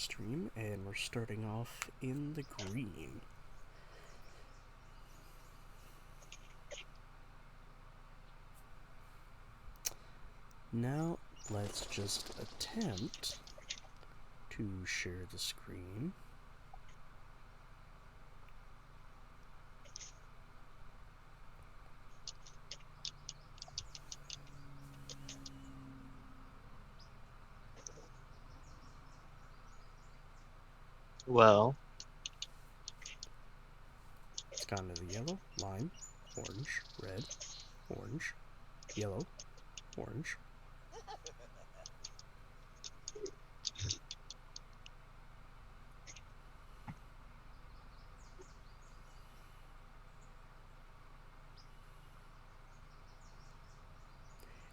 stream, and we're starting off in the green. Now, let's just attempt to share the screen. Well, It's gone to the yellow, lime, orange, red, orange, yellow, orange.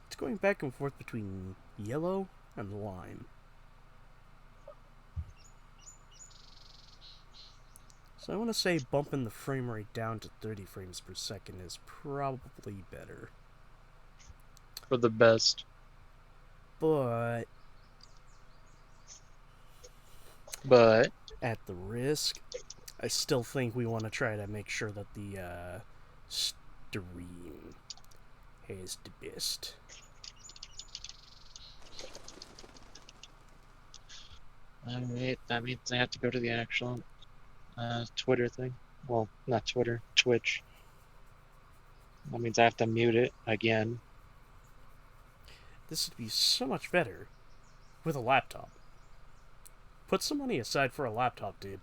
It's going back and forth between yellow and lime. So I want to say bumping the frame rate down to 30 frames per second is probably better. for the best. But But at the risk, I still think we want to try to make sure that the stream has the best. alright, that means I have to go to the actual Twitter thing. Well, not Twitter, Twitch. That means I have to mute it again. This would be so much better with a laptop. Put some money aside for a laptop, dude.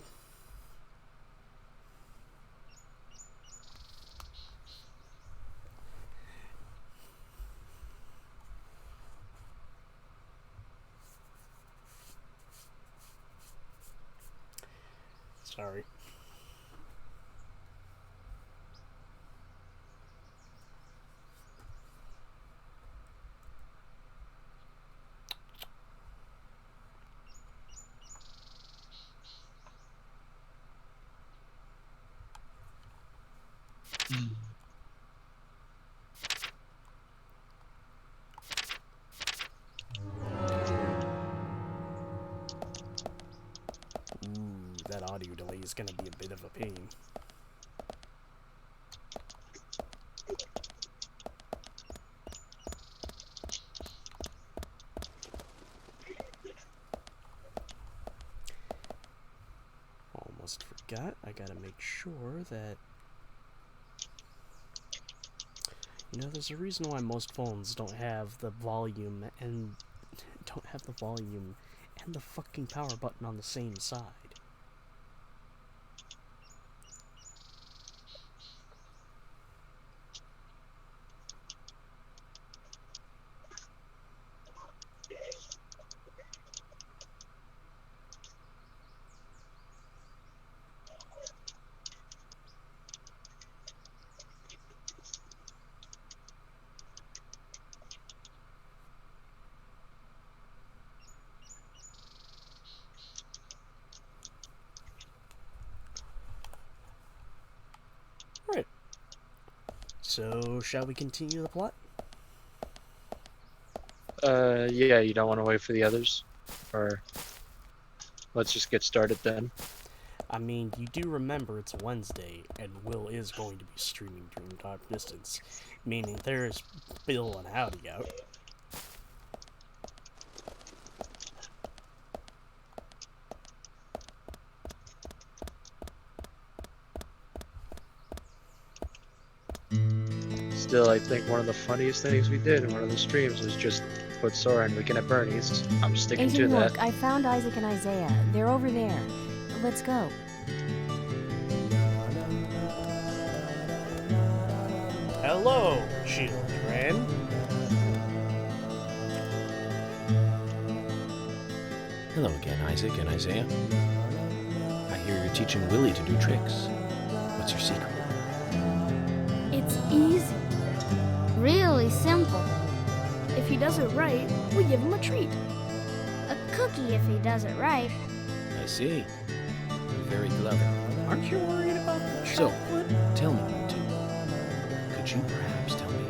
Sorry. Ooh, that audio delay is going to be a bit of a pain. Almost forgot. I gotta make sure that... You know, there's a reason why most phones don't have the volume and... don't have the volume and the fucking power button on the same side. Right. So, shall we continue the plot? Yeah, you don't want to wait for the others? Or let's just get started then. I mean, you do remember it's Wednesday, and Will is going to be streaming during Dark Distance, meaning there's Bill and Howdy out. Still, I think one of the funniest things we did in one of the streams was just put Sora and Weekend at Bernie's. I'm sticking to Agent, that. look, I found Isaac and Isaiah. They're over there. Let's go. Hello, children. Hello again, Isaac and Isaiah. I hear you're teaching Willie to do tricks. What's your secret? It's easy. Really simple. If he does it right, we give him a treat. A cookie if he does it right. I see. Very clever. Aren't you worried about the So, chocolate? tell me, you two. Could you perhaps tell me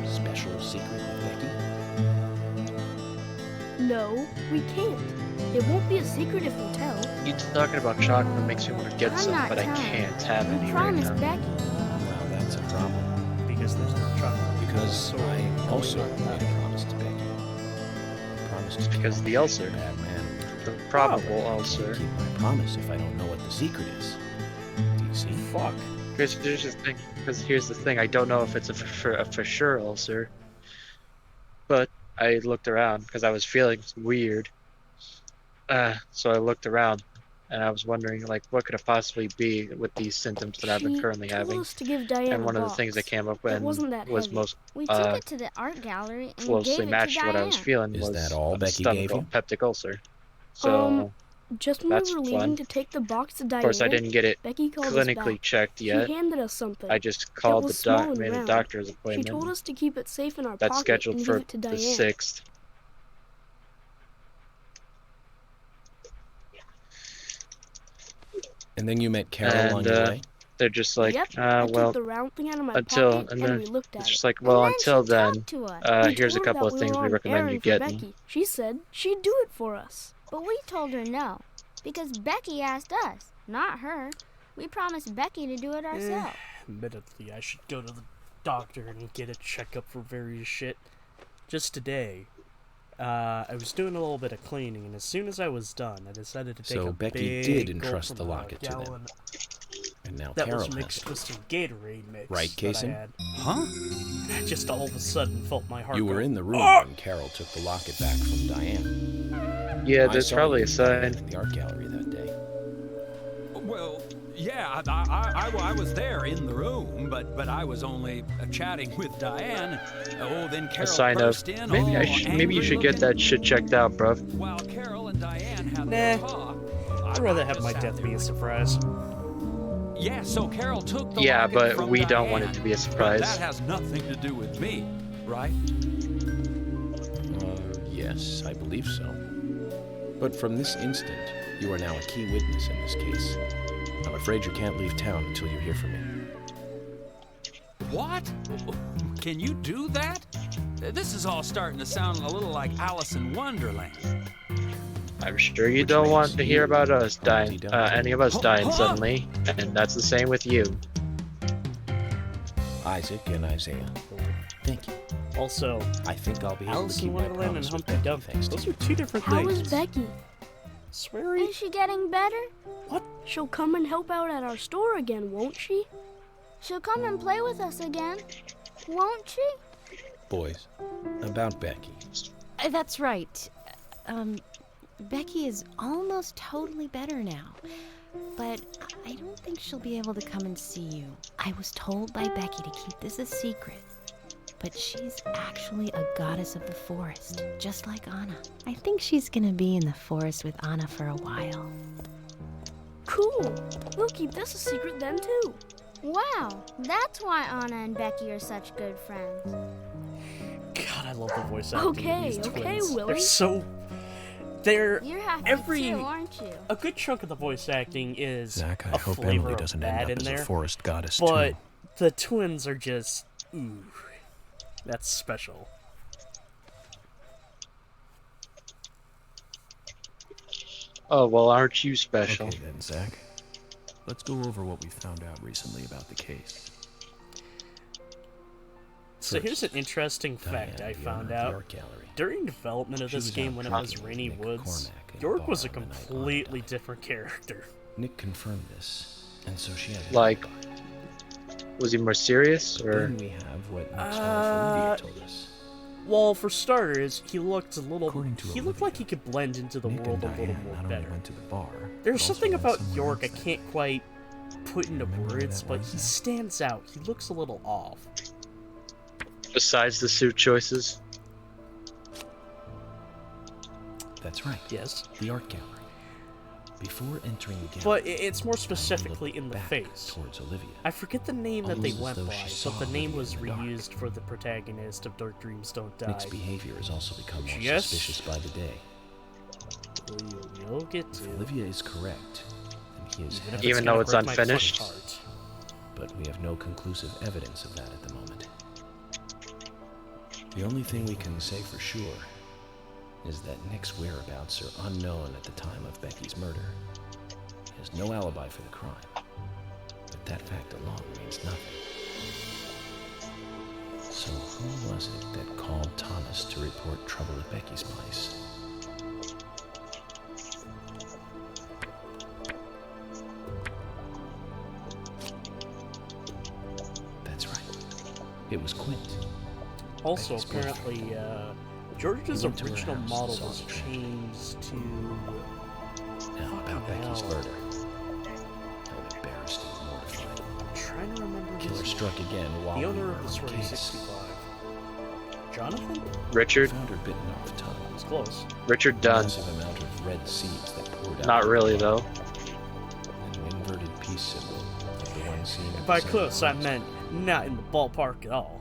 your special secret with Becky? No, we can't. It won't be a secret if we tell. You talking about chocolate makes me want to get I'm some, not but I telling. can't have We any right promised now. Becky. Well, that's a problem. Because there's no chocolate. Because So I also going on made that. a promise to Becky. I promised to Because keep the my ulcer. bad man. The probable I ulcer. can't keep my promise if I don't know what the secret is. Do you see? Fuck. Because here's the thing. I don't know if it's a for sure ulcer. But I looked around because I was feeling weird. So I looked around, and I was wondering, like, what could it possibly be with these symptoms that I've been currently She told having? us to give Diane And one a of the things that box. came up It with wasn't that was heavy. most We took it to the art gallery and closely gave it matched to to what Diane. I was feeling Is was that all a Becky gave stomach you? peptic ulcer. So, Just when that's we were leaving fun. to take the box to Diane, of course, I didn't get it Becky called us clinically back. checked yet. She handed us something. I just called was small and made a round. doctor's She appointment. told us to keep it safe in our That's pocket scheduled and for give it to the Diane. 6th. And then you met Carol on And, your way? They're just like, Yep, I well, took the round thing out of my until, pocket and and then we looked at it's it. just like, And well, then until she then, talked to us. We here's a told her couple that of things were we on recommend errand you for getting. Becky. She said she'd do it for us. But we told her no, because Becky asked us, not her. We promised Becky to do it ourselves. Admittedly, I should go to the doctor and get a checkup for various shit. Just today, I was doing a little bit of cleaning, and as soon as I was done, I decided to take So a Becky big did gulp entrust from the a locket to them. gallon And now that Carol was has mixed it. with some Gatorade mix Right, that I Kason? had. Huh? I just all of a sudden felt my heart You go, were in the room "Ah!" when Carol took the locket back from Diane. Yeah, I that's saw probably you a and Diane sign. in the art gallery that day. Well, yeah, I was there in the room, but I was only chatting with Diane. Oh, then A Carol sign of burst in. maybe maybe you should get that shit checked out, bro. While Carol and Diane had Nah, their talk, I'd rather have just my sat death there be a with- surprise. Yeah, so Carol took the Yeah, locket but from we don't want it Diane, to be a but surprise. that has nothing to do with me, right? Yes, I believe so. But from this instant, you are now a key witness in this case. I'm afraid you can't leave town until you hear from me. What? Can you do that? This is all starting to sound a little like Alice in Wonderland. I'm sure you Which don't makes want to hear you about us dying, Humpty Dumpty. any of us dying Huh? suddenly, and that's the same with you. Isaac and Isaiah. Thank you. Also, I think I'll be able Alice to keep in my Wonderland and promise with Humpty Becky, Dumpty. thanks to Those you. are two different How things. is Becky? Sweary? Is she getting better? What? She'll come and help out at our store again, won't she? She'll come and play with us again, won't she? Boys, about Becky. That's right. Becky is almost totally better now. But I don't think she'll be able to come and see you. I was told by Becky to keep this a secret. But she's actually a goddess of the forest, just like Anna. I think she's gonna be in the forest with Anna for a while. Cool. We'll keep this a secret then, too. Wow, that's why Anna and Becky are such good friends. God, I love the voice acting Okay, of these okay, twins. They're Willie. so... They're... You're happy Every- too, aren't you? A good chunk of the voice acting is Zach, I a hope flavor Emily of doesn't bad end in up as there, a forest goddess but too. the twins are just... Ooh. That's special. Oh, well, aren't you special? Okay then, Zach. Let's go over what we found out recently about the case. So here's an interesting fact I found out. During development of She this was game out when it drinking was with Rainy Nick Woods, Cormack at a York was a bar the night Anna completely died. different character. Nick confirmed this, and so she has a Like, alibi. Was he more serious, or Then we have what Nick's wife Olivia told us. Well, for starters, he looked a little... According to He looked like he Olivia, could blend into the Nick world and a little Diane more not only better. went to the bar, There's but also something went about somewhere York I else can't quite put into Remember where words, that but was, he Zach? stands out. He looks a little off. besides the suit choices? That's right. Yes. The art gallery. Before entering the gallery, But it's more Diane specifically looked in the back face. towards Olivia. I forget the name that they Almost as went though by, she but saw the name Olivia was in the dark. reused for the protagonist of Dark Dreams Don't Die. Nick's behavior has also become more Yes. suspicious by the day. We'll get If to. Olivia is correct, then he is Even if heavily Even gonna though it's break my fucking unfinished? heart. but we have no conclusive evidence of that at the moment. The only thing we can say for sure is that Nick's whereabouts are unknown at the time of Becky's murder. He has no alibi for the crime, but that fact alone means nothing. So who was it that called Thomas to report trouble at Becky's place? That's right. It was Quint. Also, Becky's apparently, boyfriend. George's He went to her original house model and saw was the train. changed to... Now about Becky's hell. murder. I'm embarrassed and mortified. I'm trying to remember Killer his struck again while the we owner were of the on Sweaty case. 65. Jonathan? Richard. Found her bitten off tongue. It's close. Richard A Dunn. massive amount of red seeds that poured out. Not of really, her though. and an inverted peace symbol of the one seen at By the close, center I of the meant not in the ballpark at all.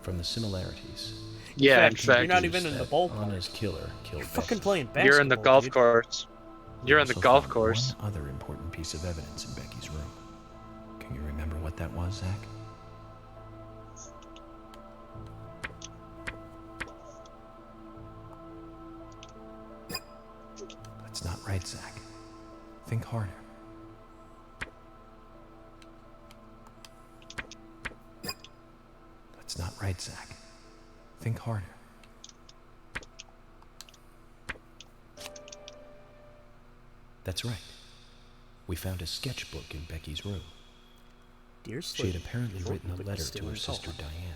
From the similarities, Yeah, in fact, fact, you're not even in that the ballpark. Anna's killer killed You're fucking Becky. playing basketball, you're in the golf dude. course. You're in the Also golf found course. One other important piece of evidence in Becky's room. Can you remember what that was, Zach? That's not right, Zach. Think harder. That's not right, Zach. Think harder. That's right. We found a sketchbook in Becky's room. Dear She had Slade, apparently Jordan written a Wick letter is to still her in sister coma. Diane.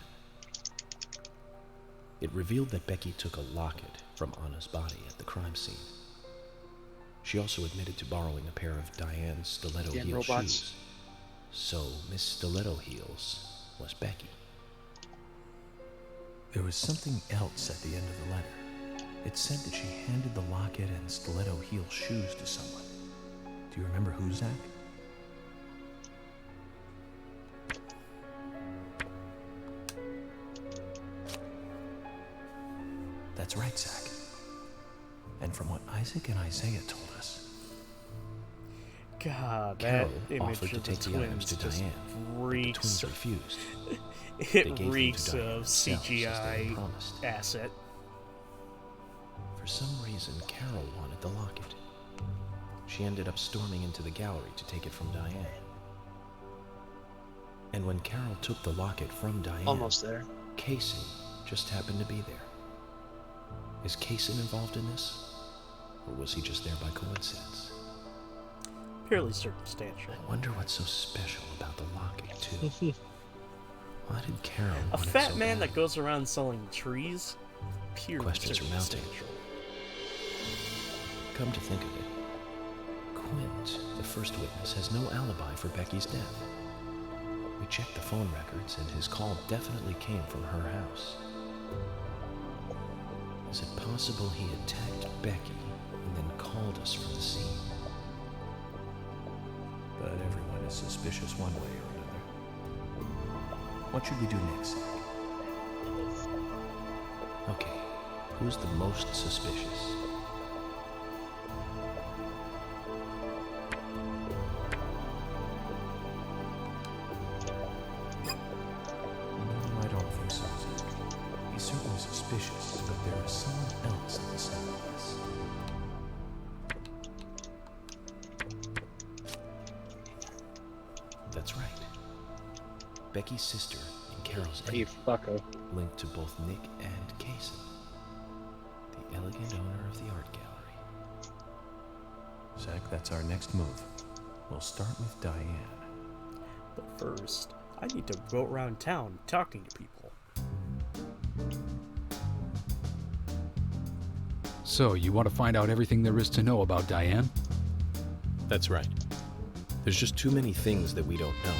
It revealed that Becky took a locket from Anna's body at the crime scene. She also admitted to borrowing a pair of Diane's stiletto Yeah, heel robots. shoes. So Miss Stiletto Heels was Becky. There was something else at the end of the letter. It said that she handed the locket and stiletto heel shoes to someone. Do you remember who, Zach? That's right, Zach. And from what Isaac and Isaiah told us, God, that Carol image offered to of the take the items twins to just Diane, but the reeks. twins refused. They It gave them to reeks Diane of themselves, as they had CGI promised. asset. For some reason, Carol wanted the locket. She ended up storming into the gallery to take it from Diane. And when Carol took the locket from Diane, Almost there. Kaysen just happened to be there. Is Kaysen involved in this? Or was he just there by coincidence? Purely circumstantial. I wonder what's so special about the locket, too. Why did Carol A want it fat so man bad? that goes around selling trees? Purely Questions are mounting. circumstantial. Come to think of it, Quint, the first witness, has no alibi for Becky's death. We checked the phone records, and his call definitely came from her house. Is it possible he attacked Becky and then called us from the scene? but everyone is suspicious one way or another. What should we do next, Zach? Okay, who's the most suspicious? No, I don't think so, Zach. He's certainly suspicious, but there is someone else at the center of this. That's right. Becky's sister and Carol's You aunt, fucko. linked to both Nick and Kaysen, the elegant owner of the art gallery. Zach, that's our next move. We'll start with Diane. But first, I need to go around town talking to people. So, you want to find out everything there is to know about Diane? That's right. There's just too many things that we don't know.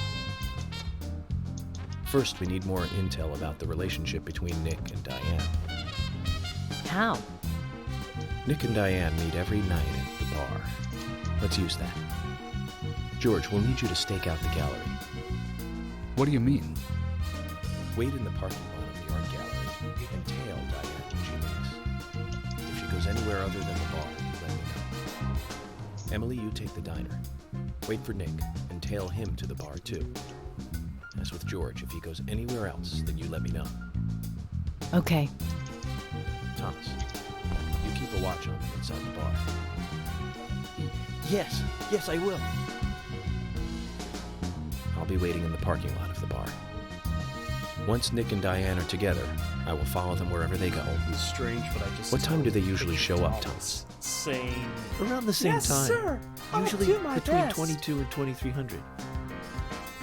First, we need more intel about the relationship between Nick and Diane. How? Nick and Diane meet every night at the bar. Let's use that. George, we'll need you to stake out the gallery. What do you mean? Wait in the parking lot of the art gallery and tail Diane when she leaves. If she goes anywhere other than the bar, you let me know. Emily, you take the diner. Wait for Nick and tail him to the bar too. As with George, if he goes anywhere else, then you let me know. Okay. Thomas, you You keep a watch on them inside the bar. Yes, I will. I'll be waiting in the parking lot of the bar. Once Nick and Diane are together, I will follow them wherever they go. It's strange, but I just. What time do they totally usually picture show up, Thomas saying, Around the same "Yes, time. sir. I'll Usually do my between best." 22 and 2300.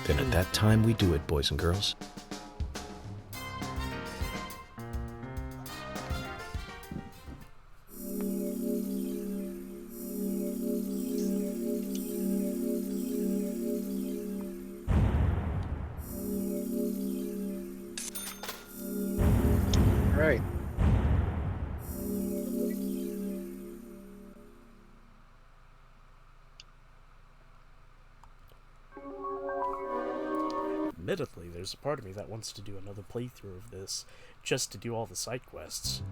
Then at that time we do it, boys and girls. Right. Admittedly, there's a part of me that wants to do another playthrough of this, just to do all the side quests.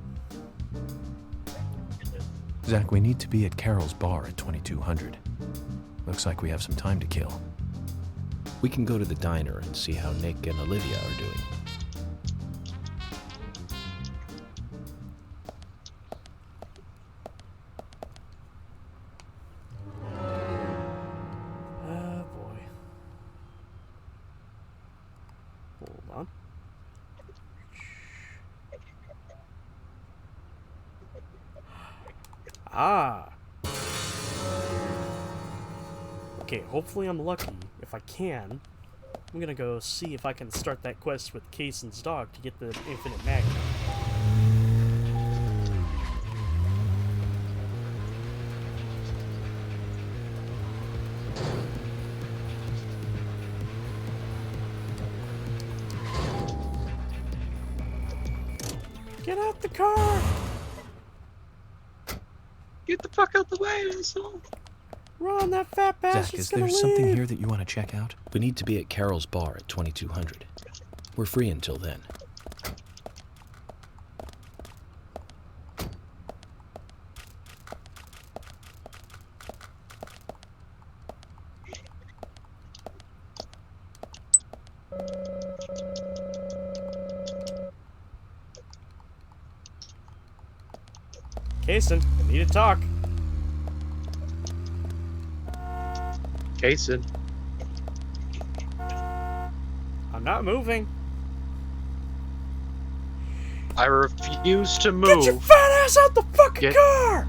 Zach, we need to be at Carol's bar at 2200. Looks like we have some time to kill. We can go to the diner and see how Nick and Olivia are doing. Ah, boy. Hold on. Ah! Okay, hopefully I'm lucky. If I can, I'm gonna go see if I can start that quest with Kaysen's dog to get the infinite magnet. Get out the car! Get the fuck out the way, asshole. Run, that fat bastard's Zach, is gonna there leave. something here that you want to check out? We need to be at Carol's bar at 2200. We're free until then. Kaysen, I need to talk. Jason. I'm not moving. I refuse to Get your move. fat ass out the fucking Get- car!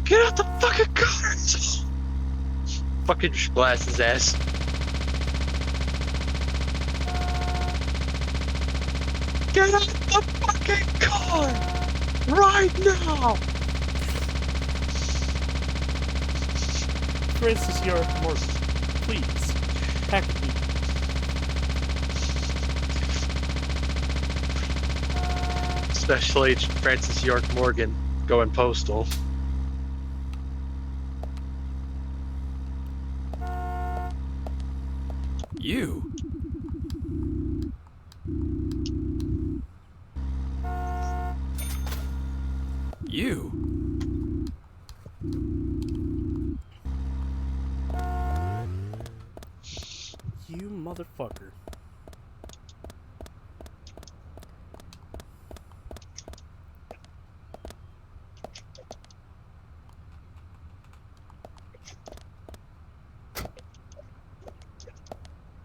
Get out the fucking car, asshole. Fucking blast his ass. Get out the fucking car! Right now! Francis York Morgan, please. Pack it me. Special Agent Francis York Morgan going postal. You? You? You motherfucker.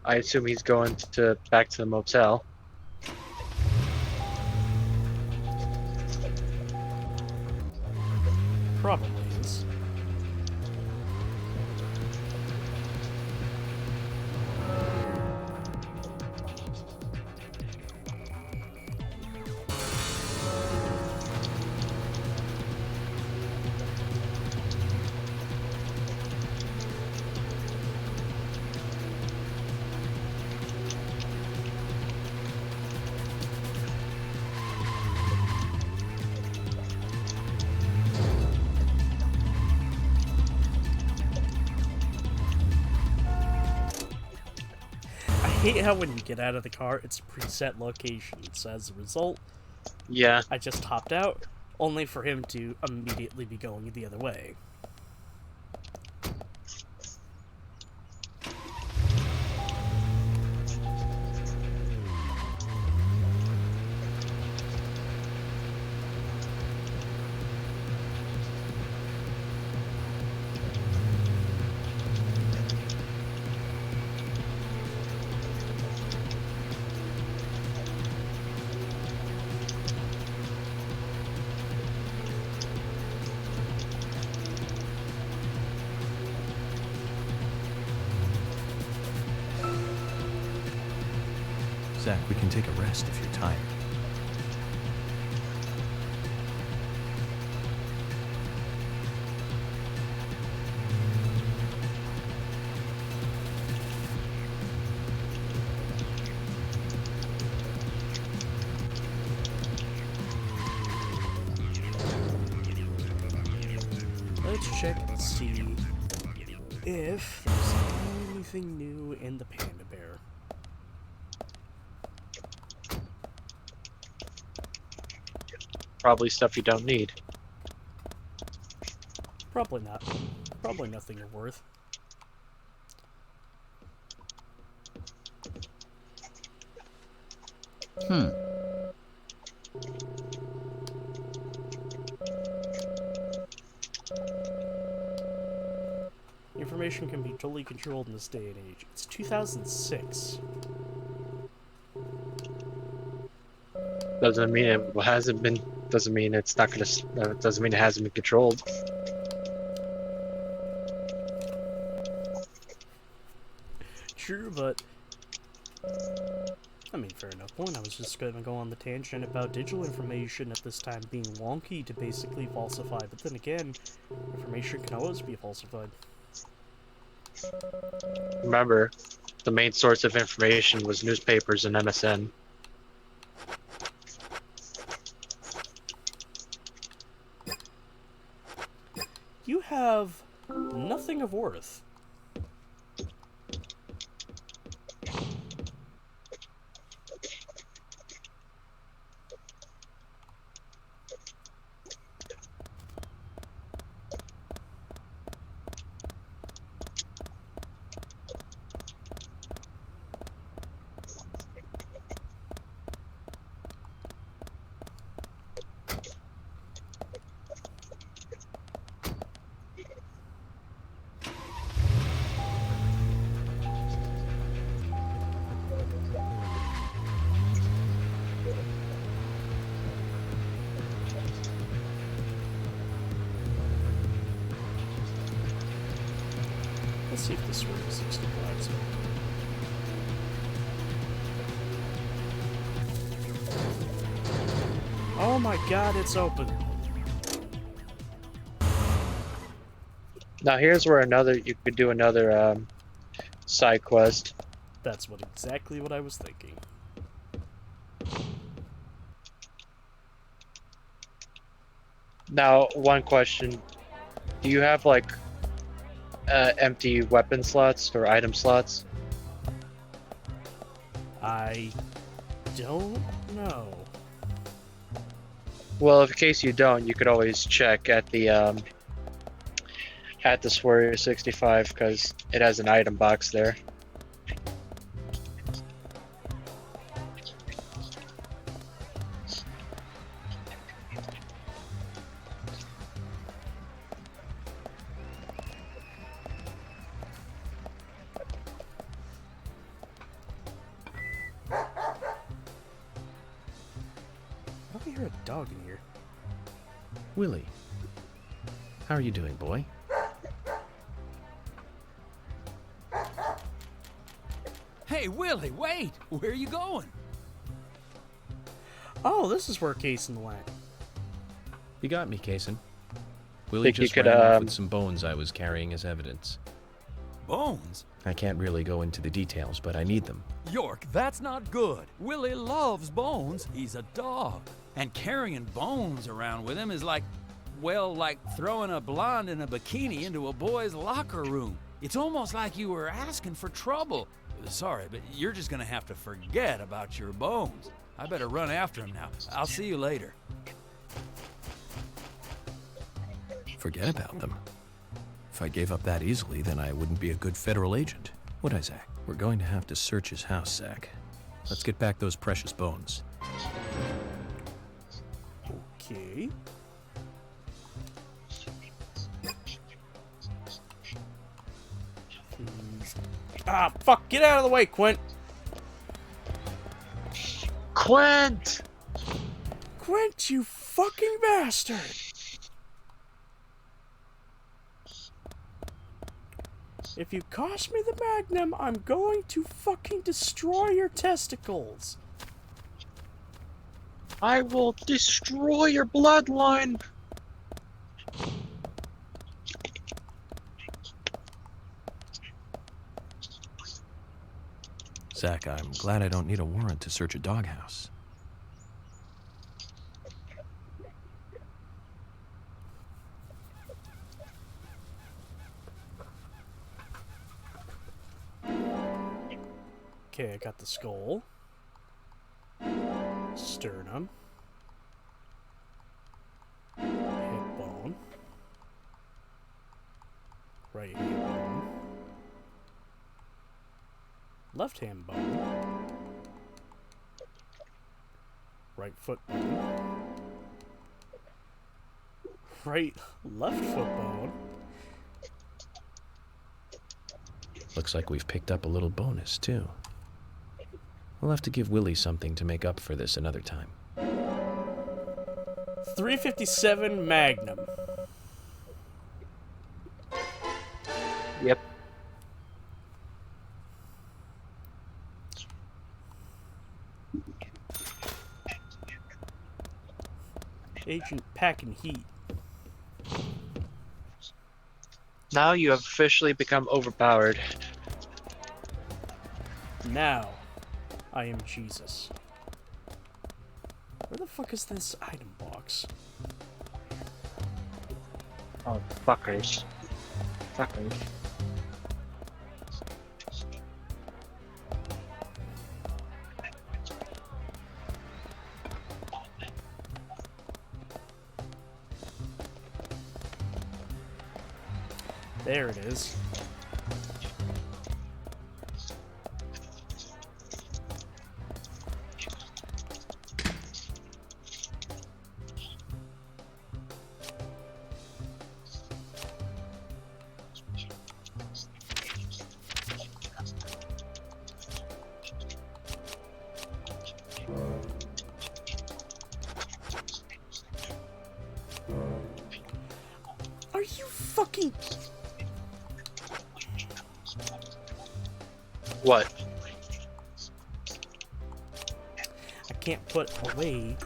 I assume he's going to back to the motel. Probably is. I hate how when you get out of the car, it's a preset location. So as a result, Yeah. I just hopped out, only for him to immediately be going the other way. Zach, we can take a rest if you're tired. Let's check and see if there's anything new in the panda bear. Probably stuff you don't need. Probably not. Probably nothing you're worth. Information can be totally controlled in this day and age. It's 2006. Doesn't mean it hasn't been. Doesn't mean it's not gonna. Doesn't mean it hasn't been controlled. True, but I mean, fair enough point. I was just gonna go on the tangent about digital information at this time being wonky to basically falsify, but then again, information can always be falsified. Remember, the main source of information was newspapers and MSN. You have nothing of worth. Let's see if this room is 65. Oh my god, it's open. Now here's where you could do another side quest. That's exactly what I was thinking. Now, one question: do you have like empty weapon slots or item slots? I don't know. Well, in case you don't, you could always check at the Warrior 65 because it has an item box there. I don't hear a dog in here. Willie, how are you doing, boy? Hey, Willie, wait! Where are you going? Oh, this is where Kason went. You got me, Kason. Willie Think you just could, ran off with some bones I was carrying as evidence. Bones? I can't really go into the details, but I need them. York, that's not good. Willie loves bones. He's a dog. And carrying bones around with him is like, well, like throwing a blonde in a bikini into a boy's locker room. It's almost like you were asking for trouble. Sorry, but you're just gonna have to forget about your bones. I better run after him now. I'll see you later. Forget about them. If I gave up that easily, then I wouldn't be a good federal agent, would I, Zach? We're going to have to search his house, Zach. Let's get back those precious bones. Okay. Ah, fuck! Get out of the way, Quint! Quint! Quint, you fucking bastard! If you cost me the Magnum, I'm going to fucking destroy your testicles. I will destroy your bloodline. Zach, I'm glad I don't need a warrant to search a doghouse. Okay, I got the skull. Sternum. Hip bone. Right hand bone. Left hand bone. Right foot bone. Left foot bone. Looks like we've picked up a little bonus, too. We'll have to give Willie something to make up for this another time. 357 Magnum. Yep. Agent packing heat. Now you have officially become overpowered. Now, I am Jesus. Where the fuck is this item box? Oh, fuckers. Fuckers. There it is. Are you fucking... What? I can't put away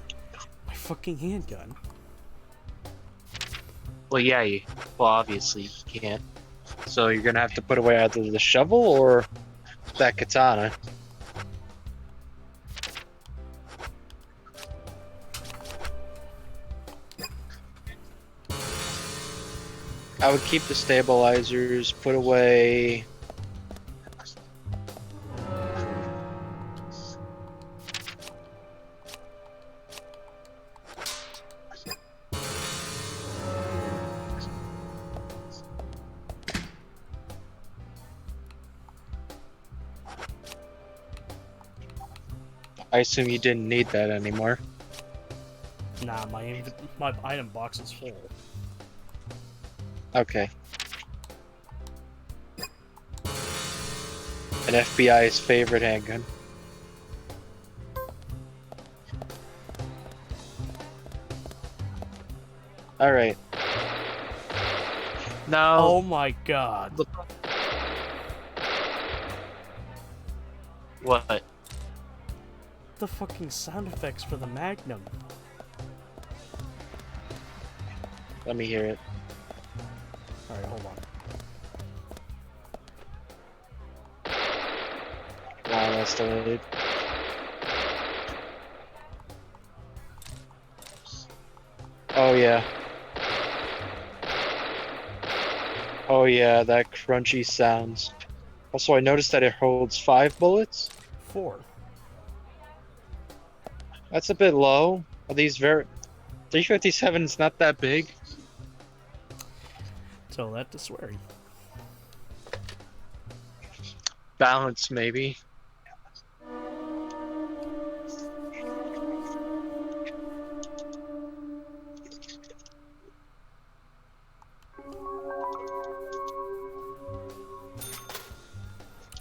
my fucking handgun. Well, yeah, well, obviously you can't. So you're gonna have to put away either the shovel or that katana. I would keep the stabilizers, put away... I assume you didn't need that anymore. Nah, my item box is full. Okay. An FBI's favorite handgun. Alright. Now... Oh my god. What? The fucking sound effects for the Magnum. Let me hear it. Alright, hold on. Wow, that's delayed. Oh yeah. Oh yeah, that crunchy sounds. Also, I noticed that it holds 5 bullets. 4. That's a bit low. Are these very... 357's not that big. Tell that to Swery. Balance, maybe.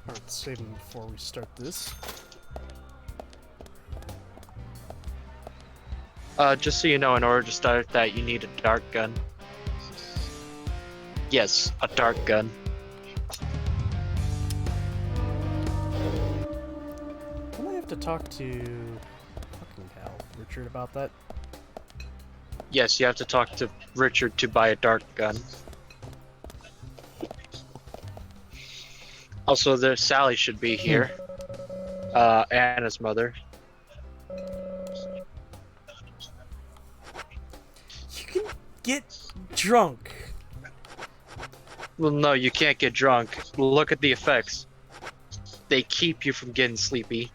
Alright, saving before we start this. Just so you know, in order to start that, you need a dart gun. Yes, a dart gun. to talk to fucking hell, Richard about that? Yes, you have to talk to Richard to buy a dart gun. Also, there Sally should be here. Anna's mother. You can get drunk. Well, no, you can't get drunk. Look at the effects. They keep you from getting sleepy.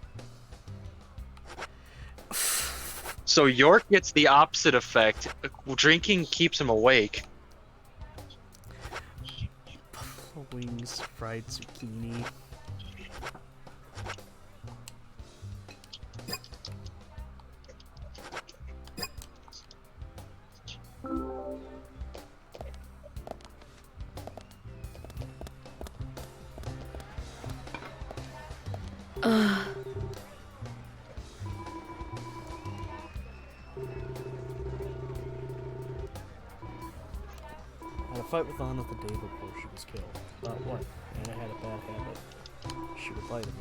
So York gets the opposite effect. Drinking keeps him awake. Buffalo wings, fried zucchini. Had a fight with Anna the day before she was killed. About what? Anna had a bad habit. She would lie to me.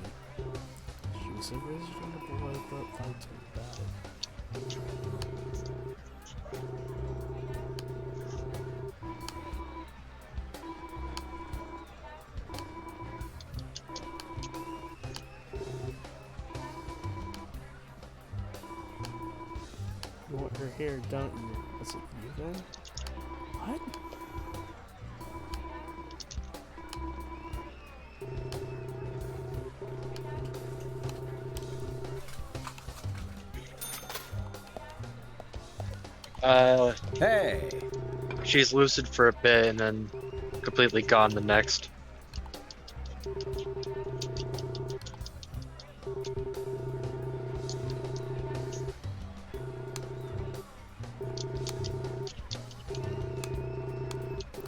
She was a reasonable boy, but lied to me about it. You want her hair, don't you? Was it you then? What? Hey! She's lucid for a bit and then completely gone the next.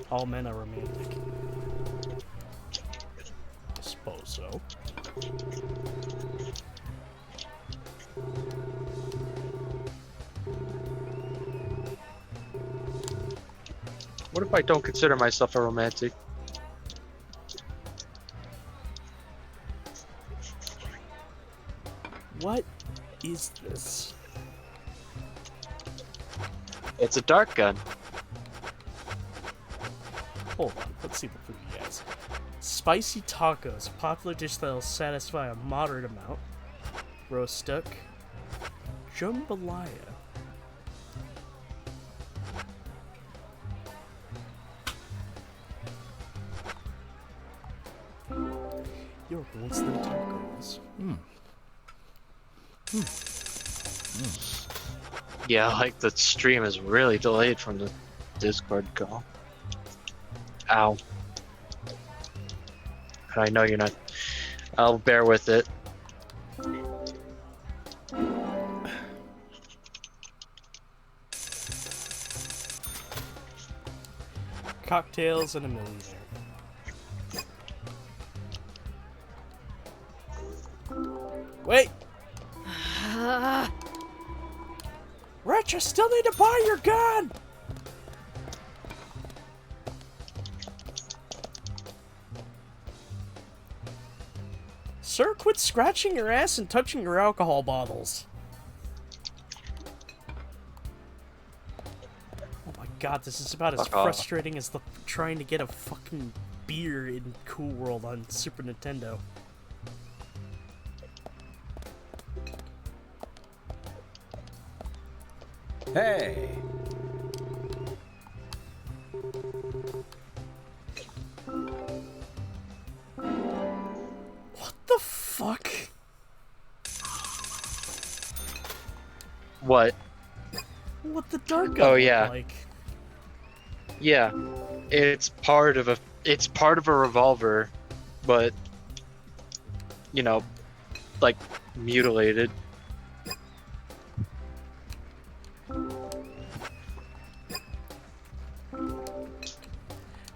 All men are romantic. I suppose so. What if I don't consider myself a romantic? What is this? It's a dart gun. Hold on, let's see the food he has. Spicy tacos, a popular dish that will satisfy a moderate amount. Roast duck. Jambalaya. York wants them tacos. Yeah, like the stream is really delayed from the Discord call. Ow. I know you're not. I'll bear with it. Cocktails and a millionaire. Wait! Rich, I still need to buy your gun! Sir, quit scratching your ass and touching your alcohol bottles. Oh my god, this is about as Fuck off. frustrating as the trying to get a fucking beer in Cool World on Super Nintendo. Hey! What the fuck? What? What the dark gun Oh, look yeah. like? Yeah, it's part of a revolver, but you know, like mutilated.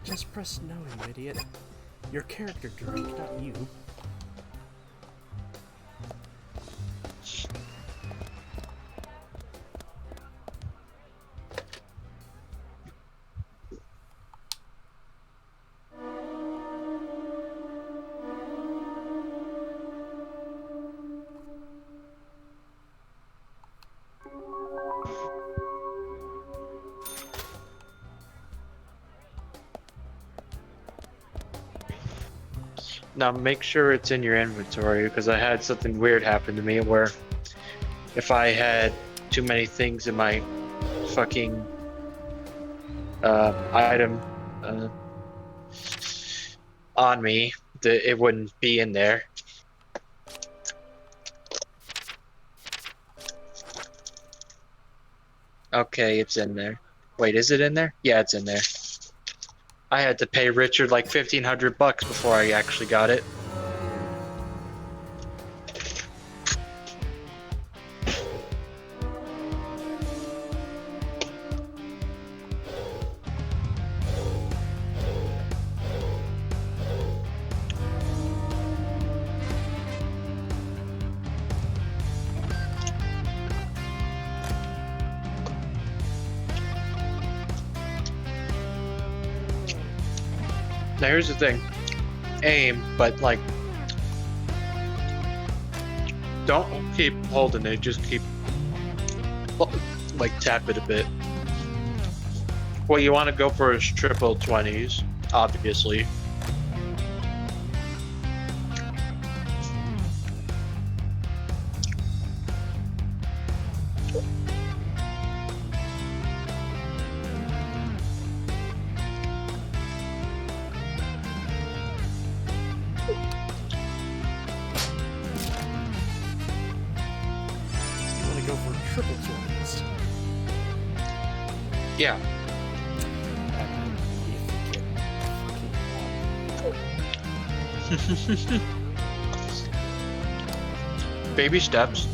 Just press no, you idiot. Your character drank, not you. Now make sure it's in your inventory, because I had something weird happen to me where if I had too many things in my fucking item on me, it wouldn't be in there. Okay, it's in there. Wait, is it in there? Yeah, it's in there. I had to pay Richard like $1,500 before I actually got it. Now here's the thing. Aim, but like don't keep holding it, just keep like tap it a bit. What you want to go for is triple 20s, obviously. You want to go for triple 20s. Yeah. Baby steps.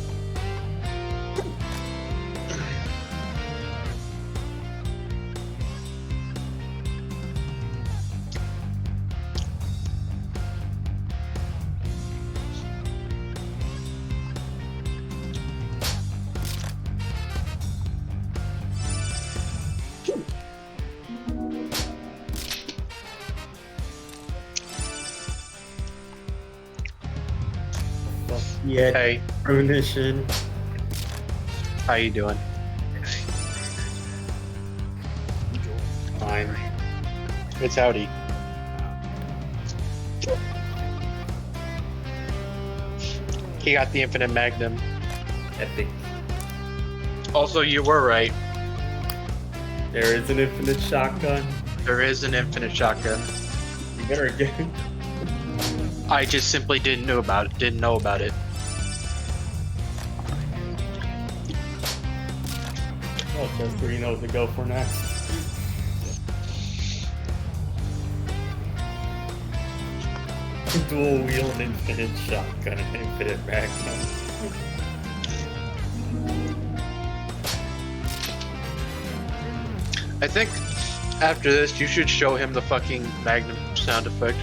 Yeah, Hey, Premonition. how you doing? Fine. It's howdy. He got the infinite magnum. Epic. Also, you were right. There is an infinite shotgun. There is an infinite shotgun. You better get it. I just simply didn't know about it. Didn't know about it. Oh, Chester, you know what to go for next. Dual wield infinite shotgun and infinite magnum. I think after this, you should show him the fucking magnum sound effect.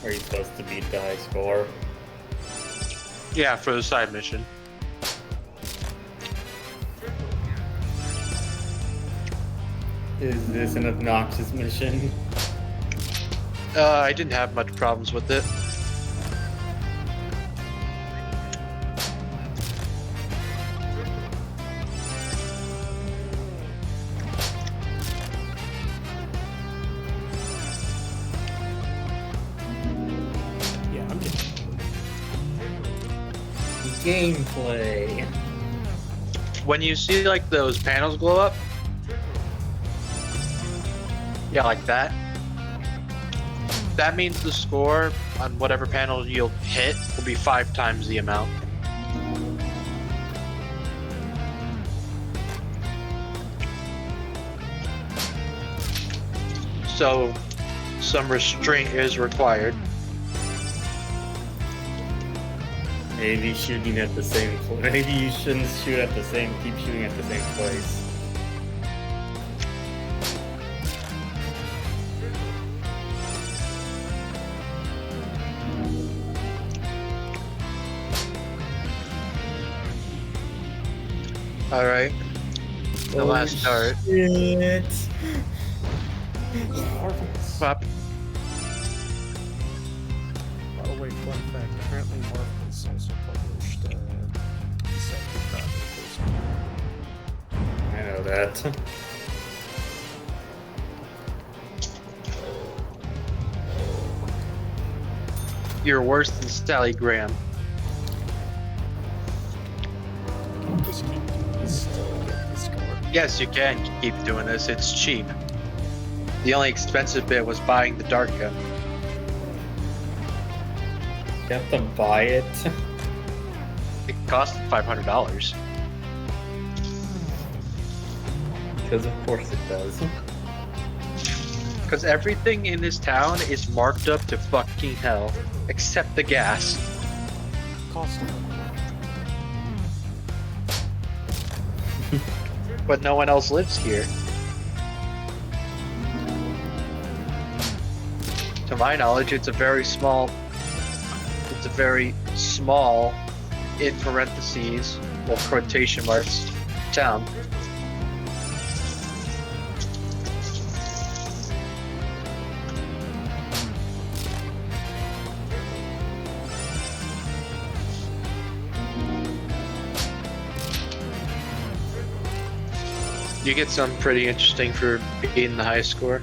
Are you supposed to beat the high score? Yeah, for the side mission. Is this an obnoxious mission? I didn't have much problems with it. Yeah, I'm getting Gameplay. When you see like those panels glow up, yeah, like that. That means the score on whatever panel you'll hit will be 5 times the amount. So, some restraint is required. Maybe shooting at the same place. Maybe you shouldn't shoot at the same. Keep shooting at the same place. All right. The last dart. Shit. Marvelous. Pop. Oh wait, fun fact. Apparently Marvelous also published the second copy of this. I know that. You're worse than Sally Graham. Just keep doing this till I get this score. Yes, you can keep doing this. It's cheap. The only expensive bit was buying the dart gun. You have to buy it. It cost $500. Because of course it does. Because everything in this town is marked up to fucking hell, except the gas. Cost of But no one else lives here. To my knowledge, it's a very small, in parentheses, well, quotation marks, town. You get something pretty interesting for being the high score.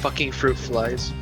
Fucking fruit flies.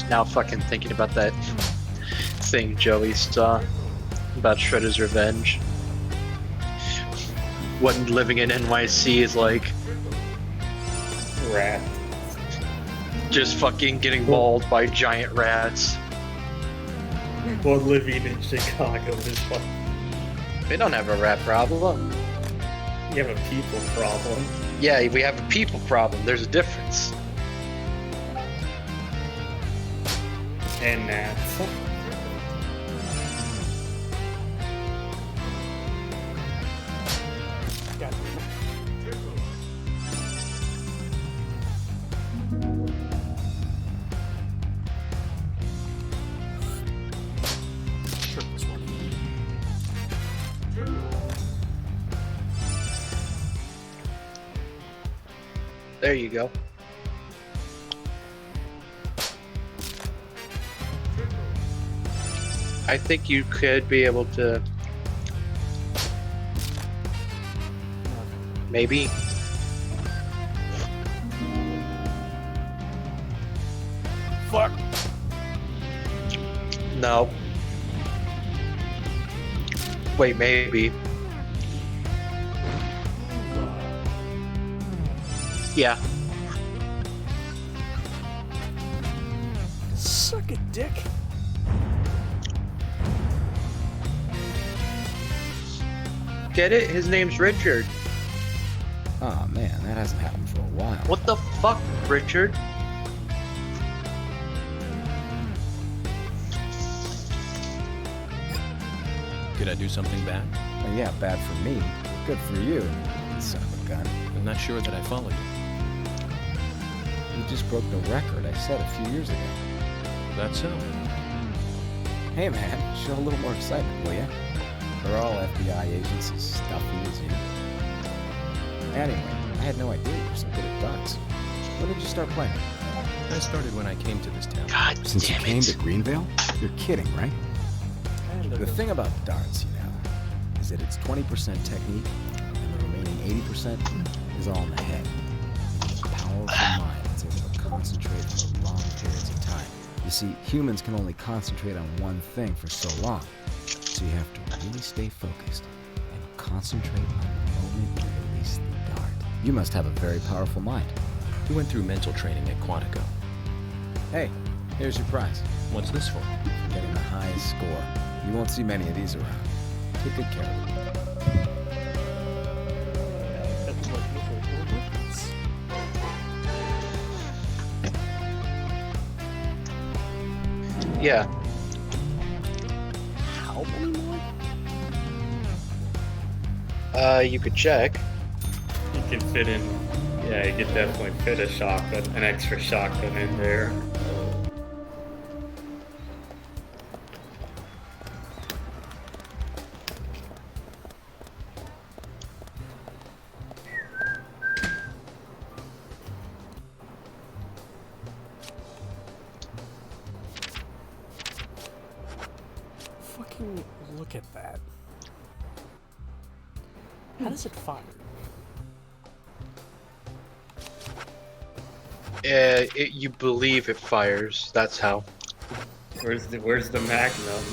Now fucking thinking about that thing Joey saw about Shredder's Revenge. What living in NYC is like. Rat. Just fucking getting mauled by giant rats. Well, living in Chicago is fun. They don't have a rat problem. You have a people problem. Yeah, we have a people problem. There's a difference. And gnats. God. Sure, this one. There you go. I think you could be able to. Maybe. Fuck. No. Wait, maybe. Yeah. Suck it, dick. Get it? His name's Richard. Oh man, that hasn't happened for a while. What the fuck, Richard? Did I do something bad? Well, yeah, bad for me. Good for you, son of a gun. I'm not sure that I followed you. You just broke the record I set a few years ago. That's so. Hey man, show a little more excitement, will ya? They're all FBI agents as stuffy as you. Anyway, I had no idea you were so good at darts. When did you start playing? I started when I came to this town. God Since you damn came it. to Greenvale? You're kidding, right? And The thing about darts, you know, is that it's 20% technique, and the remaining 80% is all in the head. Powerful mind that's able to concentrate for long periods of time. You see, humans can only concentrate on one thing for so long. So you have to really stay focused and concentrate on the moment you release the dart. You must have a very powerful mind. We went through mental training at Quantico. Hey, here's your prize. What's this for? Getting the highest score. You won't see many of these around. Take good care of it. That's like the whole difference. Yeah. How many more? You could check. You can fit in. Yeah, you could definitely fit a shotgun, an extra shotgun in there. Fucking look at that. How does it fire? You believe it fires. That's how. Where's the Magnum?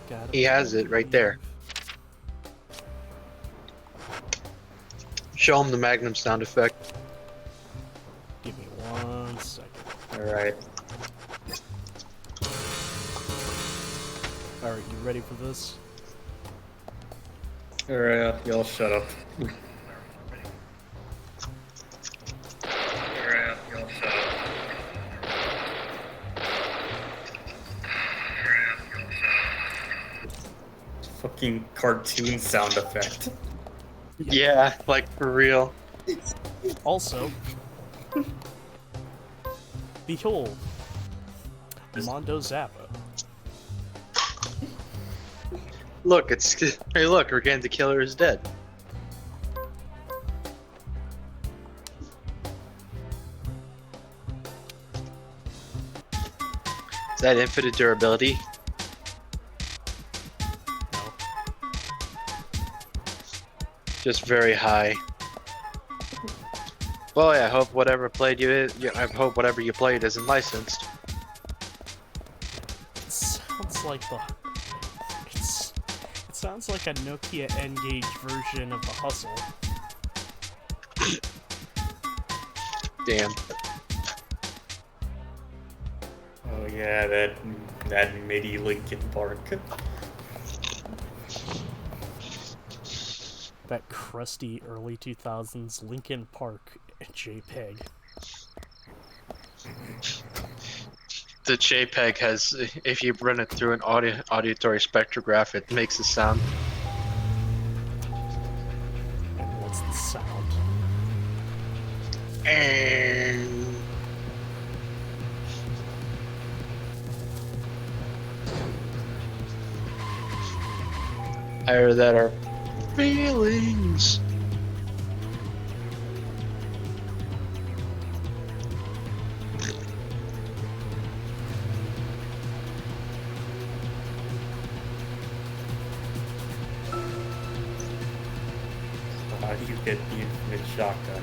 Gotta He has it right there. Show him the Magnum sound effect. Give me 1 second. Alright. Alright, you ready for this? Alright, y'all shut up. Alright, y'all shut up. Fucking cartoon sound effect. Yeah, like for real. Also, behold, Mondo Zappa. Look, it's hey, look, again, the killer is dead. Is that infinite durability? No. Just very high. Well, yeah, I hope whatever played I hope whatever you played isn't licensed. It sounds like it sounds like a Nokia N-Gage version of the Hustle. Damn. Oh yeah, that MIDI Linkin Park. That crusty early 2000s Linkin Park JPEG. The JPEG has, if you run it through an auditory spectrograph, it makes a sound. And what's the sound? And higher that are feelings. How do you get the infinite shotgun?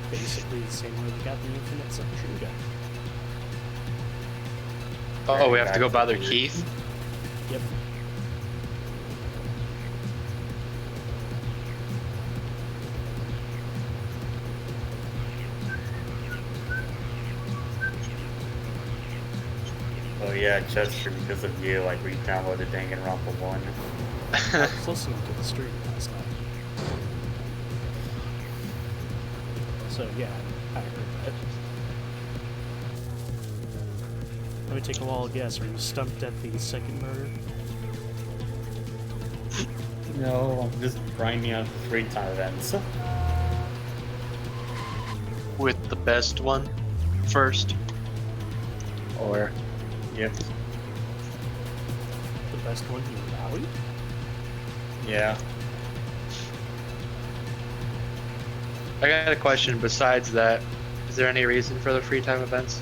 Basically the same way we got the infinite submachine gun. Oh, we have to go bother Keith? Yep. Oh yeah, Chester, because of you, like we downloaded Danganronpa 1. I was listening to the stream last night. So yeah, I heard that. Let me take a wild guess. Are you stumped at the second murder? No, I'm just grinding out the 3-time events. With the best one first? Or... Yep. The best one you rallied? Yeah. I got a question besides that. Is there any reason for the free time events?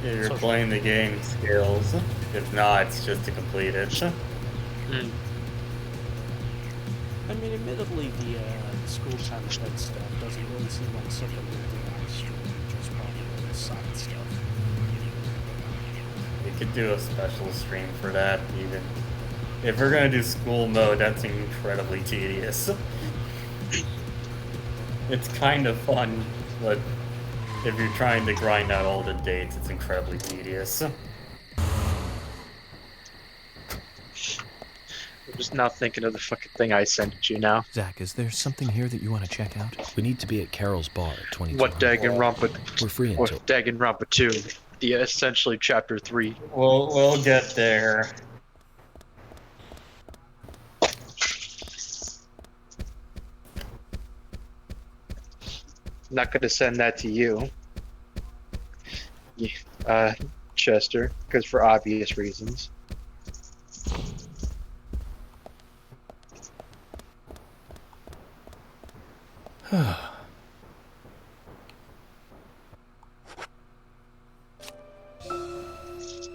Yeah, you're Social. playing the game skills. If not, it's just to complete it. Hmm. I mean, admittedly, the school time event stuff doesn't really seem like something we're doing on the stream, just probably the side stuff. We could do a special stream for that, even. If we're gonna do school mode, that's incredibly tedious. It's kind of fun, but if you're trying to grind out all the dates, it's incredibly tedious. I'm just now thinking of the fucking thing I sent you now. Zach, is there something here that you want to check out? We need to be at Carol's bar at 2200. What Danganronpa? We're free Or until... Danganronpa 2. The essentially chapter 3. We'll get there. Not gonna send that to you, Chester, because for obvious reasons.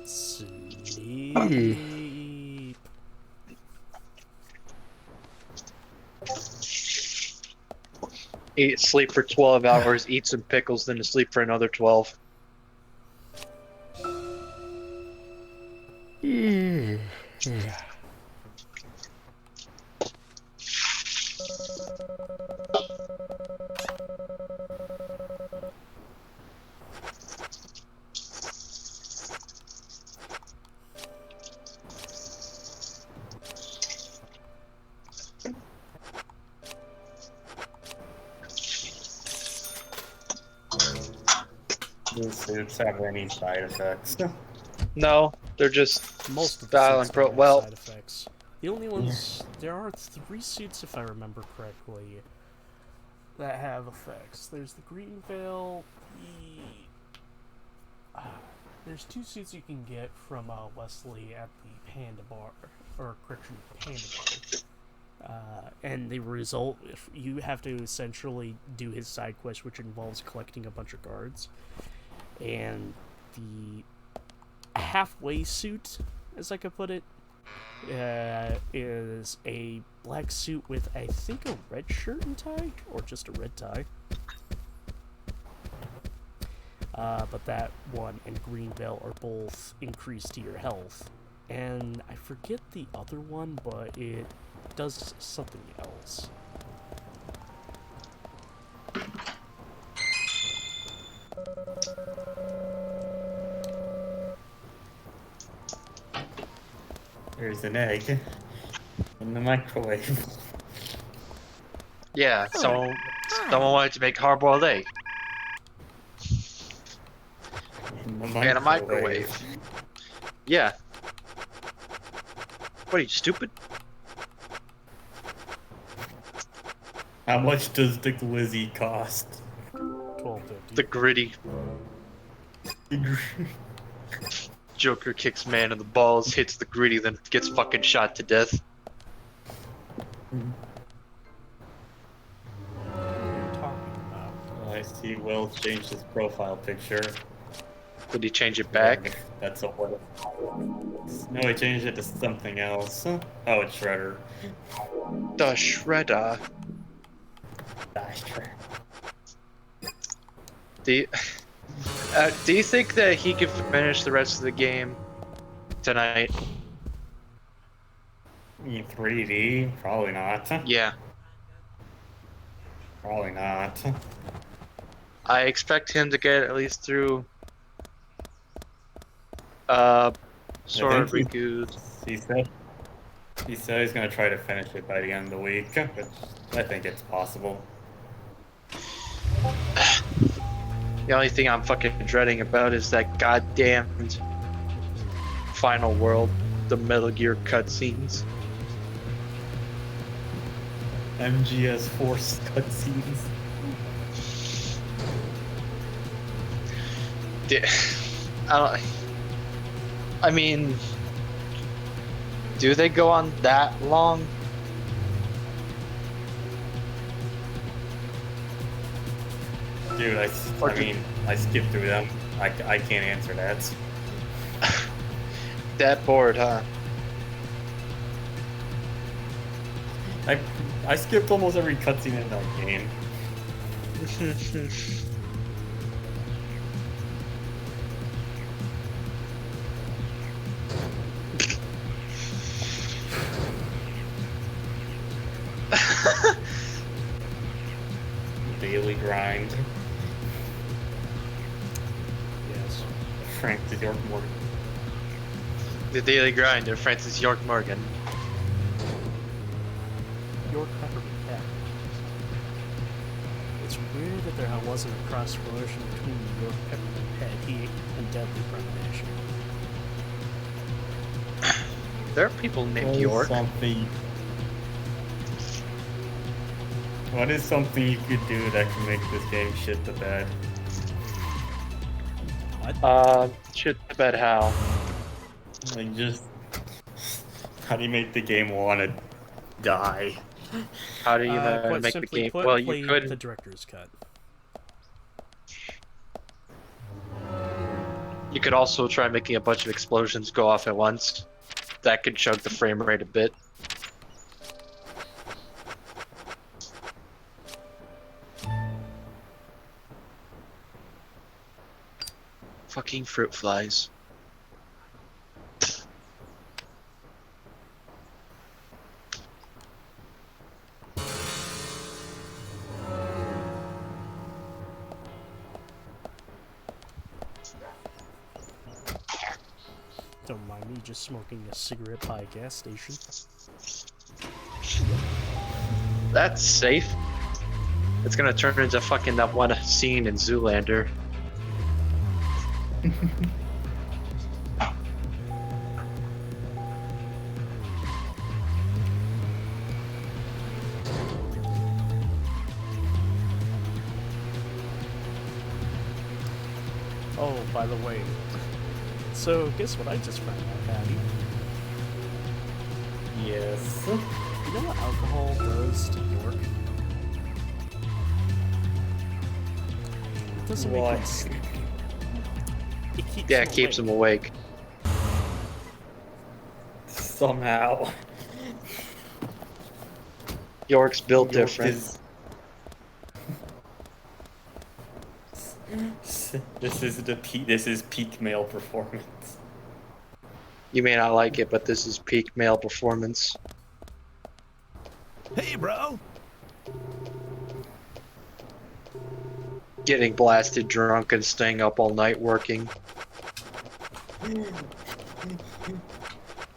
Sleep. Sleep for 12 hours, eat some pickles, then to sleep for another 12. Do suits have any side effects? No, they're just Most of style the and suits pro. don't have Well, side effects. The only ones there are 3 suits, if I remember correctly, that have effects. There's the Green Veil. There's 2 suits you can get from Wesley at the Panda Bar, or correction, Panda Bar. And the result, if you have to essentially do his side quest, which involves collecting a bunch of guards, and the halfway suit, as I could put it, is a black suit with, I think, a red shirt and tie, or just a red tie. But that one and Green Veil are both increased to your health. And I forget the other one, but it does something else. There's an egg in the microwave. yeah, someone wanted to make hard-boiled egg in a microwave. Yeah. What are you, stupid? How much does the glizzy cost? $12.50. The gritty. Joker kicks man in the balls, hits the gritty, then gets fucking shot to death. What are you talking about? I see Will changed his profile picture. Did he change it back? That's a what? No, he changed it to something else. Oh, it's Shredder. The Shredder. Do you think that he could finish the rest of the game tonight? In 3D? Probably not. Yeah. Probably not. I expect him to get at least through Sora Riku's. He said he's gonna try to finish it by the end of the week, which I think it's possible. The only thing I'm fucking dreading about is that goddamned final world, the Metal Gear cutscenes. MGS Force cutscenes. I mean, do they go on that long? Dude, I skipped through them. I can't answer that. That bored, huh? I skipped almost every cutscene in that game. Daily grind. Yes. Francis York Morgan. The Daily Grind of Francis York Morgan. York Peppermint Cat. It's weird that there wasn't a cross promotion between the York Peppermint Patty and Deadly Premonition. There are people named What is York. What is something you could do that can make this game shit the bed? Shit the bed how? Like, just... How do you make the game want to die? How do you Quite make the simply game? put, Well, play you could. the director's cut. You could also try making a bunch of explosions go off at once. That could chug the frame rate a bit. Fucking fruit flies. Don't mind me just smoking a cigarette by a gas station. That's safe. It's gonna turn into fucking that one scene in Zoolander. Oh, by the way, so guess what I just found out, Patty? Yes. You know what alcohol does to York? It doesn't make him sleepy. Yeah, it keeps him awake. Somehow. York's built York different. This is peak male performance. You may not like it, but this is peak male performance. Hey, bro. Getting blasted drunk and staying up all night working.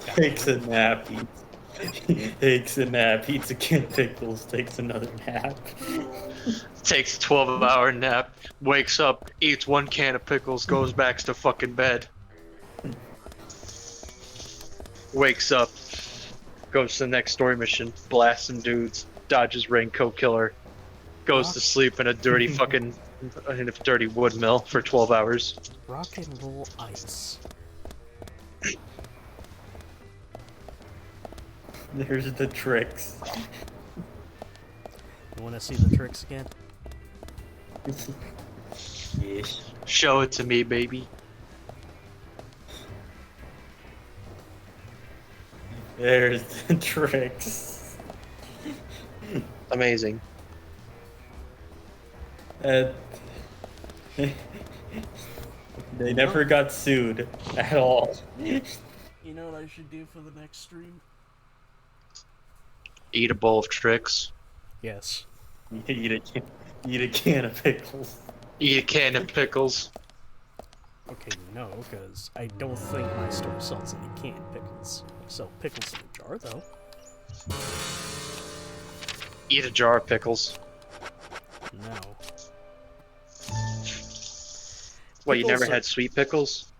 Takes a nap, takes a nap, eats a can of pickles, takes another nap. Takes a 12-hour nap, wakes up, eats one can of pickles, goes back to fucking bed. Wakes up, goes to the next story mission, blasts some dudes, dodges raincoat killer, goes to sleep in a dirty fucking dirty wood mill for 12 hours. Rock and roll ice. There's the tricks. You want to see the tricks again? Yes. Show it to me, baby. There's the tricks. Amazing. They never got sued at all. You know what I should do for the next stream? Eat a bowl of tricks. Yes. Eat a can of pickles. Eat a can of pickles. Okay, no, because I don't think my store sells any canned pickles. They sell pickles in a jar, though. Eat a jar of pickles. No. What, you Pickles never are- had sweet pickles?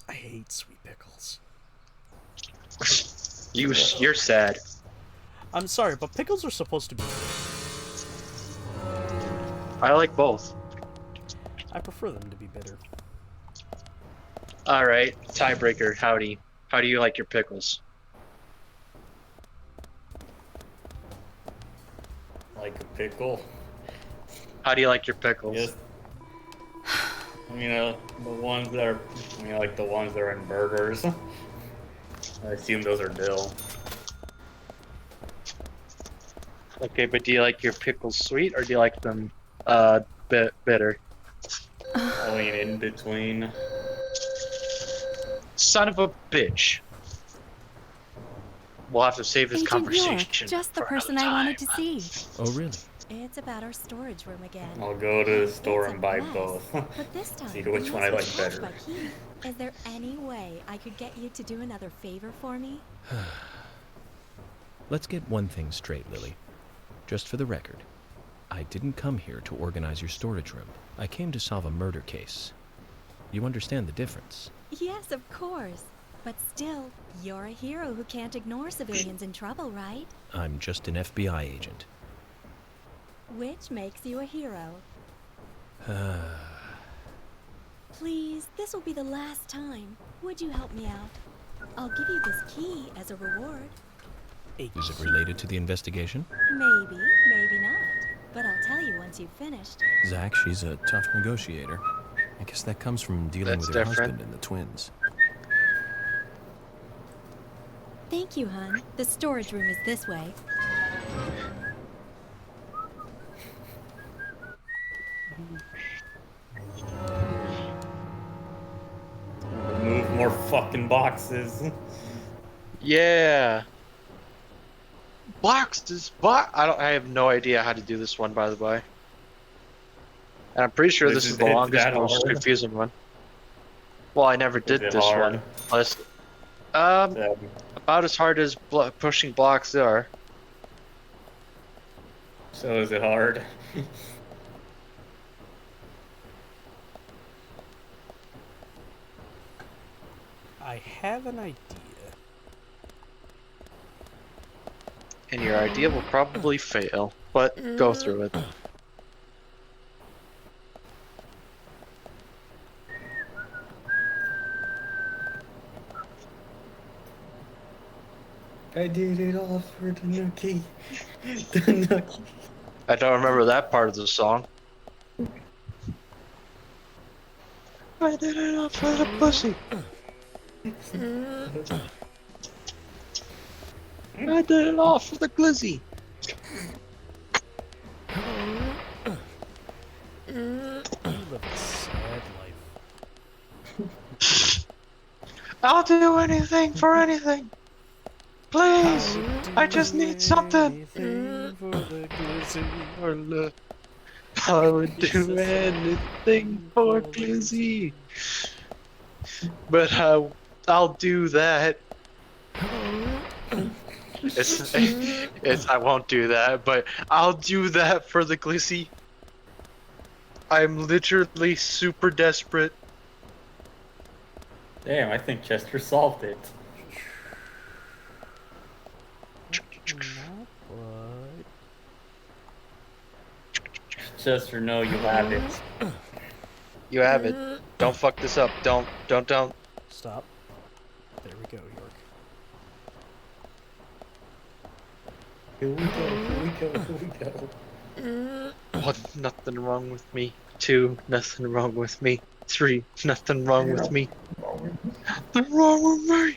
I hate sweet pickles. You're sad. I'm sorry, but pickles are supposed to be... I like both. I prefer them to be bitter. Alright, tiebreaker, howdy. How do you like your pickles? Like a pickle. How do you like your pickles? Yes. The ones that are, like the ones that are in burgers. I assume those are dill. Okay, but do you like your pickles sweet or do you like them bitter? I mean, in between. Son of a bitch. We'll have to save this Agent York, conversation just the for person another I wanted time. to see. Oh, really? It's about our storage room again. I'll go to the store It's a and buy mess, both. But this time, See which one I unless like you're attached better. by key, is there any way I could get you to do another favor for me? Let's get one thing straight, Lily. Just for the record, I didn't come here to organize your storage room. I came to solve a murder case. You understand the difference? Yes, of course. But still, you're a hero who can't ignore civilians in trouble, right? I'm just an FBI agent. Which makes you a hero. Please, this will be the last time. Would you help me out? I'll give you this key as a reward. Is it related to the investigation? Maybe, maybe not. But I'll tell you once you've finished. Zach, she's a tough negotiator. I guess that comes from dealing That's with her different. husband and the twins. Thank you, hon. The storage room is this way. Remove more fucking boxes. Yeah. Boxes. I have no idea how to do this one, by the way. And I'm pretty sure this is the It's longest, that most hard? confusing one. Well, I never did it this hard? one. About as hard as pushing blocks are. So is it hard? I have an idea. And your idea will probably fail, but go through it. I did it all for the nookie. The nookie. I don't remember that part of the song. I did it all for the pussy. I did it all for the glizzy. You live a sad life. I'll do anything for anything. Please, I just need something. Anything for the glizzy or look. I would do anything for glizzy. But I'll do that. I won't do that, but I'll do that for the glizzy. I'm literally super desperate. Damn, I think Chester solved it. Not quite. Chester, no, you have it. You have it. Don't fuck this up. Don't. Stop. There we go, York. Here we go. 1, nothing wrong with me. 2, nothing wrong with me. 3, nothing wrong with me. Nothing wrong with me.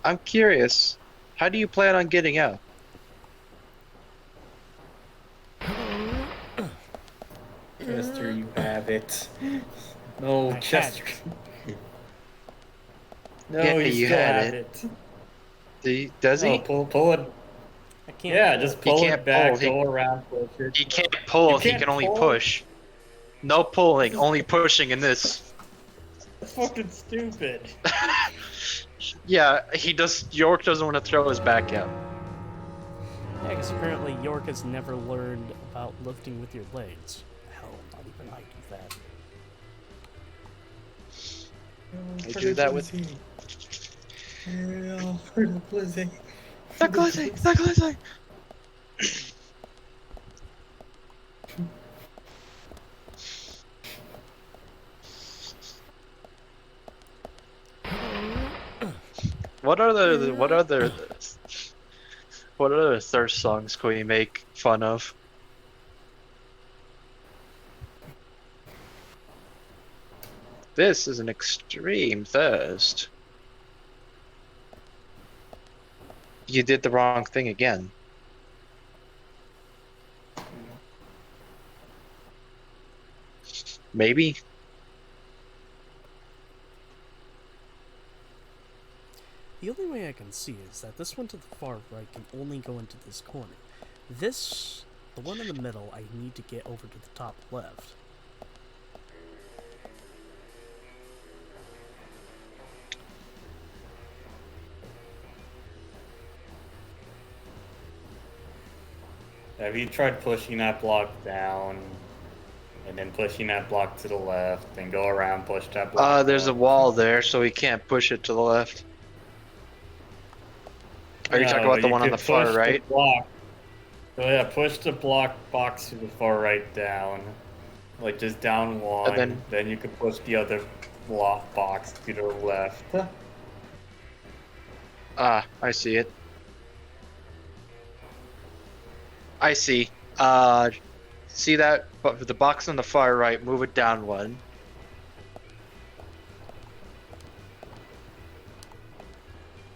I'm curious. How do you plan on getting out? Chester, you have it. No, I Chester. No, Yeah, you you still had have it. it. Does he? No, pull it. I can't. Yeah, just pull can't it back, pull, he- go around, push it. He can't pull. You He can't can only pull? push. No pulling, only pushing in this. That's fucking stupid. Yeah, he does. York doesn't want to throw his back out. Yeah, because apparently York has never learned about lifting with your legs. Hell, not even I do that. I do that with For the glizzy. the glizzy. The glizzy. What other thirst songs can we make fun of? This is an extreme thirst. You did the wrong thing again. Maybe. The only way I can see is that this one to the far right can only go into this corner. This, the one in the middle, I need to get over to the top left. Have you tried pushing that block down, and then pushing that block to the left, then go around, push that block? There's a up? wall there, so we can't push it to the left. Are you No, talking about but the you one on could the far push right? block. So yeah, push the block box to the far right down, like just down one. And then you could push the other block box to the left. Ah, I see it. I see. See that? The box on the far right, move it down one.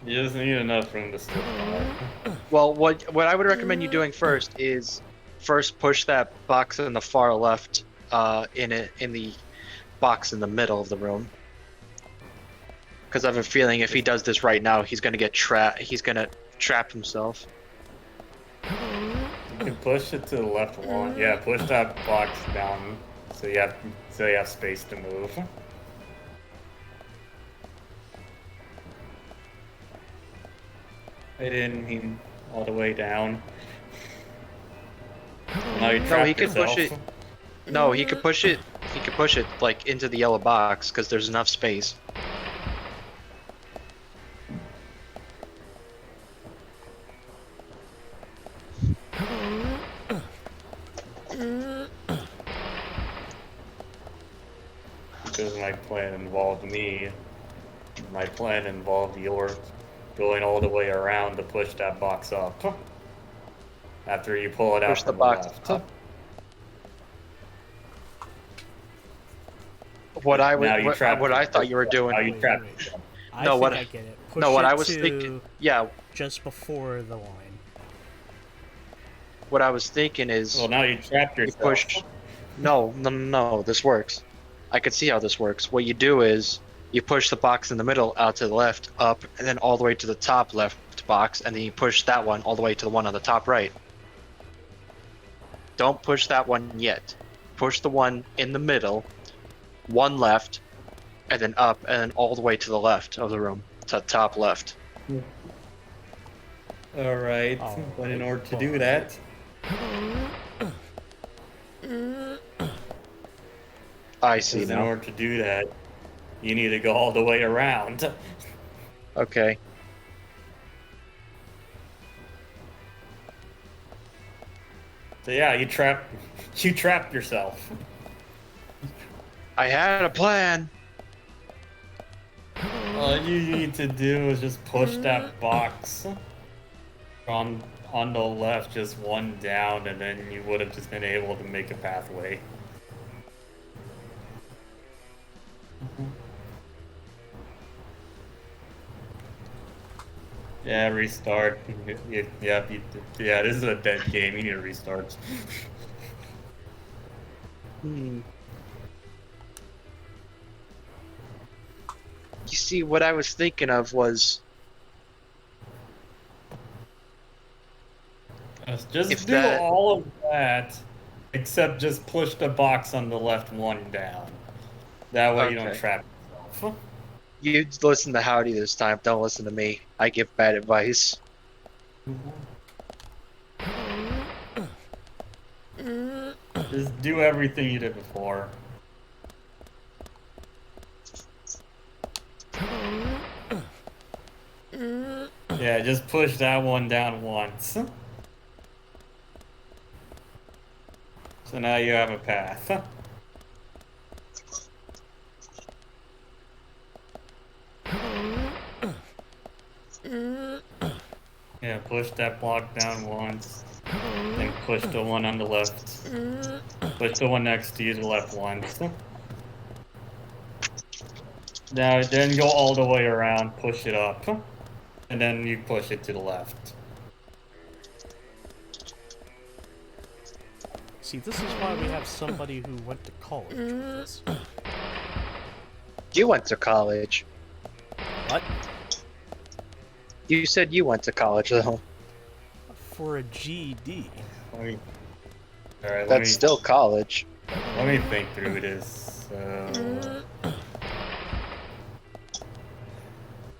You just need enough room to slip by. Well, what I would recommend you doing first is first push that box in the far left in the box in the middle of the room. Because I have a feeling if he does this right now, he's gonna get trapped. He's gonna trap himself. You can push it to the left one. Yeah, push that box down so you have space to move. I didn't mean all the way down. Now you No, he could yourself. push it. No, he could push it. He could push it like into the yellow box because there's enough space. Because my plan involved me. My plan involved yours going all the way around to push that box up. After you pull it out Push the from box left. up. What I would, Now you what, trapped what I thought you were doing. Now you trapped Wait. yourself. I No, think what- I get it. Push No, what it I was to thinking. Yeah, just before the line. what I was thinking is Well, now you trapped you yourself. push. No. This works. I could see how this works. What you do is you push the box in the middle out to the left, up, and then all the way to the top left box, and then you push that one all the way to the one on the top right. Don't push that one yet. Push the one in the middle, one left, and then up, and then all the way to the left of the room, to the top left. Alright, but in order to do that, I see in now. order to do that, you need to go all the way around. Okay. So yeah, you trapped yourself. I had a plan. All you need to do is just push that box on the left, just one down, and then you would have just been able to make a pathway. Yeah, restart. Yeah, this is a dead game. You need to restart. You see, what I was thinking of was Just If do that- all of that, except just push the box on the left one down. That way you don't Okay. trap yourself. you listen to Howdy this time. Don't listen to me. I give bad advice. Just do everything you did before. Yeah, just push that one down once. So now you have a path. Yeah, push that block down once. Then push the one on the left. Push the one next to you to the left once. Now then go all the way around, push it up. And then you push it to the left. See, this is why we have somebody who went to college with us. You went to college. What? You said you went to college, though. For a GED. Alright, let That's me, still college. let me think through this.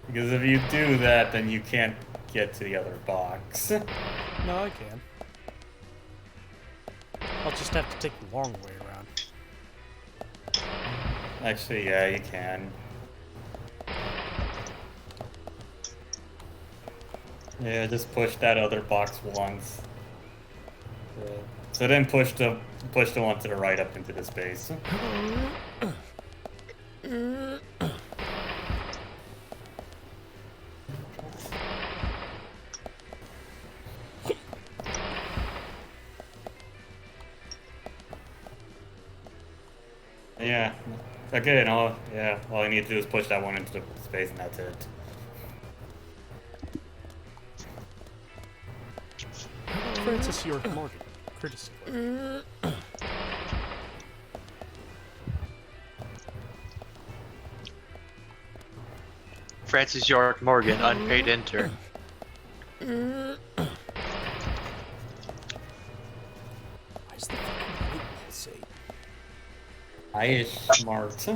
Because if you do that, then you can't get to the other box. No, I can. I'll just have to take the long way around. Actually, yeah, you can. Yeah, just push that other box once. So then push the one to the right up into the space. Yeah. Okay, all I need to do is push that one into the space and that's it. Francis York Morgan, courtesy. Francis York Morgan, unpaid intern. Why is the fucking light pulsate? I is smart.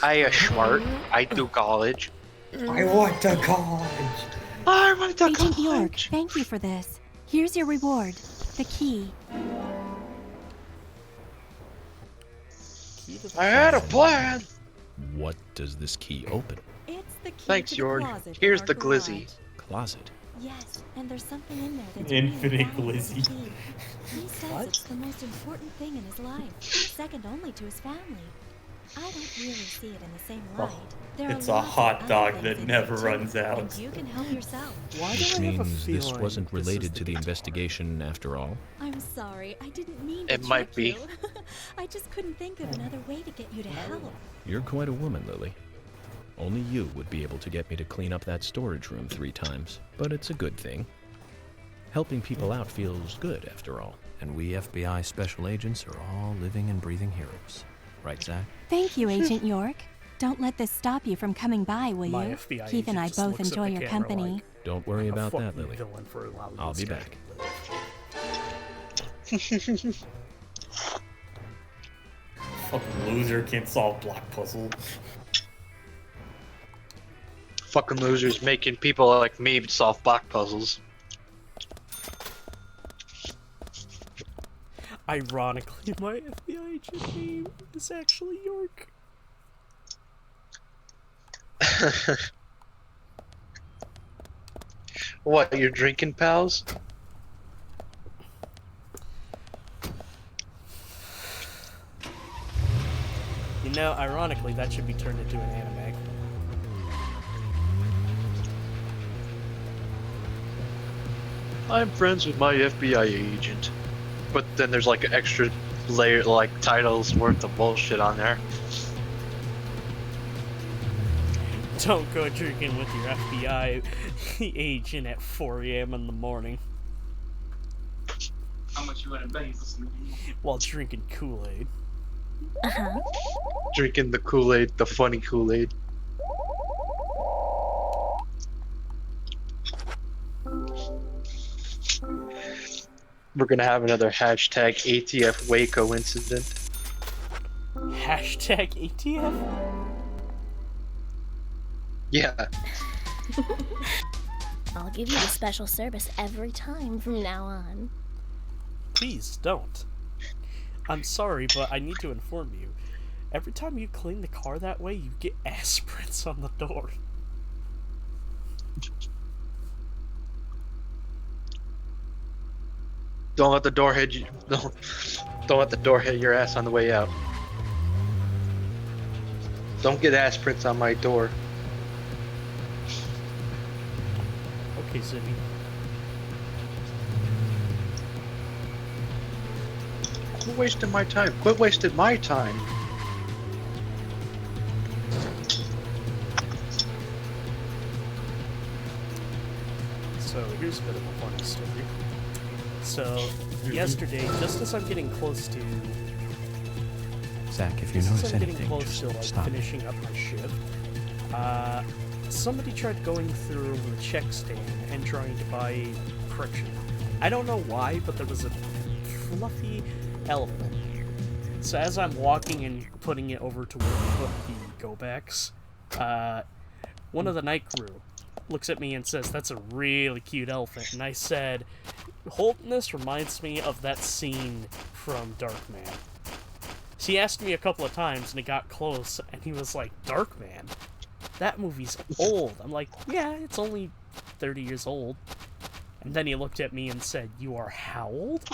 I am smart. I do college. I want to college. I went to Agent York, college. thank you for this. Here's your reward. The key. Key to the I had a closet. plan. What does this key open? It's the key Thanks, to the York. closet Here's in our the glizzy. garage. Closet. Yes, and there's something in there that's Infinite really valuable as a glizzy. key. He says What? it's the most important thing in his life, second only to his family. I don't really see it in the same light. There It's are a lots of hot other dog things that in never it, too, runs out. And you can help yourself. Why do Which I have a means this feeling wasn't this is related to the guitar? investigation after all. I'm sorry, I didn't mean to It might trick be. you. I just couldn't think of another way to get you to help. You're quite a woman, Lily. Only you would be able to get me to clean up that storage room 3 times, but it's a good thing. Helping people out feels good, after all. And we FBI special agents are all living and breathing heroes. Right, Zach? Thank you, Agent York. Don't let this stop you from coming by, will My you? FBI Keith and agent I just both looks at enjoy the your camera company. like, Don't worry "I'm a about that, fucking Lily. villain for allowing I'll this be guy back. to live." Fucking loser can't solve block puzzle. Fucking losers making people like me solve block puzzles. Ironically, my FBI agent name is actually York. What, you're drinking, pals? You know, ironically, that should be turned into an anime. I'm friends with my FBI agent. But then there's like extra layer, like titles worth of bullshit on there. Don't go drinking with your FBI agent at 4 a.m. in the morning How much you want to bet? while drinking Kool-Aid. Uh-huh. Drinking the Kool-Aid, the funny Kool-Aid. We're gonna have another hashtag ATF Waco incident. Hashtag ATF? Yeah. I'll give you the special service every time from now on. Please don't. I'm sorry, but I need to inform you. Every time you clean the car that way, you get ass prints on the door. Don't let the door hit you. Don't let the door hit your ass on the way out. Don't get ass prints on my door. Okay, Zippy. Quit wasting my time. Quit wasting my time. So here's a bit of a funny story. So yesterday, just as I'm getting close to... Zach, if you Just notice as I'm getting anything, close just to like stop. finishing up my shift, somebody tried going through the check stand and trying to buy correction. I don't know why, but there was a fluffy elephant. So as I'm walking and putting it over to where we put the go-backs, one of the night crew looks at me and says, "That's a really cute elephant." And I said, "Holtness reminds me of that scene from Darkman." So he asked me a couple of times, and it got close, and he was like, "Darkman? That movie's old." I'm like, "Yeah, it's only 30 years old." And then he looked at me and said, "You are how old?"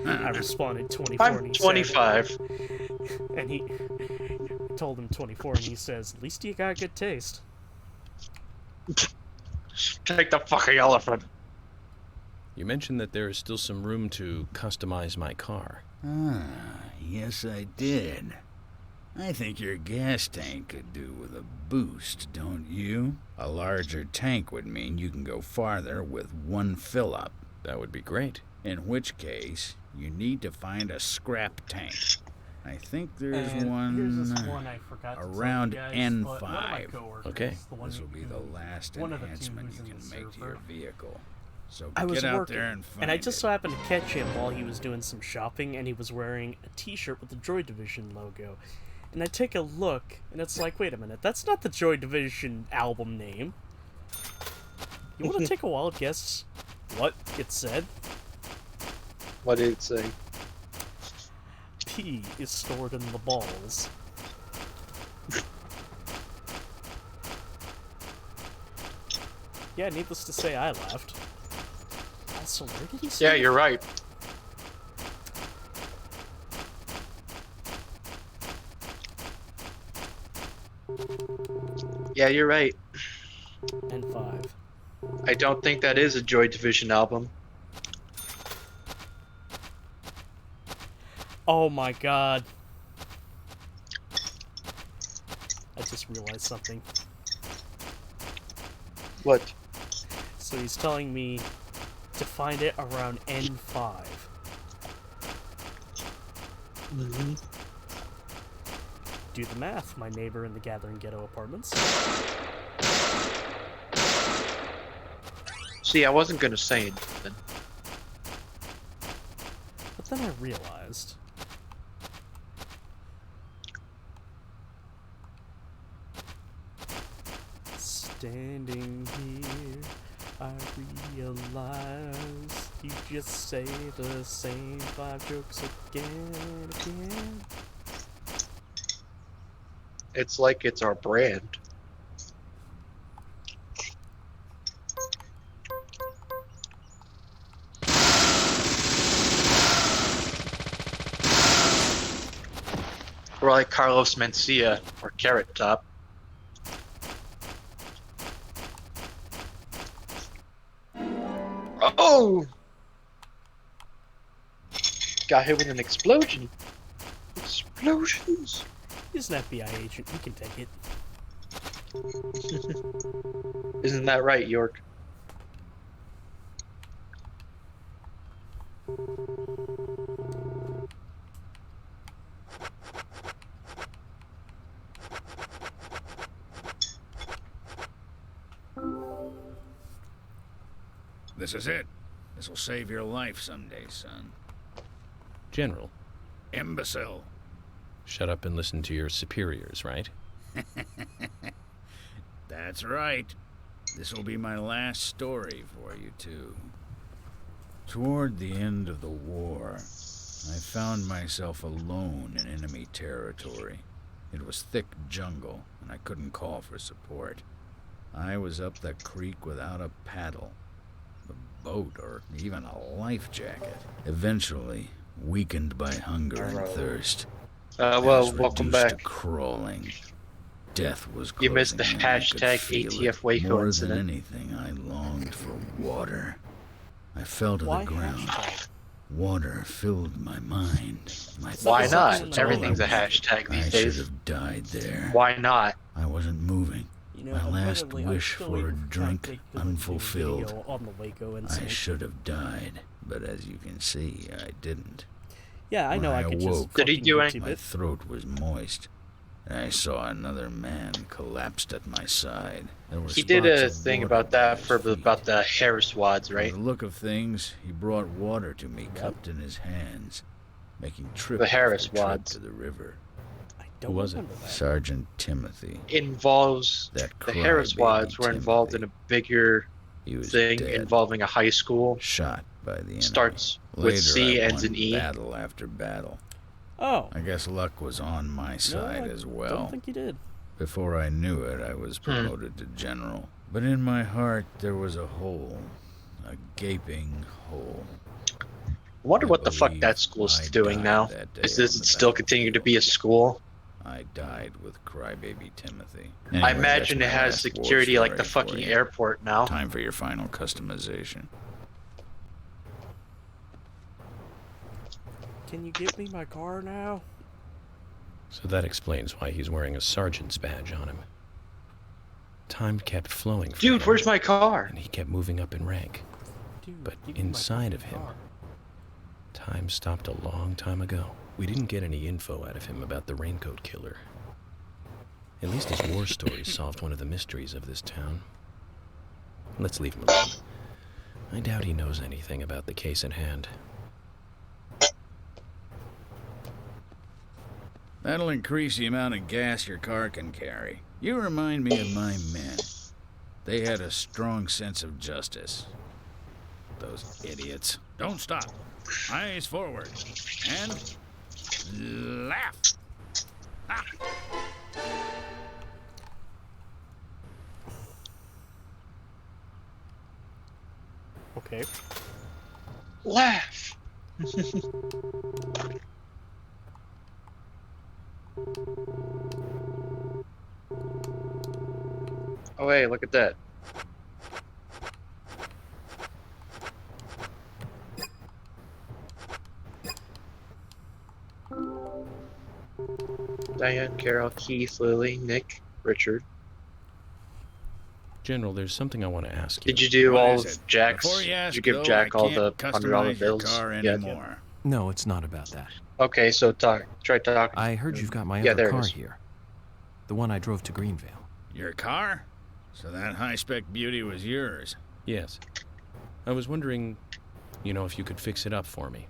I responded 24, and I'm he 25. said, and he told him 24, and he says, "At least you got good taste." Take the fucking elephant. You mentioned that there is still some room to customize my car. Ah, yes I did. I think your gas tank could do with a boost, don't you? A larger tank would mean you can go farther with one fill-up. That would be great. In which case, you need to find a scrap tank. I think there's And one here's this one I forgot to tell you around guys, N5. but one of my coworkers, Okay. the one This will be the last one of the two enhancement who's you in can the make to your server. vehicle. So I was get out working, there and find I just it. so happened to catch him while he was doing some shopping, and he was wearing a T-shirt with the Joy Division logo. And I take a look, and it's like, wait a minute, that's not the Joy Division album name. You want to take a wild guess what it said? What did it say? P is stored in the balls. Yeah, needless to say, I laughed. Also, where did he say Yeah, that? you're right. Yeah, you're right. N5. I don't think that is a Joy Division album. Oh my god. I just realized something. What? So he's telling me to find it around N5. Mm-hmm. Do the math, my neighbor in the Gathering Ghetto Apartments. See, I wasn't gonna say anything. But then I realized. Standing here, I realize you just say the same 5 jokes again and again. It's like it's our brand. We're like Carlos Mencia or Carrot Top. Oh! Got hit with an explosion. Explosions. He's an FBI agent, he can take it. Isn't that right, York? This is it. This will save your life someday, son. General, Imbecile. shut up and listen to your superiors, right? That's right. This will be my last story for you two. Toward the end of the war, I found myself alone in enemy territory. It was thick jungle, and I couldn't call for support. I was up the creek without a paddle, a boat, or even a life jacket. Eventually, weakened by hunger and thirst, I Well, was welcome reduced to back. crawling. Death was You missed the closing in, I could hashtag feel ATF it. Waco More incident. than anything, I longed for water. I fell to Why the ground. hashtag? Water filled my mind. My Why thoughts. not? all Everything's a I wanted. hashtag these I should days. have died there. Why not? I wasn't moving. You know, My last admittedly, I'm wish still for a waiting for drink Tactic to do unfulfilled. video on the Waco I incident. should have died, but as you can see, I didn't. Yeah, I know. When I could just awoke, Did he fucking do YouTube anything? my it. throat was moist. I saw another man collapsed at my side. There were He did spots a of thing water about by that his for feet. about the Harris wads, From right? the look of things, he brought water to me, What? cupped in his hands, making trip The Harris after trip wads. to the river. I don't Who was it? remember that. Sergeant Timothy. Involves That the Harris crybaby wads were involved in Timothy. a bigger He was thing dead, involving a high school. shot by the enemy. Starts with Later, C, I ends won in E. battle after battle. Oh. I guess luck was on my side no, as I well. don't think you did. Before I knew it, I was promoted to general. But in my heart, there was a hole. A gaping hole. I wonder what the fuck believe that school's I doing died now. that day Does on it the still continue to be a battlefield. school? I died with crybaby Timothy. I Anyway, imagine it that's my has last war security like the story for fucking you. airport now. Time for your final customization. Can you give me my car now? So that explains why he's wearing a sergeant's badge on him. Time kept flowing for Dude, him, where's my car? and he kept moving up in rank. Dude, But give me my inside of fucking him, car. time stopped a long time ago. We didn't get any info out of him about the Raincoat Killer. At least his war story solved one of the mysteries of this town. Let's leave him alone. I doubt he knows anything about the case at hand. That'll increase the amount of gas your car can carry. You remind me of my men. They had a strong sense of justice. Those idiots. Don't stop. Eyes forward. And laugh. Ah. Okay. Laugh! Oh hey, look at that. Diane, Carol, Keith, Lily, Nick, Richard. General, there's something I want to ask you. Did you do What all is of it? Jack's? Before you Did ask, you give though, Jack I all can't the $100 customize your bills? car Yeah. anymore. No, it's not about that. Okay, so try talking. I heard you've got my Yeah, other there it car is. here. The one I drove to Greenvale. Your car? So that high-spec beauty was yours. Yes. I was wondering, if you could fix it up for me.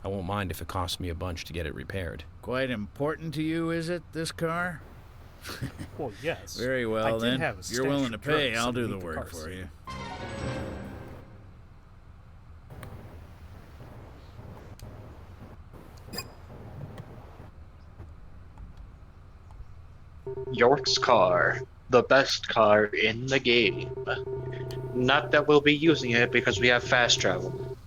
I won't mind if it costs me a bunch to get it repaired. Quite important to you, is it, this car? Well, yes. Very I well, did then. have a If you're stash willing to of pay, drugs I'll do the underneath the work car for seat. you. York's car. The best car in the game. Not that we'll be using it because we have fast travel.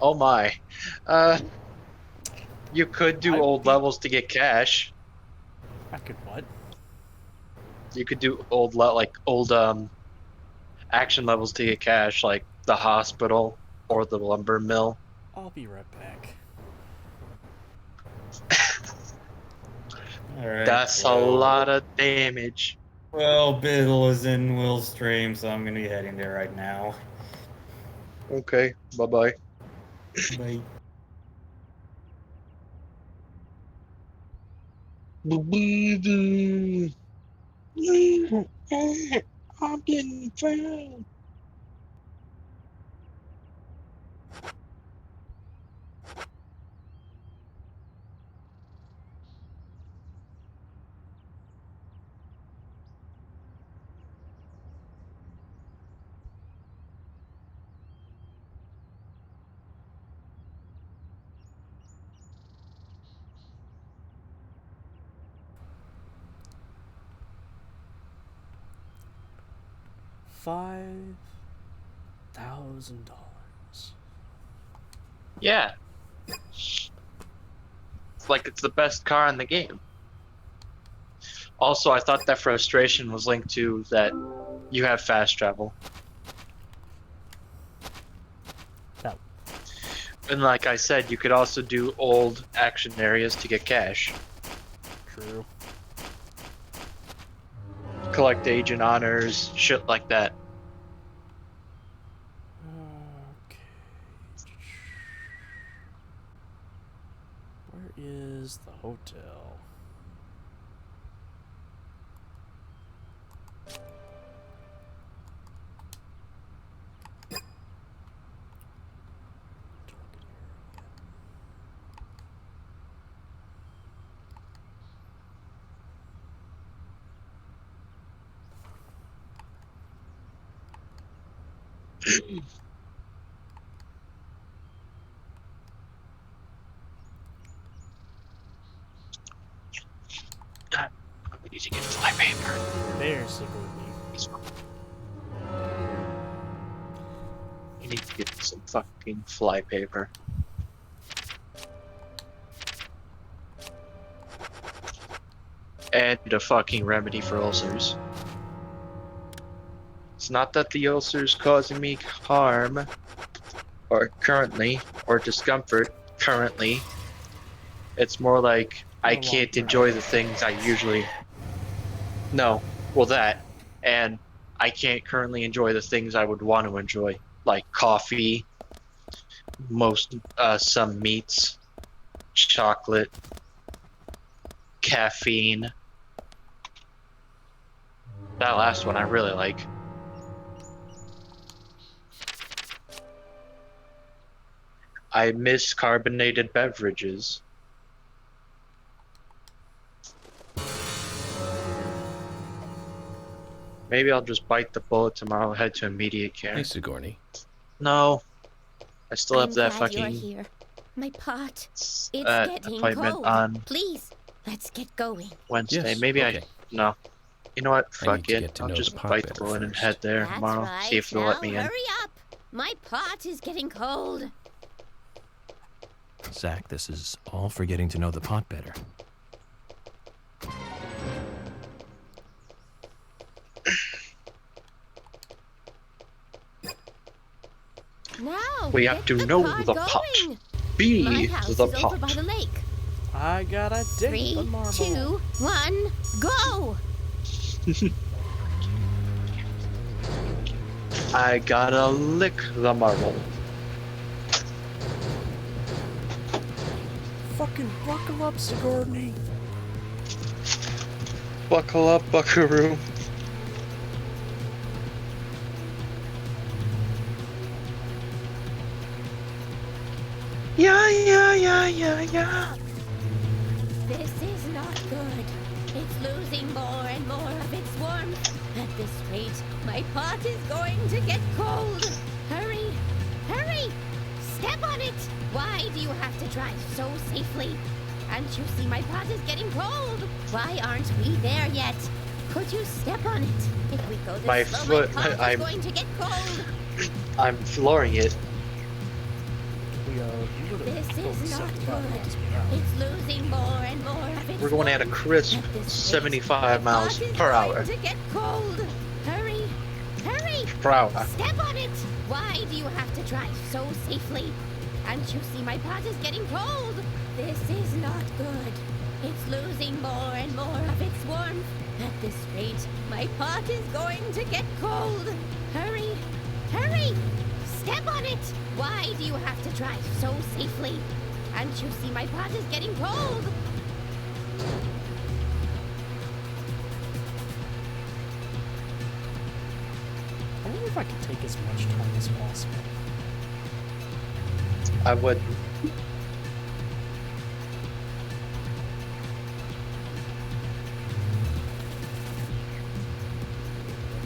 Oh my. You could do old levels to get cash. I could what? You could do old action levels to get cash, like the hospital or the lumber mill. I'll be right back. Alright. That's a lot of damage. Well, Bill is in Will's stream, so I'm gonna be heading there right now. Okay, bye-bye. Bye. I'm getting found. $5,000. Yeah. It's like it's the best car in the game. Also, I thought that frustration was linked to that you have fast travel. And like I said, you could also do old action areas to get cash. True. Collect agent honors, shit like that. Okay. Where is the hotel? I need to get flypaper. There's Sigourney. You need to get some fucking flypaper. And a fucking remedy for ulcers. It's not that the ulcer's causing me harm, or currently, or discomfort currently. It's more like I can't enjoy the things I usually. No, well that, and I can't currently enjoy the things I would want to enjoy, like coffee, some meats, chocolate, caffeine. That last one I really like. I miss carbonated beverages. Maybe I'll just bite the bullet tomorrow, head to immediate care. Hey, Sigourney. No. I still have I'm that glad fucking you're here. My pot. It's getting appointment cold. on Please, let's get going. Wednesday. Yes, Maybe okay. No. You know what? I need Fuck to it. get to I'll know just the pot bite the better bullet and first. head there That's tomorrow. right. See if they'll Now let me in. hurry up. My pot is getting cold. Zach, this is all for getting to know the pot better. Now We have get to know pot the going. pot. Be My house the is pot. over by the lake. I gotta dig 3, the marble. 2, 1, go! I gotta lick the marble. Fucking buckle up, Sigourney. Buckle up, buckaroo. Yeah. This is not good. It's losing more and more of its warmth. At this rate, my pot is going to get cold. Hurry! Hurry! Step on it! Why do you have to drive so safely? Can't you see my pot is getting cold? Why aren't we there yet? Could you step on it? If we go My this slow, foot- my pot I'm- is going to get cold. I'm flooring it. We are This is not good. It's losing more and more of its We're going at a warmth. crisp At this rate, 75 my miles pot is per hour. going to get cold. Hurry! Hurry! Per hour. Step on it! Why do you have to drive so safely? Can't you see my pot is getting cold? This is not good. It's losing more and more of its warmth. At this rate, my pot is going to get cold. Hurry! Hurry! Step on it! Why do you have to drive so safely? Can't you see my pot is getting cold? I wonder if I could take as much time as possible. I would.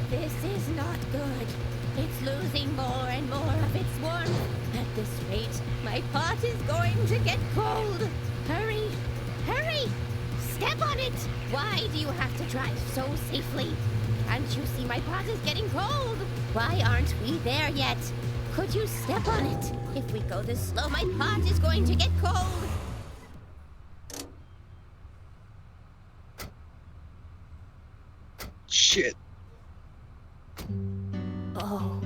This is not good. It's losing more and more of its warmth. At this rate, my pot is going to get cold. Hurry! Hurry! Step on it! Why do you have to drive so safely? Can't you see my pot is getting cold? Why aren't we there yet? Could you step on it? If we go this slow, my pot is going to get cold. Shit. Oh,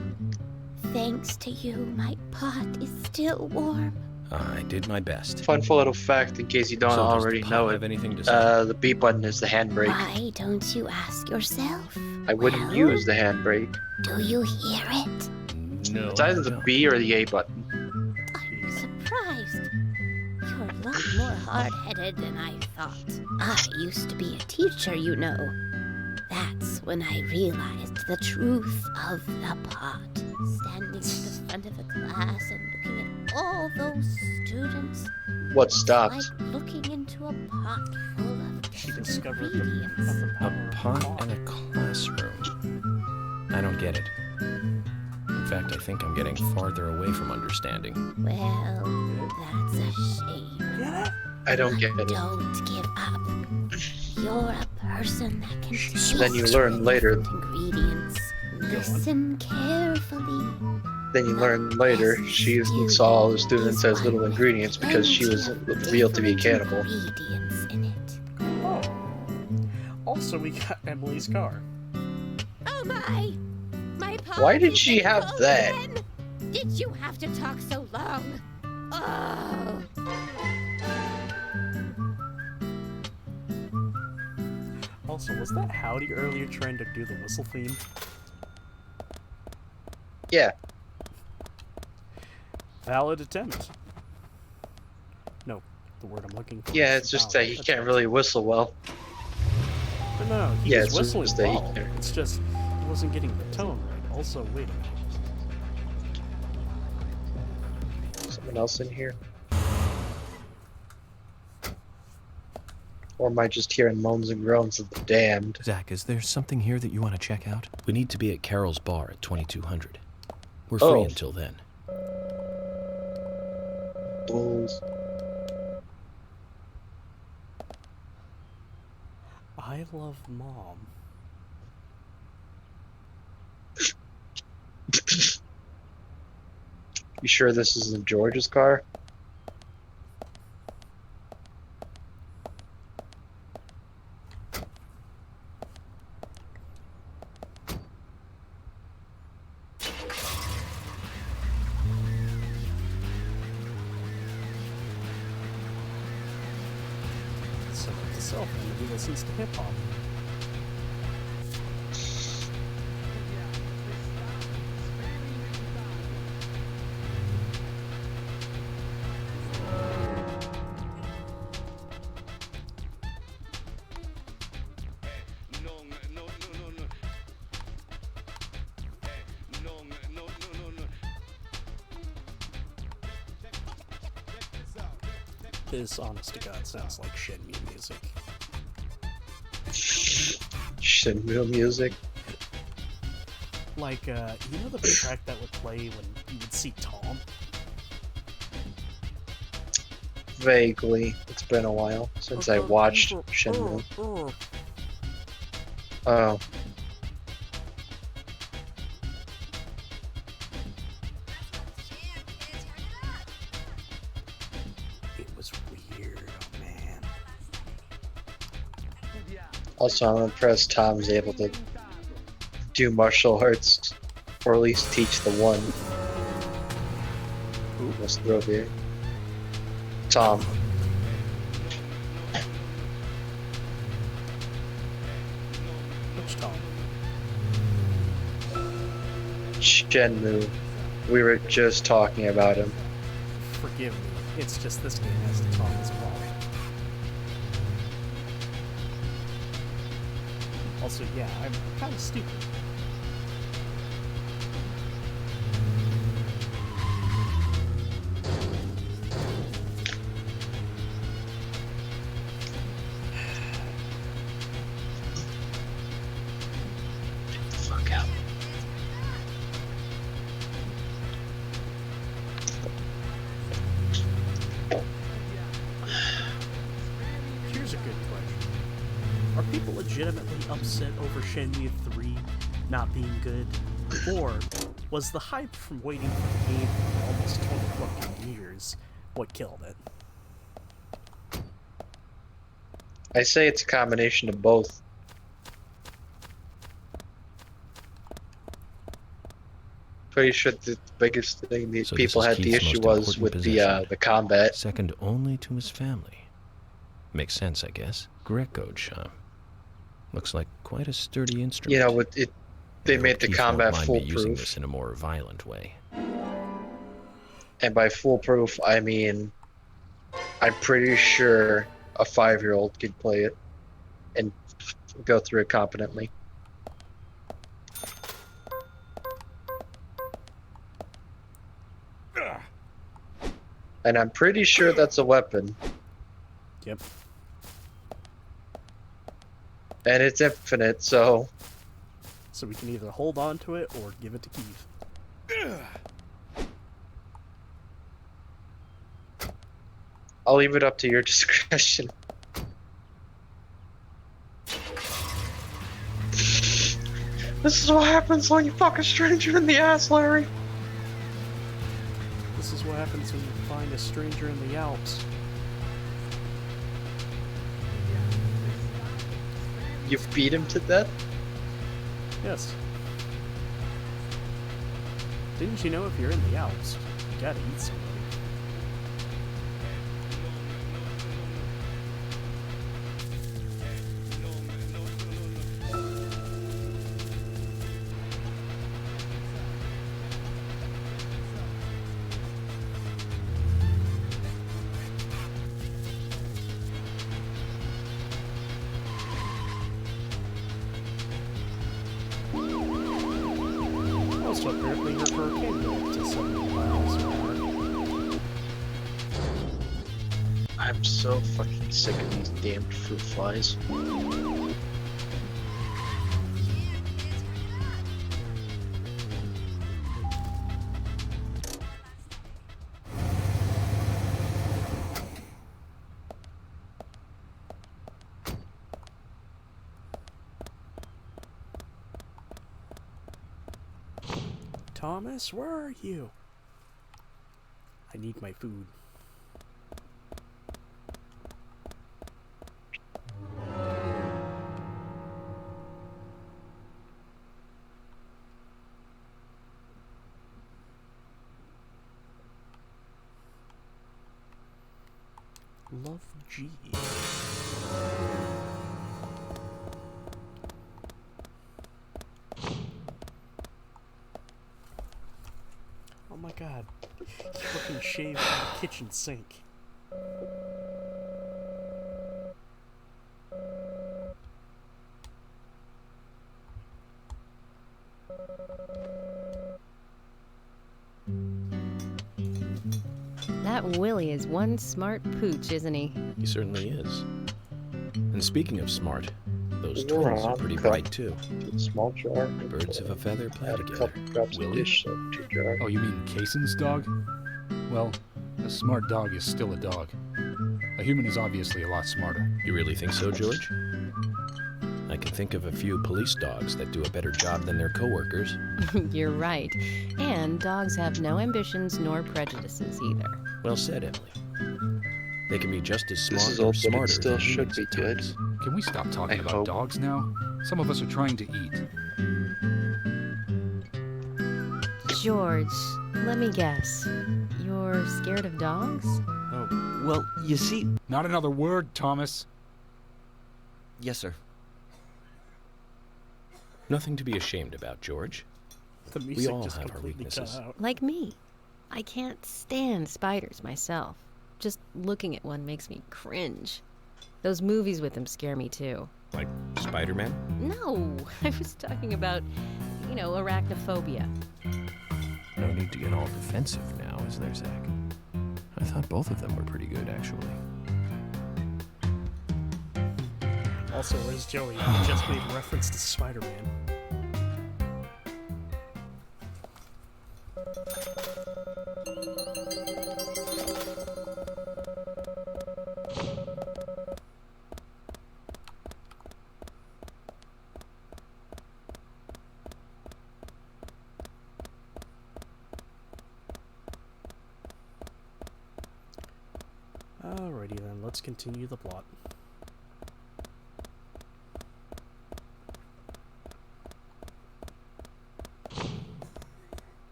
thanks to you, my pot is still warm. I did my best. Fun little fact in case you don't So does the already pot know have it. anything to say? The B button is the handbrake. Why don't you ask yourself? I wouldn't Well, use the handbrake. Do you hear it? No, It's either I the don't. B or the A button. I'm surprised. You're a lot more hard-headed than I thought. I used to be a teacher, you know. That's when I realized the truth of the pot. Standing at the front of a class and looking at all those students. What stopped? Like looking into a pot full of She discovered ingredients. the A pot and a classroom. I don't get it. In fact, I think I'm getting farther away from understanding. Well, that's a shame. I don't get it. Don't give up. You're a person that can taste Then you learn later. ingredients. Listen carefully. Then you learn later she saw all the students as little ingredients because she was revealed to be a cannibal. Ingredients in it. Oh. Also, we got Emily's car. Oh my! My pot Why did is she have cold that? again. Did you have to talk so long? Oh. Also, was that Howdy earlier trying to do the whistle theme? Yeah. Valid attempt. No, the word I'm looking for. Yeah, is it's just valid that he can't attempt. really whistle well. But no, he Yeah, was it's whistling just that he well. can't. It's just he wasn't getting the tone right. Also, wait a minute. Someone else in here? Or am I just hearing moans and groans of the damned? Zach, is there something here that you want to check out? We need to be at Carol's bar at 2200. We're Oh. free until then. Bulls. I love Mom. You sure this isn't George's car? So to self, and he listens to hip hop. This, honest to God, sounds like Shenmue music. Shenmue music. Like, you know the track that would play when you would see Tom? Vaguely. It's been a while since I watched Shenmue. Oh. It was weird, oh man. Also, I'm impressed Tom's able to do martial arts, or at least teach the one. Ooh, let's throw here. Tom. Which Tom? Shenmue. We were just talking about him. Forgive me. It's just this game has a Tom as well. Also, yeah, I'm kind of stupid. Fuck out. Here's a good question. Are people legitimately upset over Shenmue 3 not being good? Or was the hype from waiting for the game for almost 20 fucking years what killed it? I say it's a combination of both. pretty sure the biggest thing these So people this is had the Keith's issue most was important with possession. the combat. Second only to his family. Makes sense, I guess. Greco charm. Looks like quite a sturdy instrument. You know, with it, they I hope made the Keith won't combat mind me using foolproof. this in a more violent way. And by foolproof, I mean, I'm pretty sure a 5-year-old could play it and go through it competently. And I'm pretty sure that's a weapon. Yep. And it's infinite, so... So we can either hold on to it or give it to Keith. I'll leave it up to your discretion. This is what happens when you fuck a stranger in the ass, Larry. This is what happens when you find a stranger in the Alps. You beat him to death? Yes. Didn't you know if you're in the Alps, you gotta eat somebody? Also, apparently your hurricane went to 70 miles per hour. I'm so fucking sick of these damned fruit flies. Thomas, where are you? I need my food. Love G. Oh my god. He fucking shaved in the kitchen sink. That Willie is one smart pooch, isn't he? He certainly is. And speaking of smart, those You're twins are wrong. pretty Okay. bright too. Small jar. Birds of a feather play Add a together. couple drops of Willie? dish soap to jar. Oh, you mean Kaysen's dog? Well, a smart dog is still a dog. A human is obviously a lot smarter. You really think so, George? I can think of a few police dogs that do a better job than their coworkers. You're right. And dogs have no ambitions nor prejudices either. Well said, Emily. They can be just as smart This is or old, but it smarter still than should humans be at good. times. Can we stop talking I about hope. dogs now? Some of us are trying to eat. George, let me guess. You're scared of dogs? Oh, well, you see... Not another word, Thomas. Yes, sir. Nothing to be ashamed about, George. The We music all just have our completely cut weaknesses. out. Like me. I can't stand spiders myself. Just looking at one makes me cringe. Those movies with them scare me too. Like Spider-Man? No, I was talking about, arachnophobia. No need to get all defensive now, is there, Zach? I thought both of them were pretty good, actually. Also, where's Joey? He just made reference to Spider-Man. Alrighty then, let's continue the plot.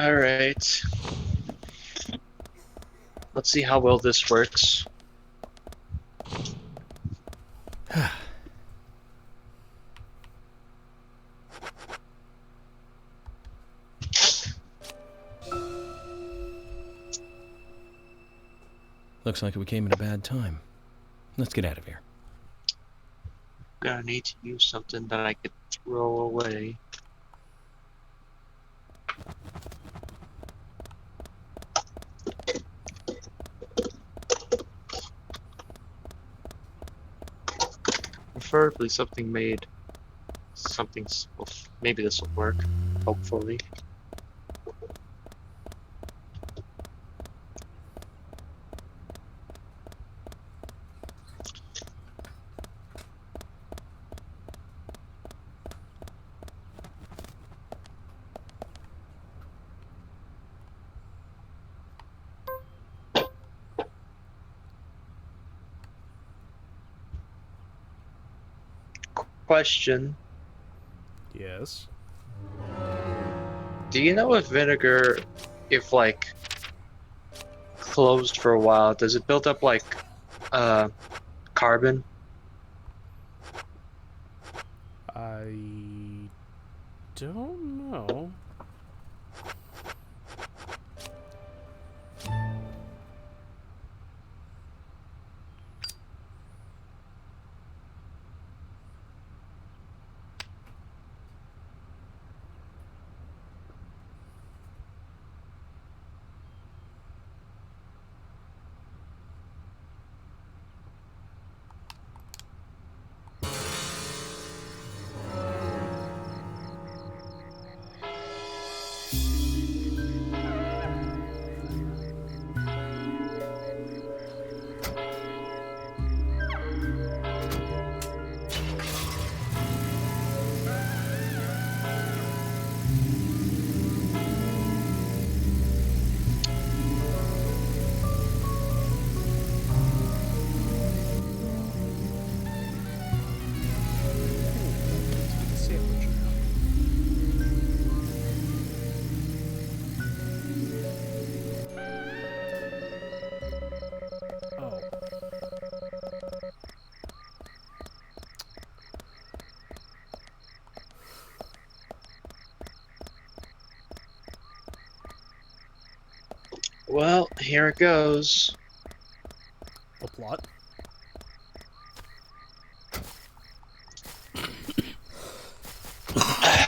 Alright. Let's see how well this works. Looks like we came at a bad time. Let's get out of here. Gonna need to use something that I could throw away. Preferably something made. Well, maybe this will work. Hopefully. Question. Yes. Do you know if vinegar, if like closed for a while, does it build up like carbon? I don't know. Well, here it goes. The plot. How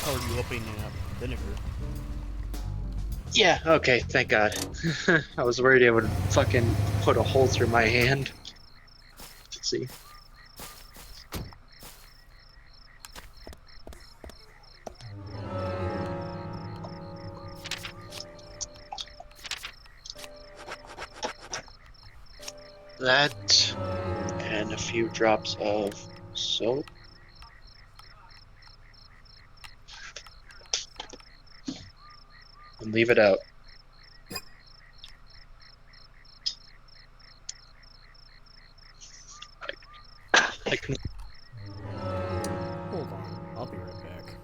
are you opening up vinegar? Yeah, okay, thank God. I was worried it would fucking put a hole through my hand. Let's see. That and a few drops of soap. And leave it out. I can... Hold on, I'll be right back.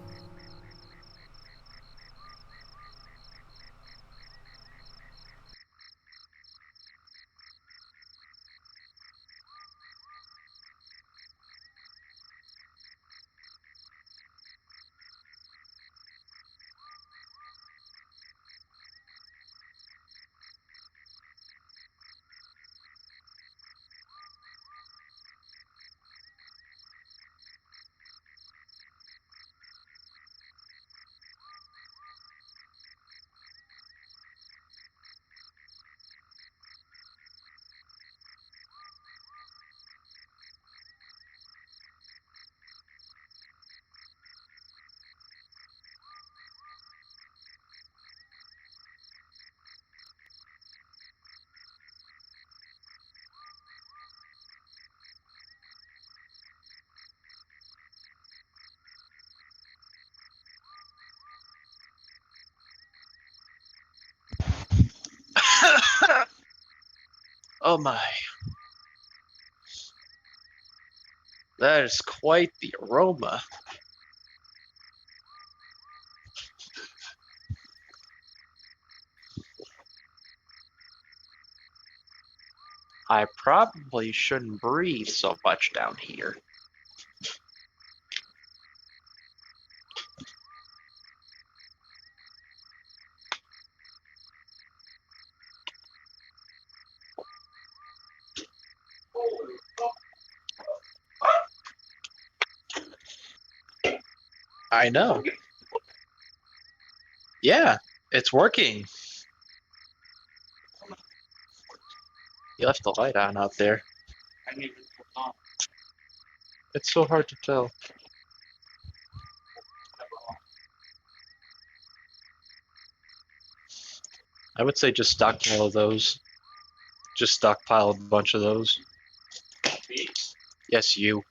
Oh my. That is quite the aroma. I probably shouldn't breathe so much down here. I know. Yeah, it's working. You left the light on out there. It's so hard to tell. I would say just stockpile those. Just stockpile a bunch of those. Yes, you.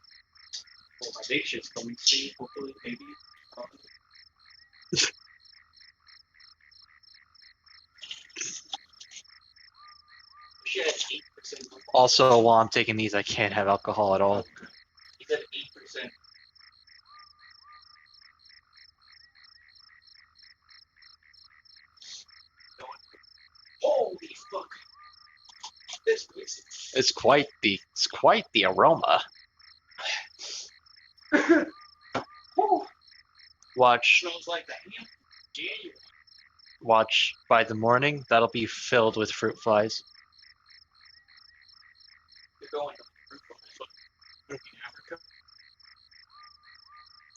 Also, while I'm taking these, I can't have alcohol at all. It's quite the aroma. Watch. Watch by the morning, that'll be filled with fruit flies.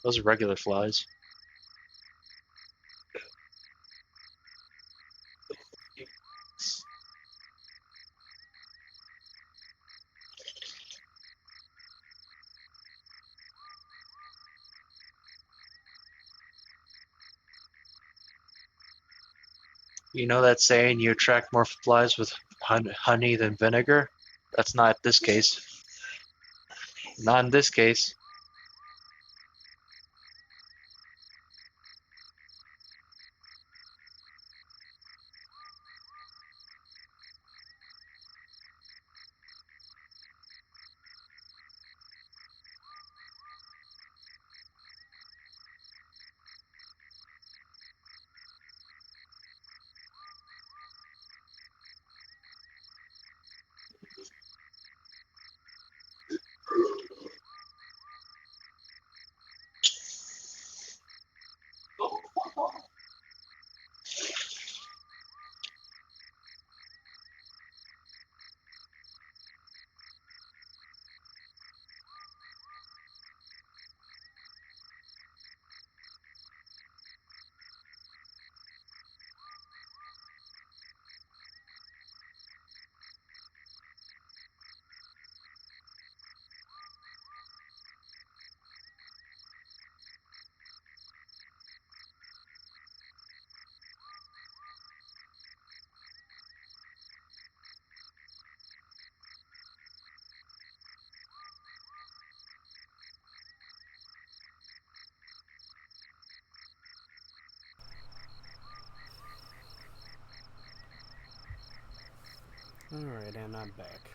Those are regular flies. You know that saying, you attract more flies with honey than vinegar? That's not this case. Not in this case. Alright, and I'm back.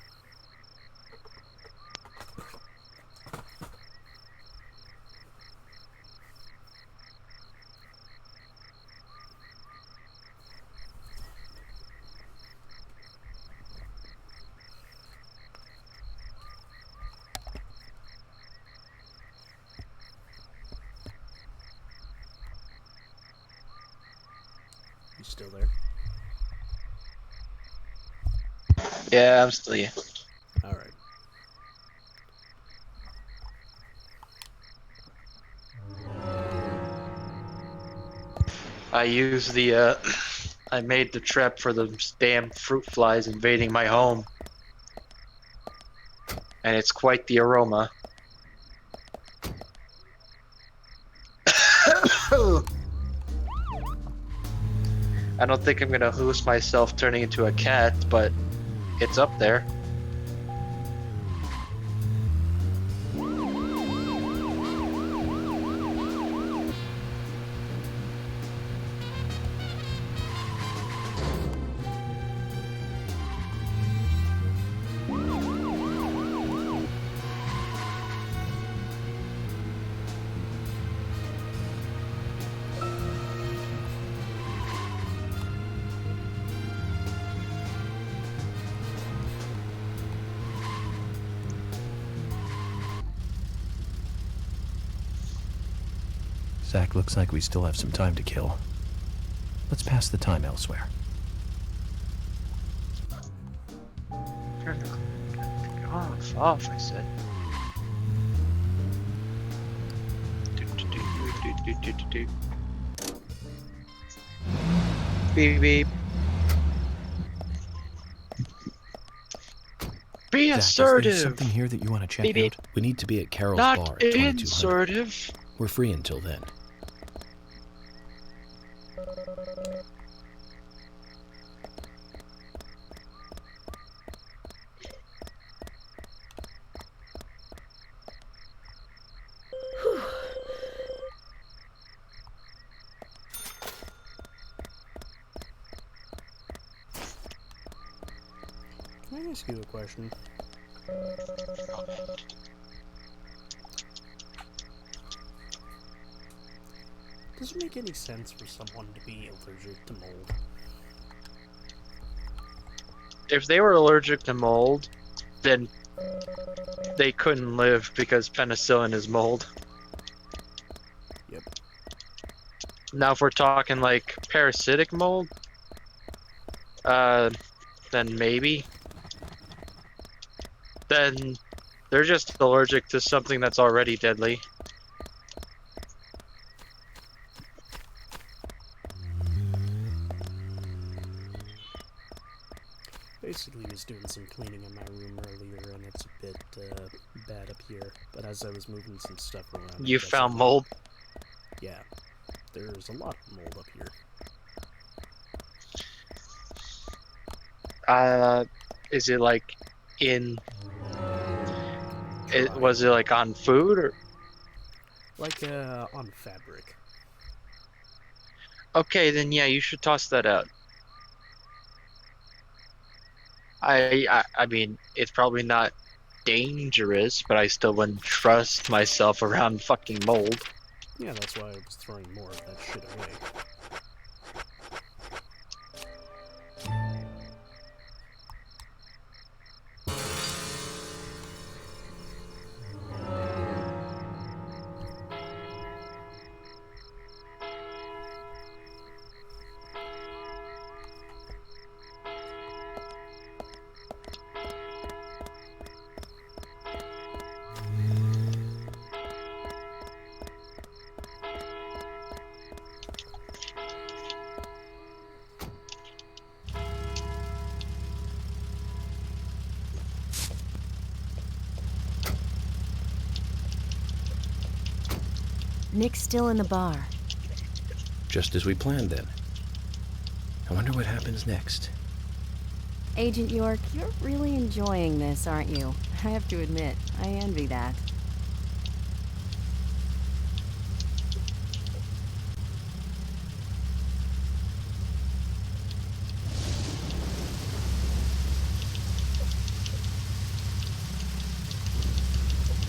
You still there? Yeah, I'm still here. Alright. I used the, I made the trap for the damn fruit flies invading my home. And it's quite the aroma. I don't think I'm gonna hallucinate myself turning into a cat, but it's up there. Zach, looks like we still have some time to kill. Let's pass the time elsewhere. Turn the off, I said. Do. Beep beep. Be Zach, assertive. is there something here that you want to check Beep, beep. out? We need to be at Carol's Not bar at 2200. assertive. We're free until then. Can I ask you a question? Does it make any sense for someone to be allergic to mold? If they were allergic to mold, then they couldn't live because penicillin is mold. Yep. Now, if we're talking like parasitic mold, then maybe. Then they're just allergic to something that's already deadly. Basically, was doing some cleaning in my room earlier, and it's a bit bad up here. But as I was moving some stuff around, You found mold? Yeah, there's a lot of mold up here. Is it like in? Was it like on food or? Like on fabric. Okay, then yeah, you should toss that out. I mean, it's probably not dangerous, but I still wouldn't trust myself around fucking mold. Yeah, that's why I was throwing more of that shit away. Nick's still in the bar. Just as we planned then. I wonder what happens next. Agent York, you're really enjoying this, aren't you? I have to admit, I envy that.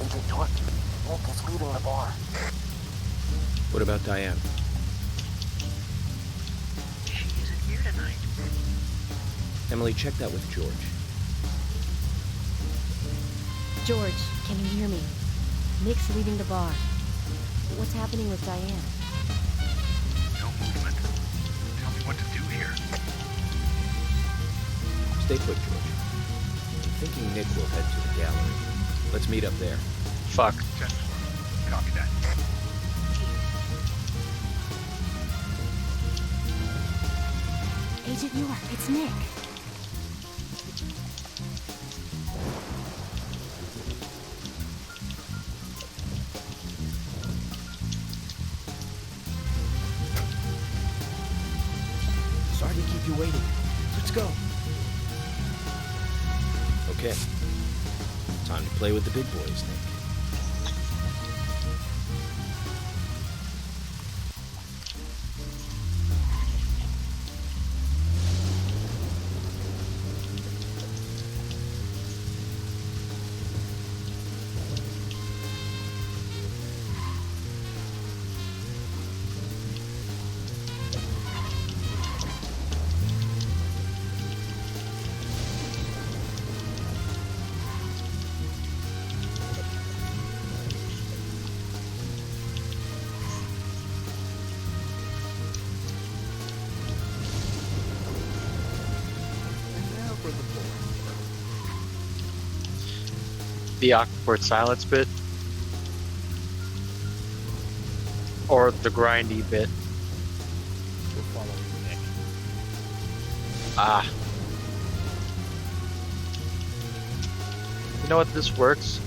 Agent York, Nick is leaving the bar. What about Diane? She isn't here tonight. Emily, check that with George. George, can you hear me? Nick's leaving the bar. What's happening with Diane? No movement. Tell me what to do here. Stay put, George. I'm thinking Nick will head to the gallery. Let's meet up there. Fuck. 10th floor. Copy that. Agent York, it's Nick. Sorry to keep you waiting. Let's go. Okay. Time to play with the big boys, Nick. The awkward silence bit? Or the grindy bit? We're following Nick. Ah. You know what, this works?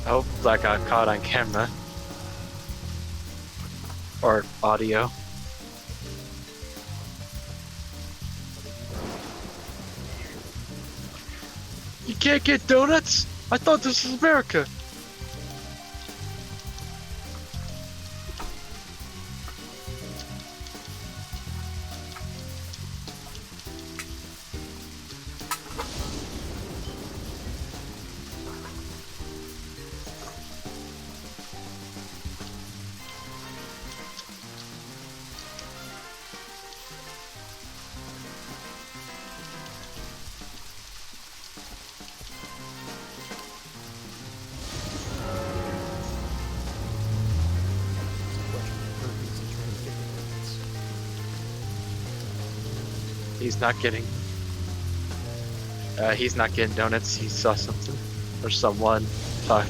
I hope that got caught on camera. Or audio. You can't get donuts? I thought this was America. He's not getting donuts. He saw something or someone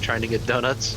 trying to get donuts.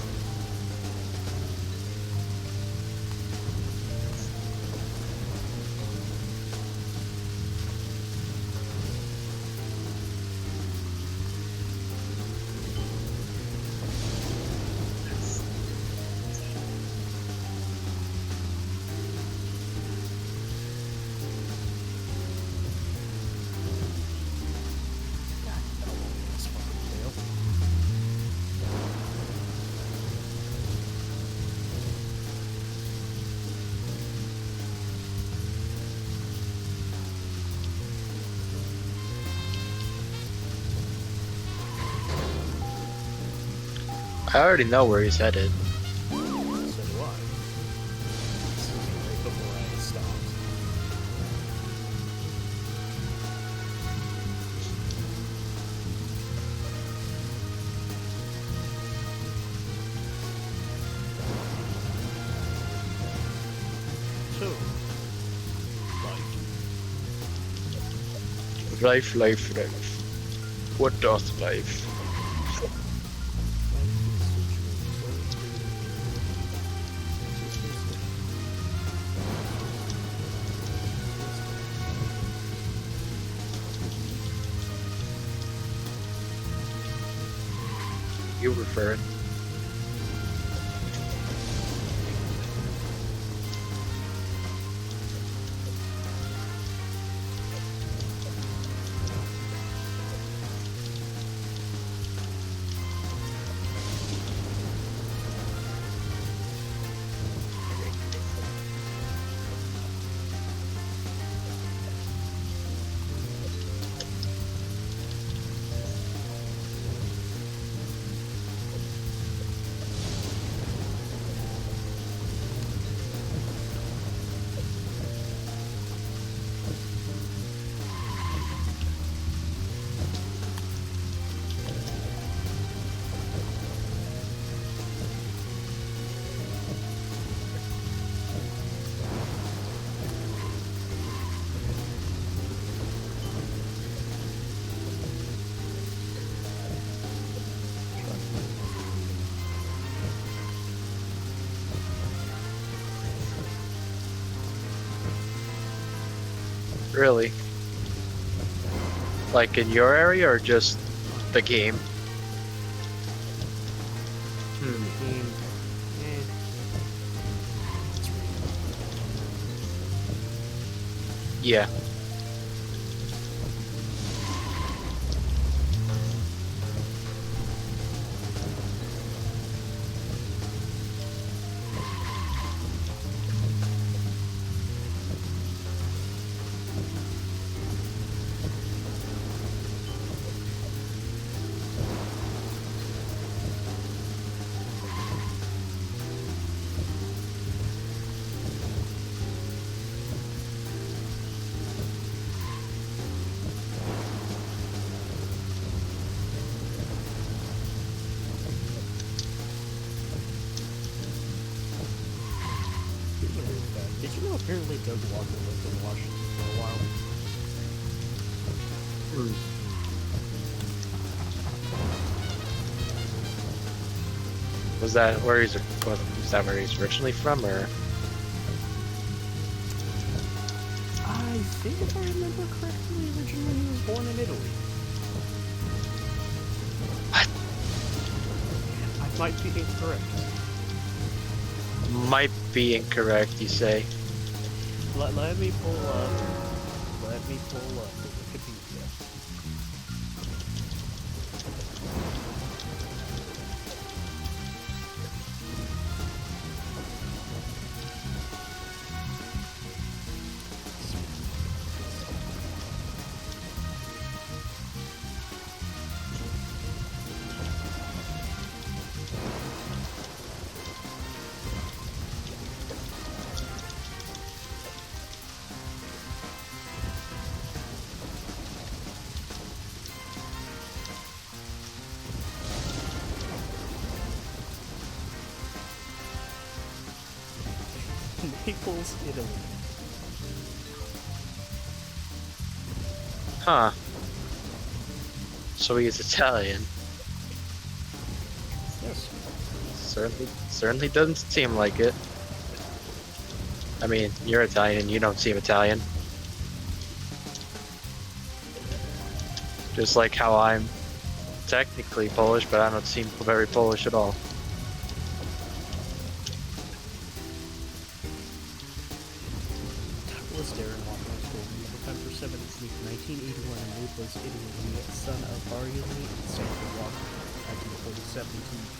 I already know where he's headed. So do I. This is right before I had stopped. So, Life. What does life? You referring? Really? Like in your area or just the game? Yeah. Here's a weird fact. Did you know apparently Doug Walker lived in Washington for a while? Was that where he's originally from, or? I think if I remember correctly, originally he was born in Italy. What? I might be incorrect. Might be incorrect, you say. Let me pull up the Wikipedia. Naples, Italy. Huh. So he's Italian. Yes. Certainly doesn't seem like it. I mean, you're Italian, you don't seem Italian. Just like how I'm technically Polish, but I don't seem very Polish at all. Douglas Darren Walker was born November 17th, 1981 in Naples, Italy, the son of Ariane and Sandra Walker, 1947 to 26.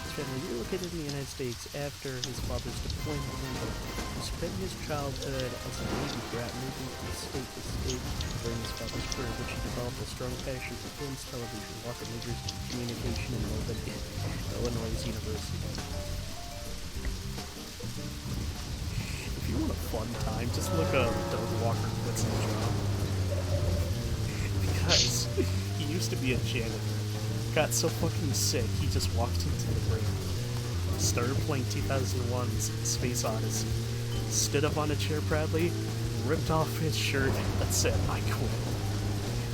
His family relocated in the United States after his father's deployment in England. He spent his childhood as a Navy brat moving from state to state during his father's career, which he developed a strong passion for films, television. Walker majored in communication in Illinois University. If you want a fun time, just look up Doug Walker quits his job. Because he used to be a janitor. Got so fucking sick, he just walked into the room. Started playing 2001's Space Odyssey. Stood up on a chair proudly, ripped off his shirt, and said, "I quit."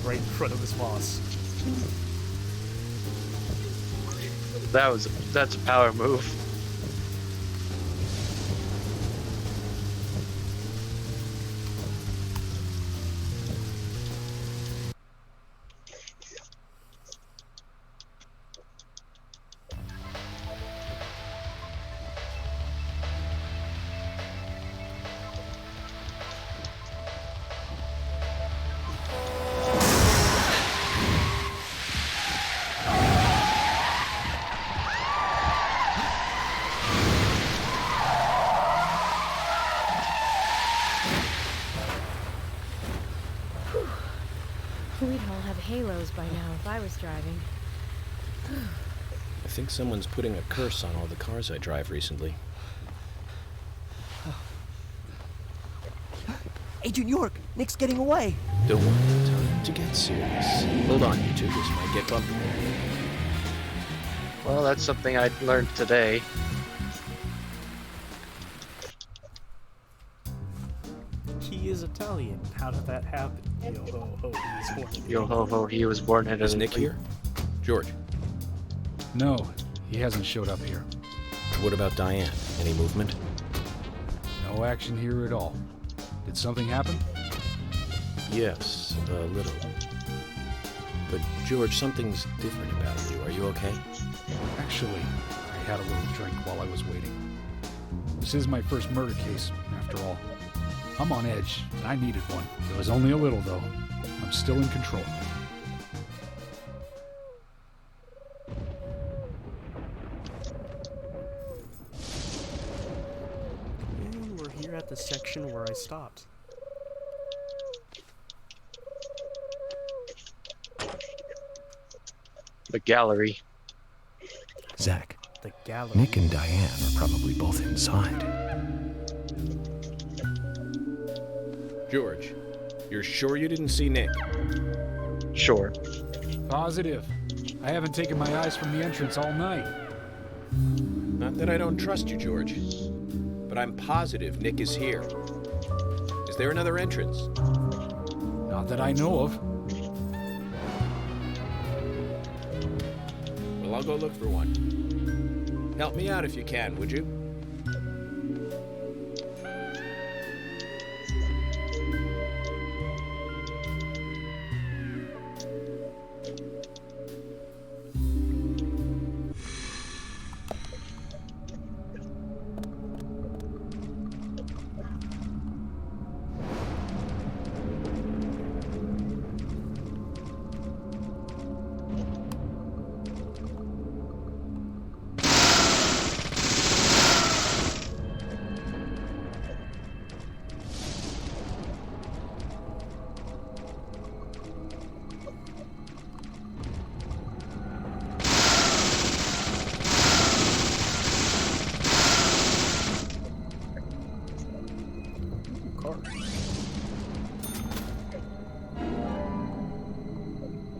Right in front of his boss. That's a power move. We'd all have halos by now if I was driving. I think someone's putting a curse on all the cars I drive recently. Agent York, Nick's getting away. Don't worry, time to get serious. Hold on, you two, this might get bumpy. Well, that's something I learned today. He is Italian. How did that happen? Yo ho ho, he was born in Yo ho ho, he was born in Is Nick here? George? No, he hasn't showed up here. What about Diane? Any movement? No action here at all. Did something happen? Yes, a little. But George, something's different about you. Are you okay? Actually, I had a little drink while I was waiting. This is my first murder case, after all. I'm on edge, and I needed one. It was only a little, though. I'm still in control. And we're here at the section where I stopped. The gallery. Zach, The gallery. Nick and Diane are probably both inside. George, you're sure you didn't see Nick? Sure. Positive. I haven't taken my eyes from the entrance all night. Not that I don't trust you, George, but I'm positive Nick is here. Is there another entrance? Not that I know of. Well, I'll go look for one. Help me out if you can, would you?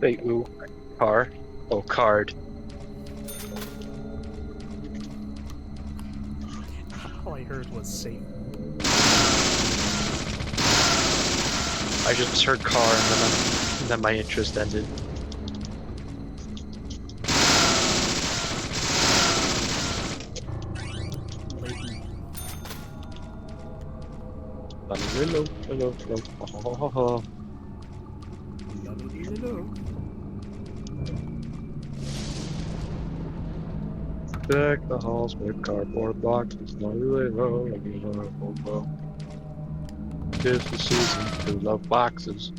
Wait, ooh, car? Oh, card. All I heard was Satan. I just heard car and then my interest ended. Hello, hello, hello. Oh. Deck the halls with cardboard boxes. Tis the season to love boxes.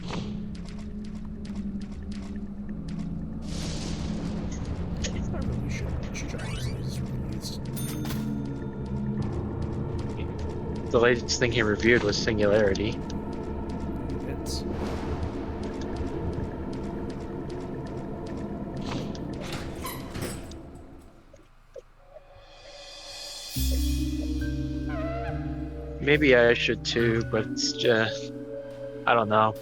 I really shouldn't check these reviews. The latest thing he reviewed was Singularity. It's Maybe I should too, but it's just, I don't know.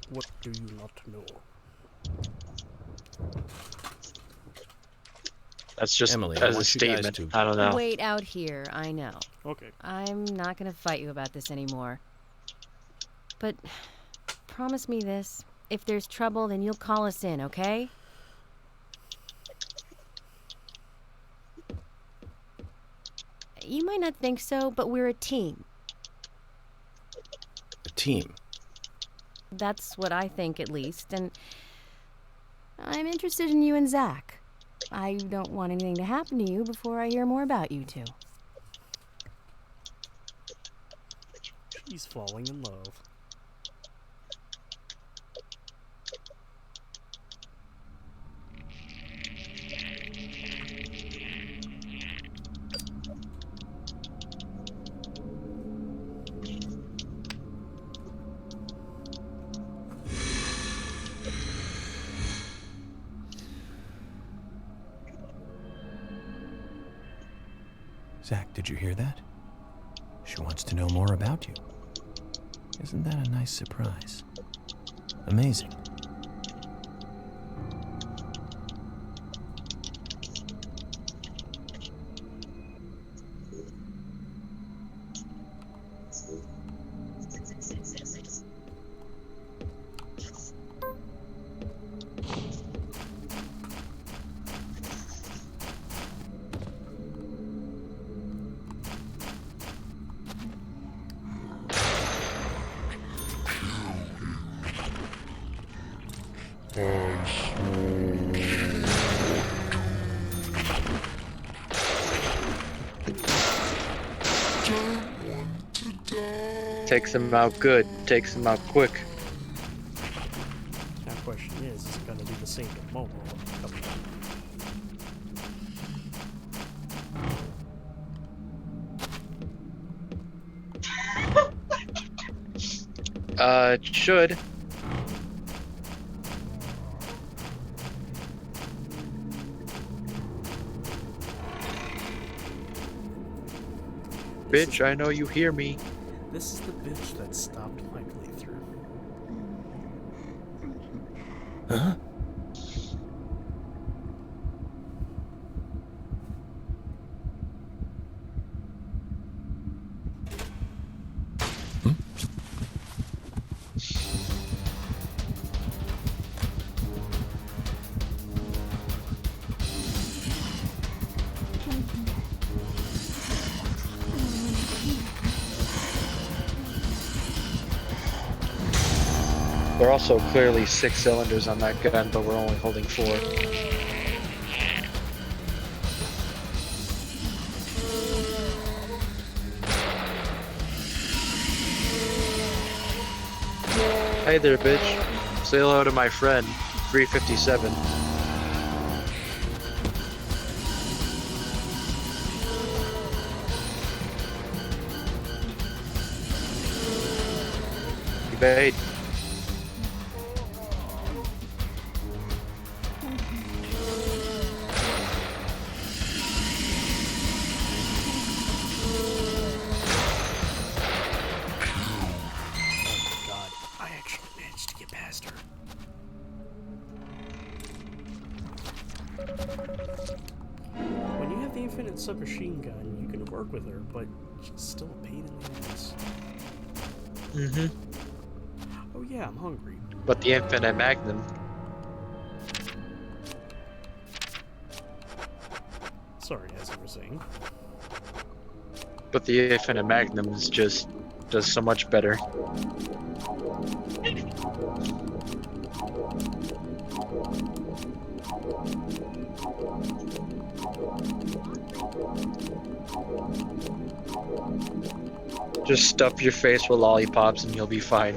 what do you not know? That's just Emily, I as a want you guys statement. to I don't know. Wait out here, I know. Okay. I'm not gonna fight you about this anymore. But promise me this. If there's trouble, then you'll call us in, okay? You might not think so, but we're a team. A team? That's what I think, at least, and I'm interested in you and Zach. I don't want anything to happen to you before I hear more about you two. She's falling in love. Zach, did you hear that? She wants to know more about you. Isn't that a nice surprise? Amazing. Takes him out good, takes him out quick. Now, question is it going to be the same tomorrow? It should. bitch, I know you hear me. This is the bitch that stopped my playthrough. Huh? There are also clearly 6 cylinders on that gun, but we're only holding 4. Hey there, bitch. Say hello to my friend, 357. Evade. When you have the infinite submachine gun, you can work with her, but she's still a pain in the ass. Mm-hmm. Oh yeah, I'm hungry. But the infinite magnum. Sorry, as I was saying. But the infinite magnum is just does so much better. Just stuff your face with lollipops and you'll be fine.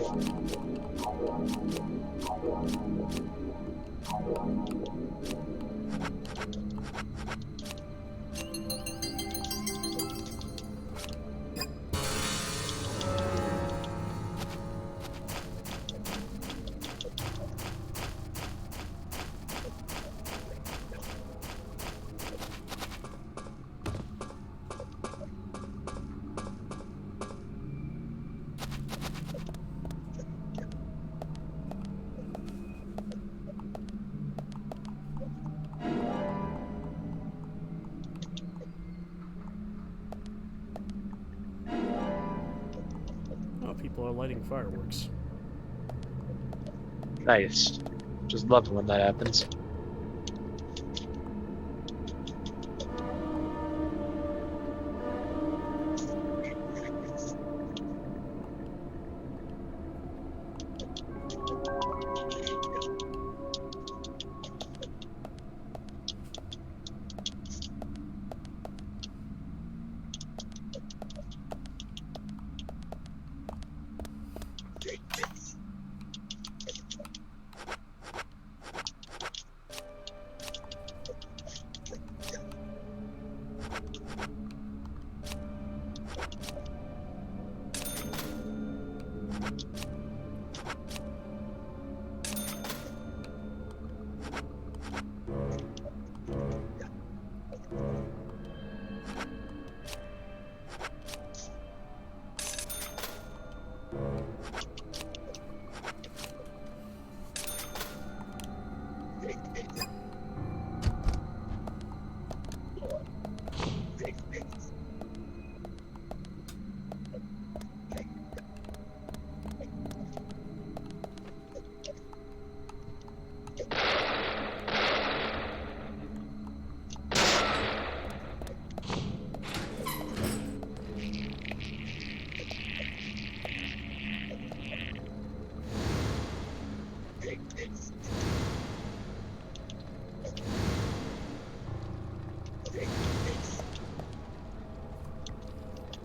Oh, people are lighting fireworks. Nice. Just love it when that happens.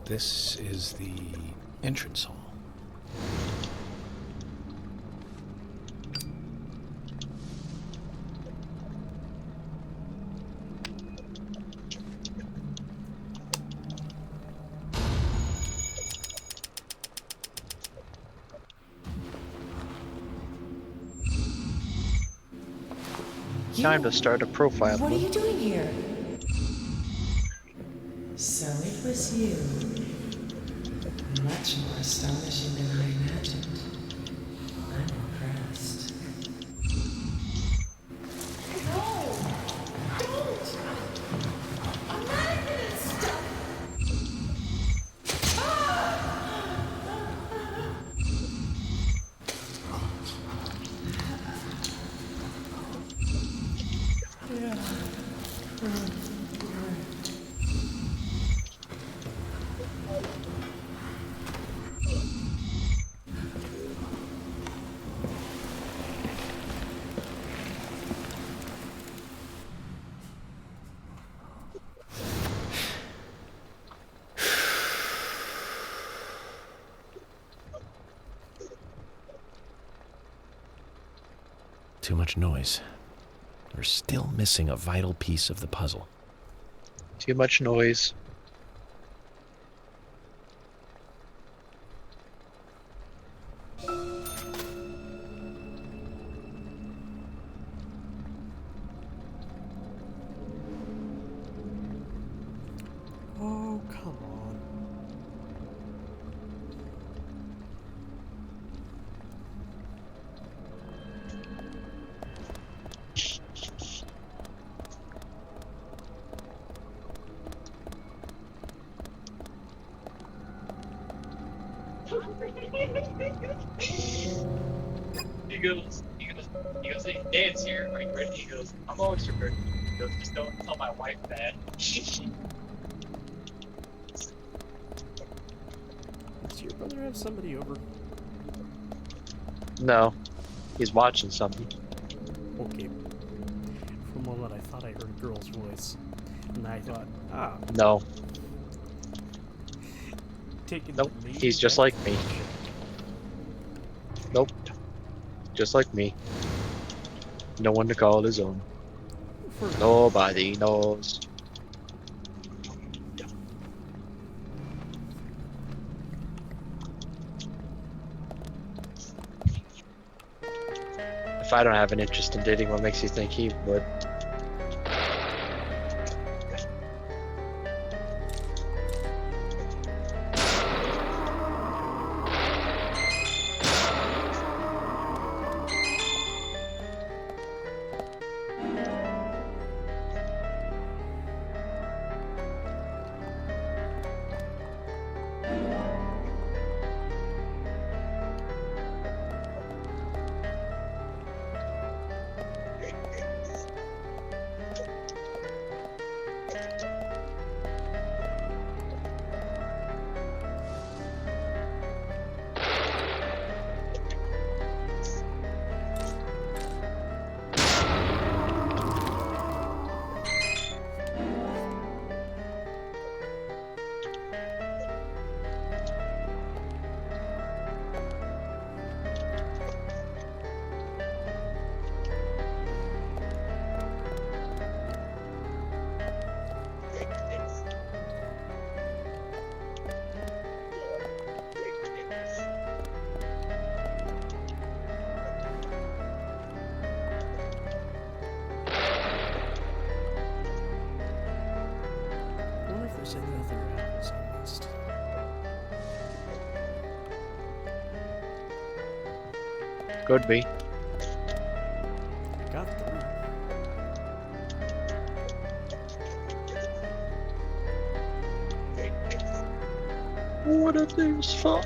This is the entrance hall. Time to start a profile. What are you doing here? So it was you. much more astonishing than I imagined. I'm impressed. No! Don't! I'm not gonna stop! Too much noise. We're still missing a vital piece of the puzzle. Too much noise. Oh, come on. He goes, hey, Dan's here. Are you ready? He goes, I'm always ready. He goes, just don't tell my wife that. Does your brother have somebody over? No, he's watching something. Okay. For a moment, I thought I heard a girl's voice. And I thought, ah. No. Taking Nope, the lead, he's just that's like me. Nope, just like me. No one to call his own. Nobody knows. If I don't have an interest in dating, what makes you think he would? I wonder if there's any other apples I missed. Could be. I got 3. What are these for?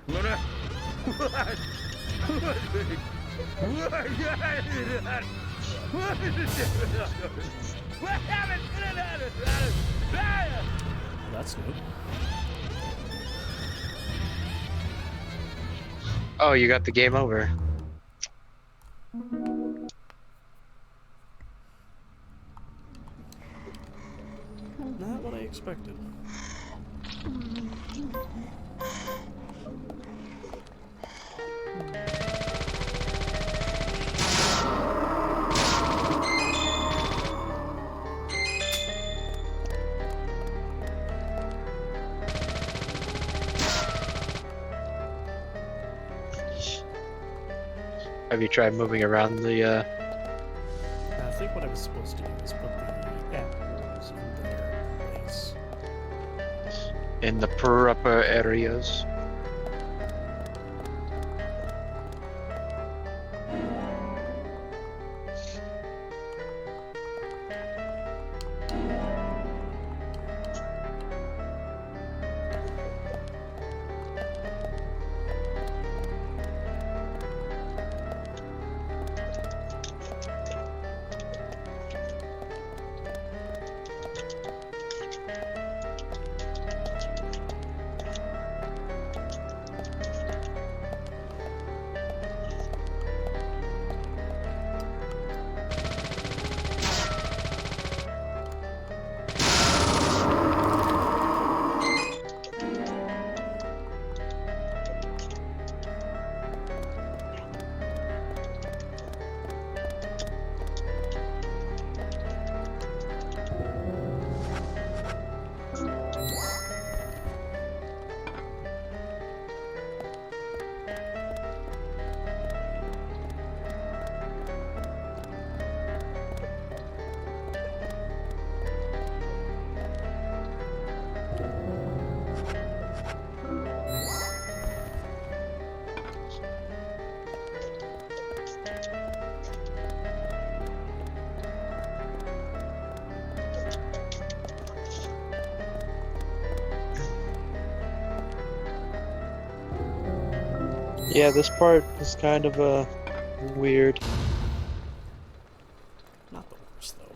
Luna? That's new. Oh, you got the game over. Not what I expected. Have you tried moving around the, I think what I was supposed to do is put the apples in their place. in the proper areas? Yeah, this part is kind of weird. Not the worst, though.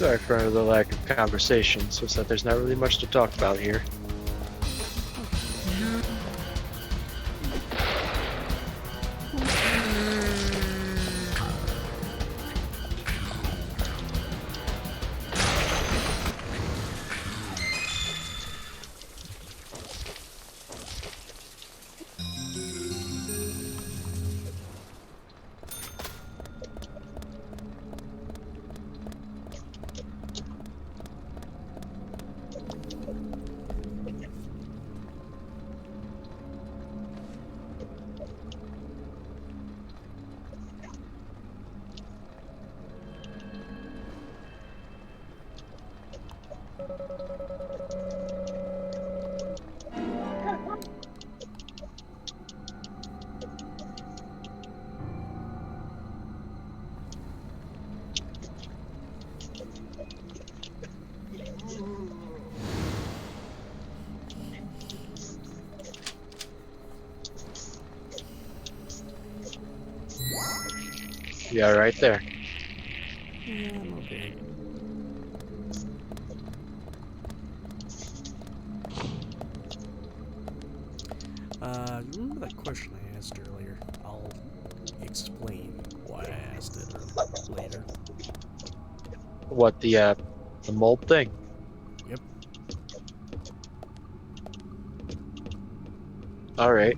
Sorry for the lack of conversation, it's just that there's not really much to talk about here. Yeah, right there. Yeah, I'm okay. Remember that question I asked earlier? If explain why I asked it later. What, the mold thing? Yep. All right.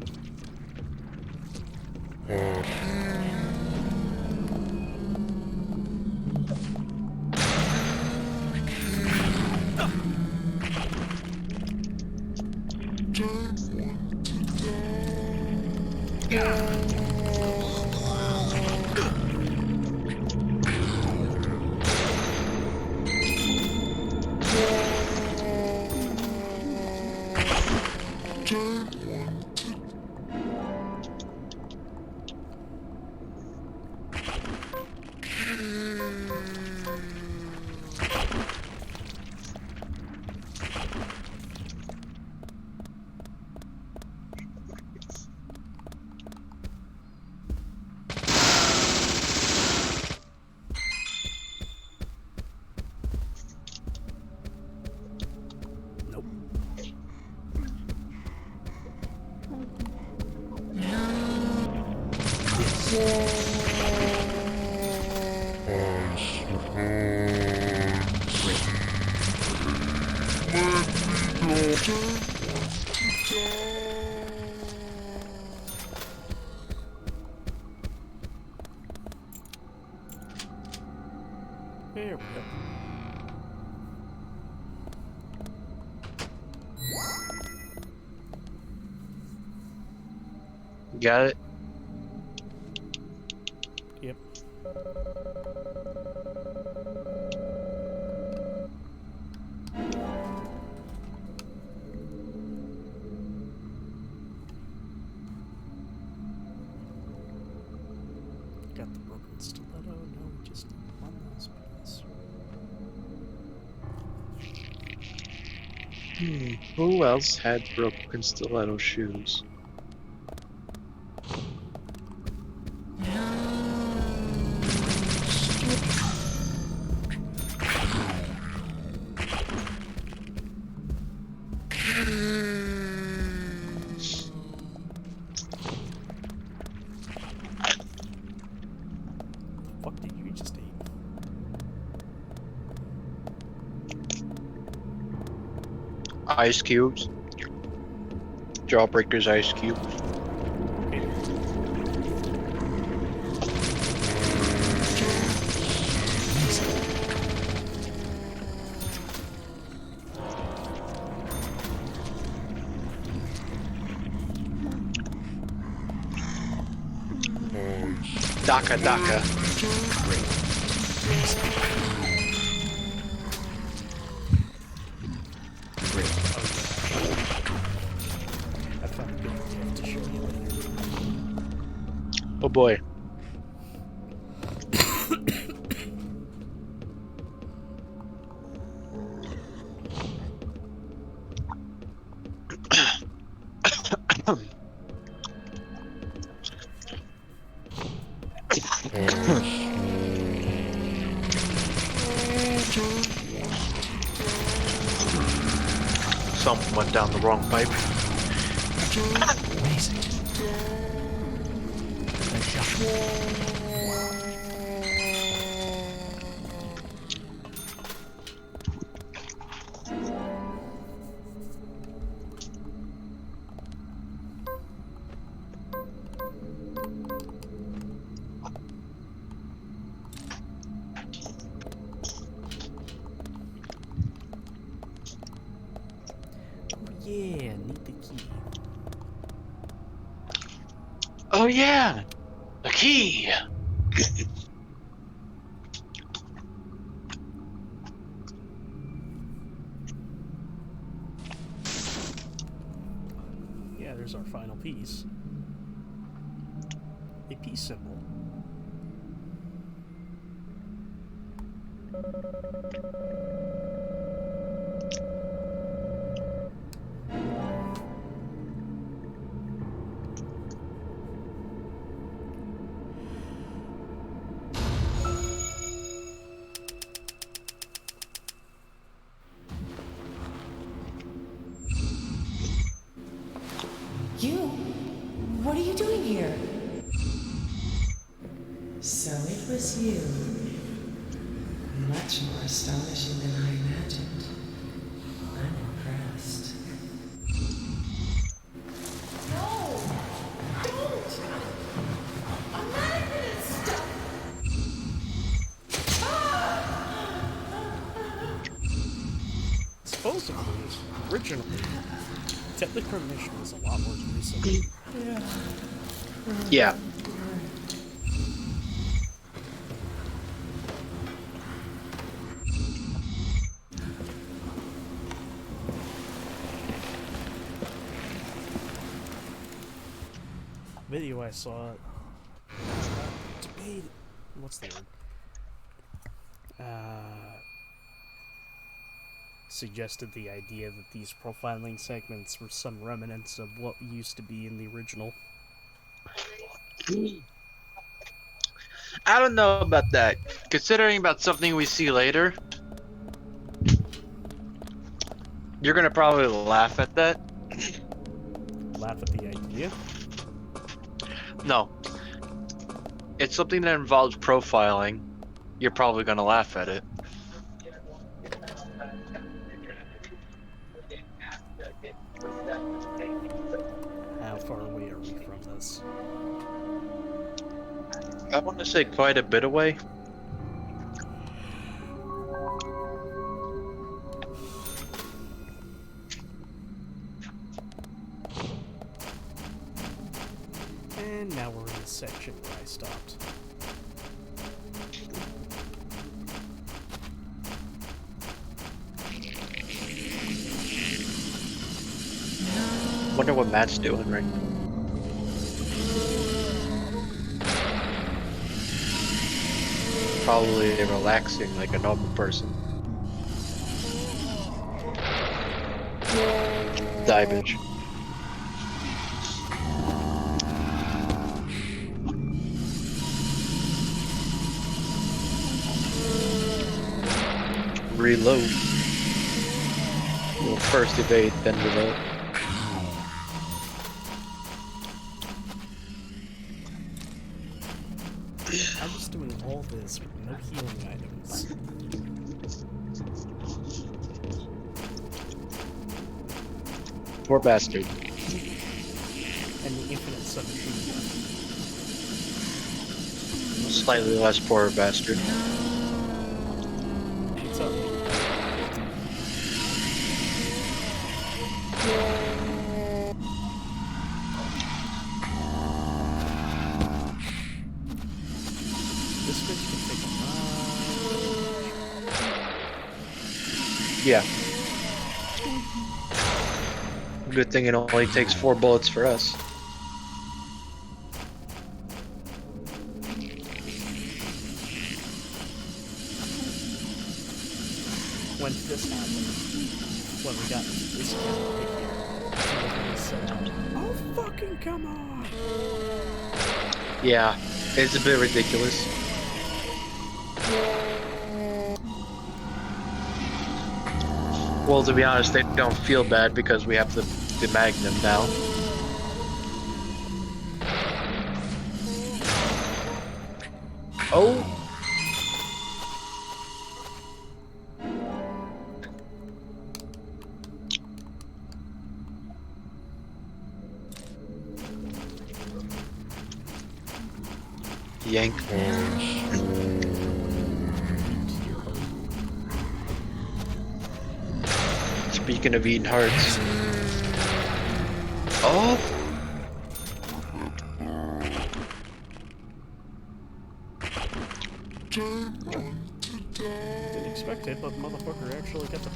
Nope. There we go. Got it? Yep. Got the broken stiletto. No, just one last piece. Who else had broken stiletto shoes? The fuck did you just eat? Ice cubes. Jawbreaker's ice cube. Daka Daka. I found a good gift to show you later. Oh boy. Something went down the wrong pipe. Amazing. Nice shot. Yeah, need the key. Oh yeah, the key. Yeah, there's our final piece. A peace symbol. You? What are you doing here? So it was you. Much more astonishing than I imagined. I'm impressed. No! Don't! I'm not gonna stop! Supposedly, originally, Deadly Premonition was a lot more recent. Yeah. Video I saw debate. What's the word? Suggested the idea that these profiling segments were some remnants of what used to be in the original. I don't know about that. Considering about something we see later, you're gonna probably laugh at that. Laugh at the idea? No. It's something that involves profiling. You're probably gonna laugh at it. How far away are we from this? I want to say quite a bit away. And now we're in the section where I stopped. Wonder what Matt's doing right now. Probably relaxing like a normal person. Die, bitch. Reload. We'll first evade, then reload. I was doing all this with no healing items. Poor bastard. And the infinite submachine gun. Slightly less poor bastard. What's up? This bitch can take a Yeah. Good thing it only takes 4 bullets for us. When did this happen? When we got this guy set out. Oh fucking come on! Yeah, it's a bit ridiculous. Well, to be honest, they don't feel bad because we have the Magnum now. Oh! Yank. Speaking of eating hearts. Oh! Didn't expect it, but motherfucker actually got the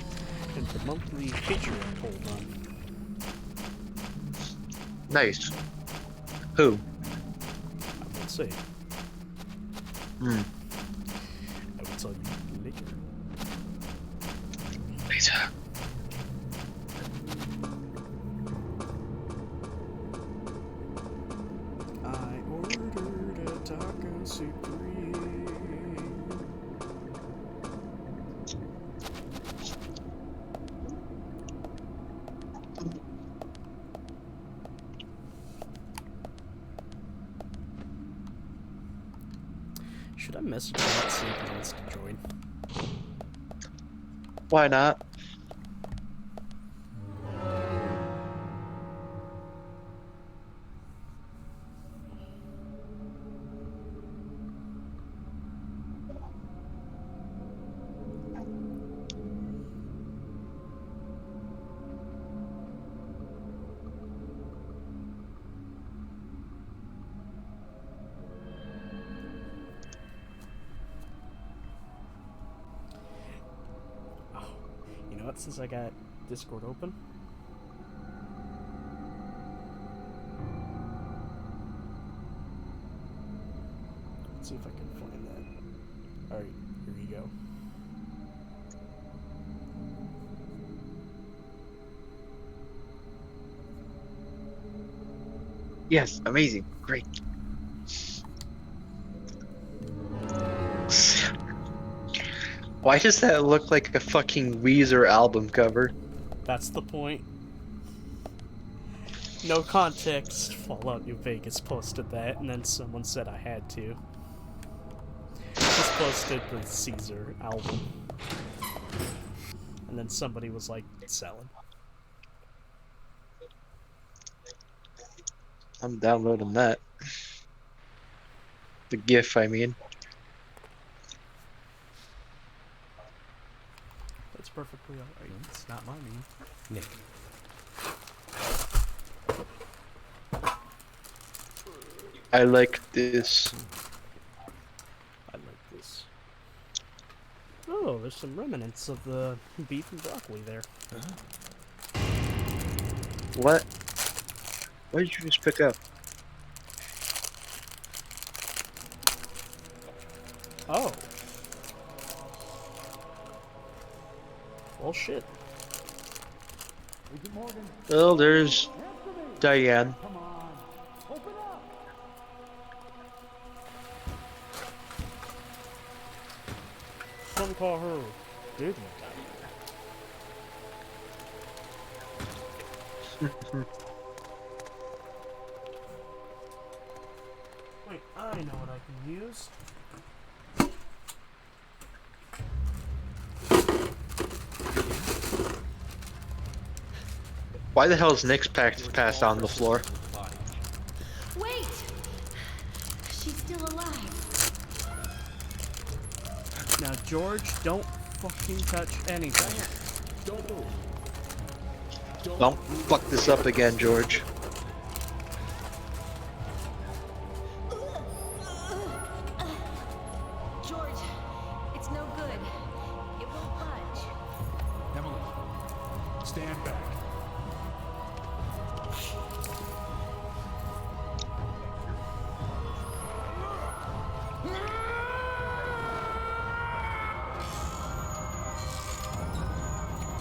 monthly Patreon poll done. Nice. Who? I won't say. Hmm. I will tell you later. Later. I ordered a taco supreme. Should I message him and see if he wants to join? Why not? You know what? Since I got Discord open, let's see if I can find that. Alright, here we go. Yes, amazing, great. Why does that look like a fucking Weezer album cover? That's the point. No context. Fallout New Vegas posted that, and then someone said I had to. Just posted the Caesar album. And then somebody was like, selling. I'm downloading that. The GIF, I mean. That's perfectly alright. It's not my name. Nick. I like this. I like this. Oh, there's some remnants of the beef and broccoli there. What? What did you just pick up? Oh. Well, shit. Well, there's Diane. Some call her Disney Wait, I know what I can use. Why the hell is Nick's passed on the floor? Wait! She's still alive. Now, George, don't fucking touch anything. Don't move. Don't fuck this up again, George. George, it's no good. It won't budge. Emily, stand back.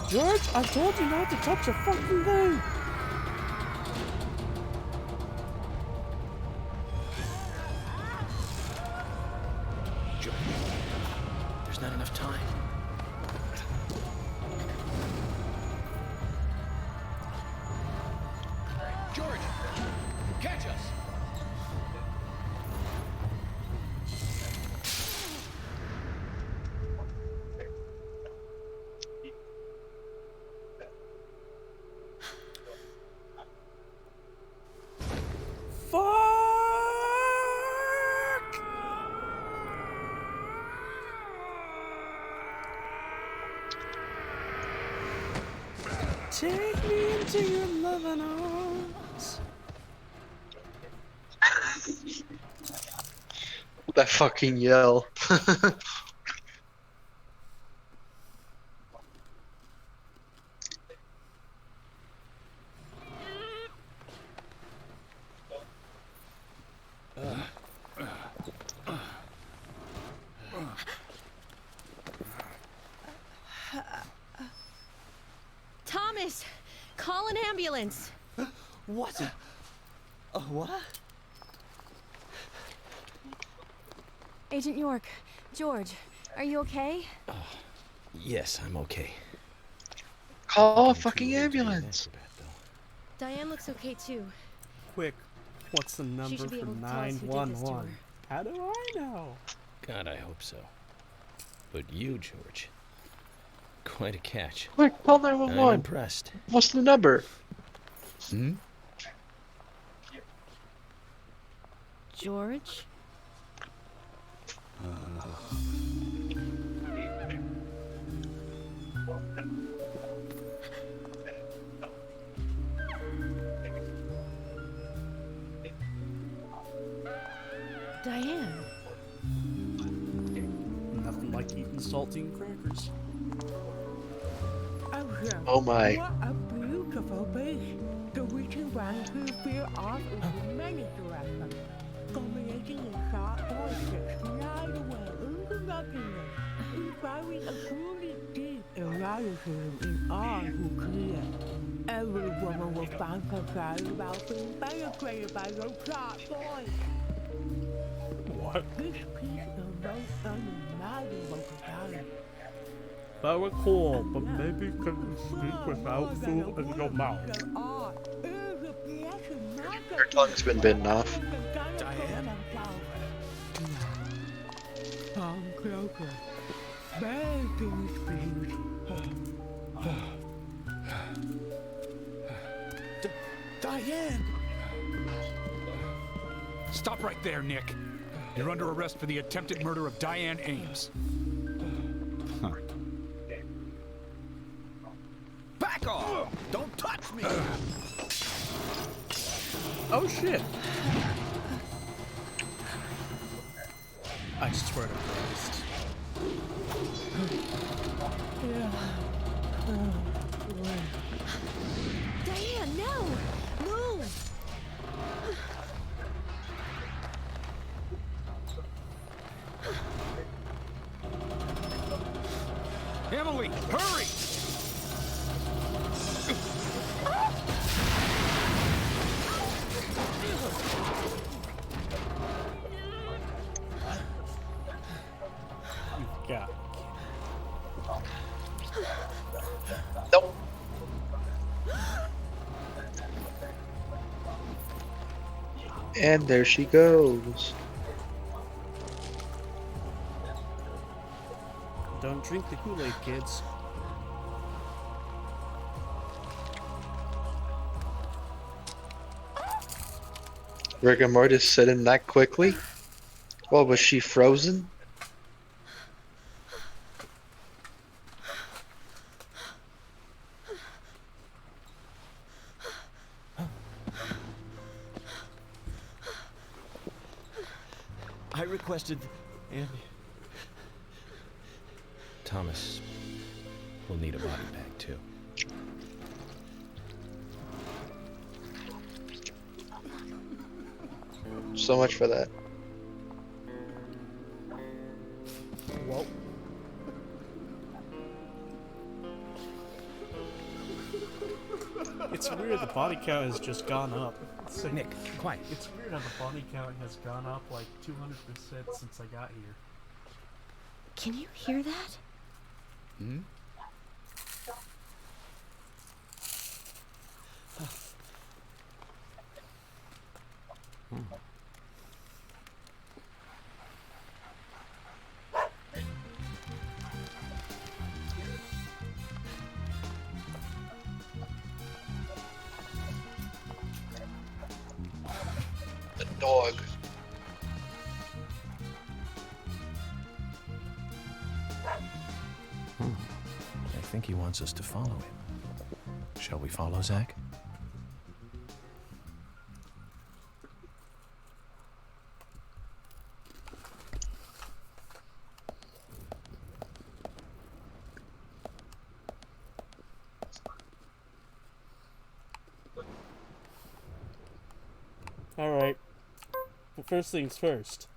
George, I told you not to touch a fucking thing! George, there's not enough time. George, catch us. Take me into your loving arms. That fucking yell. Thomas, call an ambulance. What? What? Agent York, George, are you okay? Yes, I'm okay. Call a fucking ambulance. Diane looks okay too. Quick, what's the number should be for able to tell us who did this to 911? her. How do I know? God, I hope so. But you, George, quite a catch. Quick, call I'm 911. impressed. What's the number? Hmm? George? Diane. Nothing like eating saltine crackers. Oh my. What a beautiful beast. The witching ones who fear off into many directions, culminating in sharp voices glide away into nothingness, inspiring a truly deep eroticism in all who clear. Every woman will find herself about being penetrated by your sharp voice. What? This piece is most unimaginable desire. Very cool, but maybe can you speak without food in your mouth? Her tongue's been bitten off. Diane? Come closer. Begging Diane! Stop right there, Nick. You're under arrest for the attempted murder of Diane Ames. Back off! Don't touch me! Oh shit! I swear to Christ. Diane, no! Move! Emily, hurry! Yeah. Nope. And there she goes. Don't drink the Kool-Aid, kids. Rigor mortis set in that quickly? Well, was she frozen? I requested, and Thomas will need a body bag, too. So much for that. Whoa. It's weird, the body count has just gone up. It's like, Nick, quiet. It's weird how the body count has gone up like 200% since I got here. Can you hear that? Hmm? The dog. I think he wants us to follow him. Shall we follow, Zach? Alright. Well, first things first.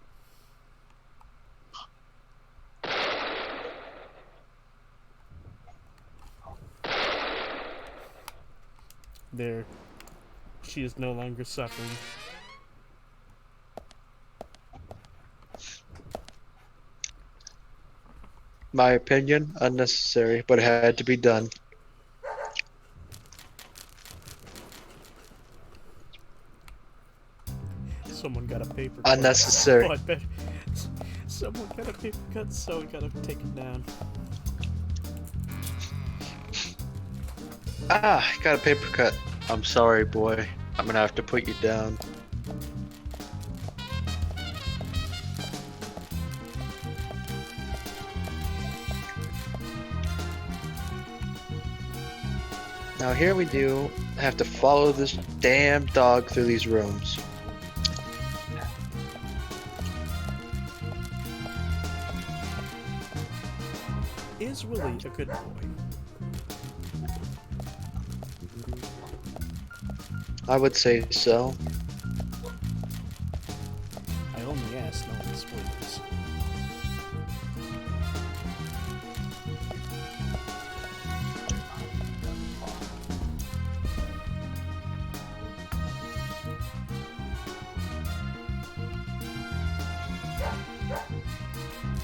There. She is no longer suffering. My opinion, unnecessary, but it had to be done. Someone got a paper. Unnecessary. Oh, I bet Someone got a paper cut, so we gotta take him down. Ah, got a paper cut. I'm sorry, boy. I'm gonna have to put you down. Now here we do have to follow this damn dog through these rooms. Is Willie a good boy? I would say so. I only asked, no one spoilers.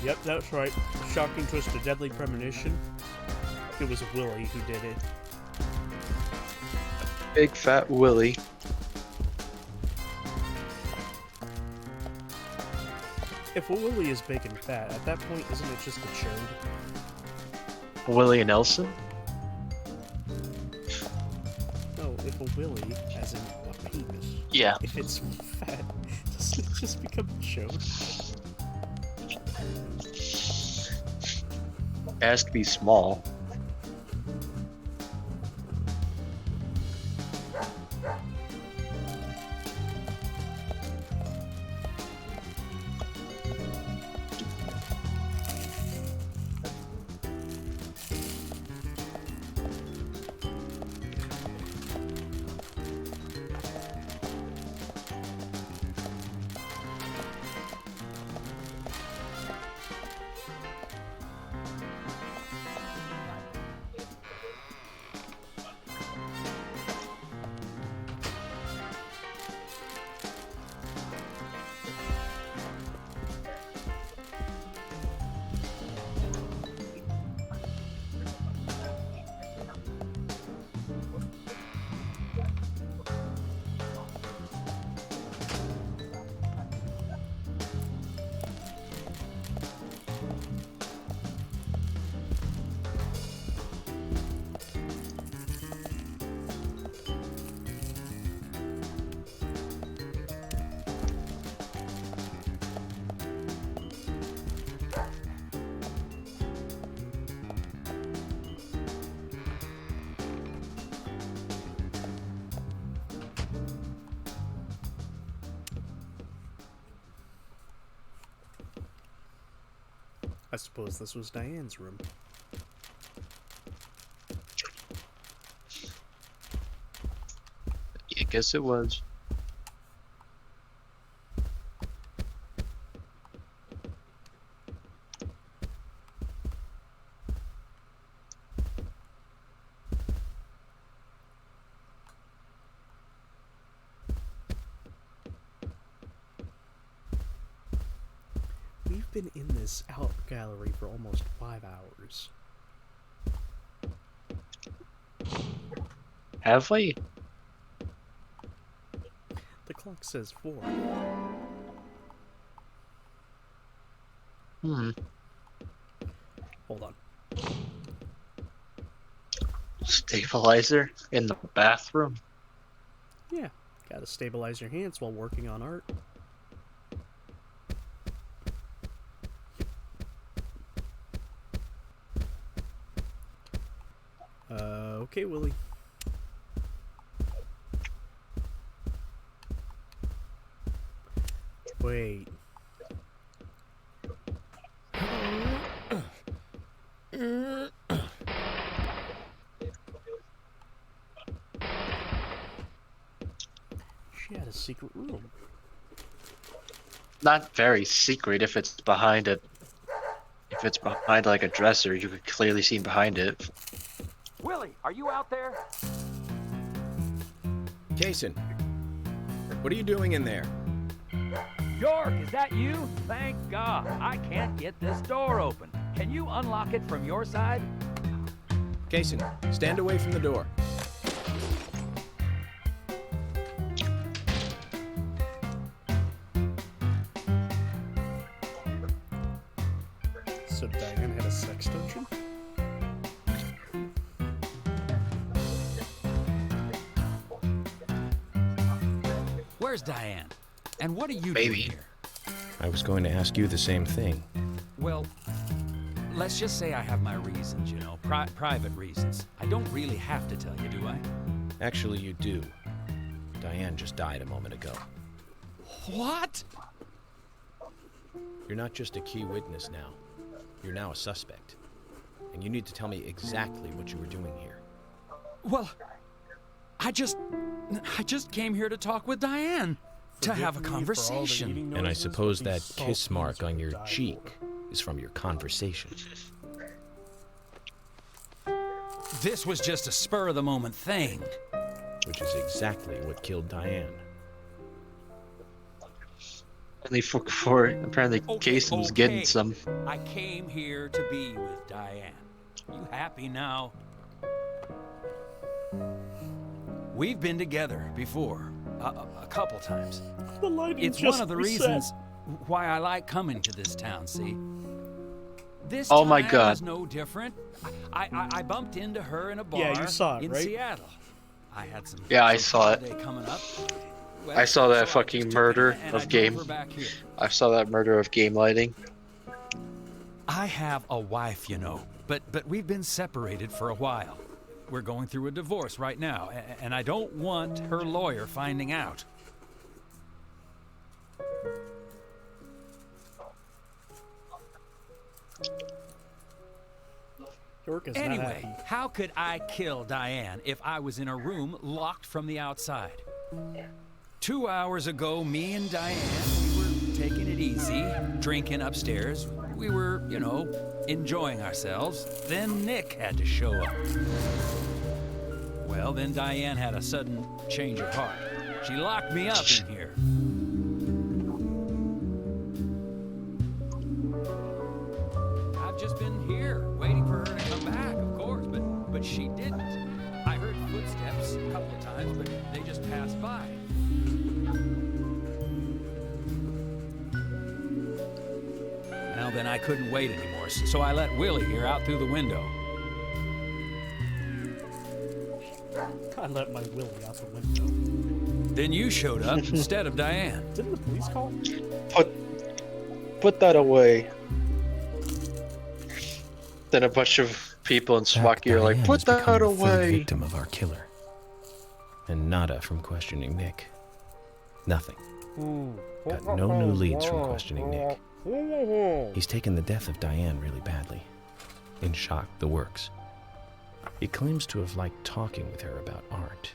Yep, that's right. Shocking twist of deadly premonition. It was Willie who did it. Big fat Willie. If a Willie is big and fat, at that point, isn't it just a chode? Willie and Nelson? No, if a Willie, as in a penis. Yeah. If it's fat, doesn't it just become a chode? Ask be small. I suppose this was Diane's room. I guess it was. We've been in this art gallery for almost 5 hours. Have we? The clock says 4. Hold on. Stabilizer in the bathroom? Yeah, gotta stabilize your hands while working on art. Okay, Willie. Wait. She had a secret room. Not very secret if it's behind it. If it's behind like a dresser, you could clearly see behind it. Willie, are you out there? Kason, what are you doing in there? York, is that you? Thank God. I can't get this door open. Can you unlock it from your side? Kason, stand away from the door. So Diane had a sex dungeon? Where's Diane? And what are you Maybe. doing here? I was going to ask you the same thing. Well, let's just say I have my reasons, you know, private reasons. I don't really have to tell you, do I? Actually, you do. Diane just died a moment ago. What? You're not just a key witness now. You're now a suspect. And you need to tell me exactly what you were doing here. Well, I just came here to talk with Diane. To have a conversation. And I suppose that kiss mark on your cheek is from your conversation. This was just a spur-of-the-moment thing. Which is exactly what killed Diane. Apparently Jason was getting some. I came here to be with Diane. You happy now? We've been together before. A couple times. It's one of the reasons why I like coming to this town, see? This Oh my time God. was no different. I bumped into her in a bar Yeah, you saw it, in right? Seattle. I had some Yeah, I some saw it. holiday coming up. Well, I saw that so I fucking just took murder her and I of drove game. her back here. I saw that murder of game lighting. I have a wife, you know, but we've been separated for a while. We're going through a divorce right now, and I don't want her lawyer finding out. York is not Anyway, happy. how could I kill Diane if I was in a room locked from the outside? 2 hours ago, me and Diane, we were taking it easy, drinking upstairs. We were, you know, enjoying ourselves. Then Nick had to show up. Well, then Diane had a sudden change of heart. She locked me up in here. I've just been here, waiting for her to come back, of course, but she didn't. I heard footsteps a couple of times, but they just passed by. Well, then I couldn't wait anymore, so I let Willie here out through the window. I let my Willie out the window. Then you showed up instead of Diane. Didn't the police call? Put that away. Then a bunch of people in SWAT gear are like, Diane put has become that the third away. victim of our killer. And nada from questioning Nick. Nothing. Got no new leads from questioning Nick. He's taken the death of Diane really badly. In shock, the works. He claims to have liked talking with her about art.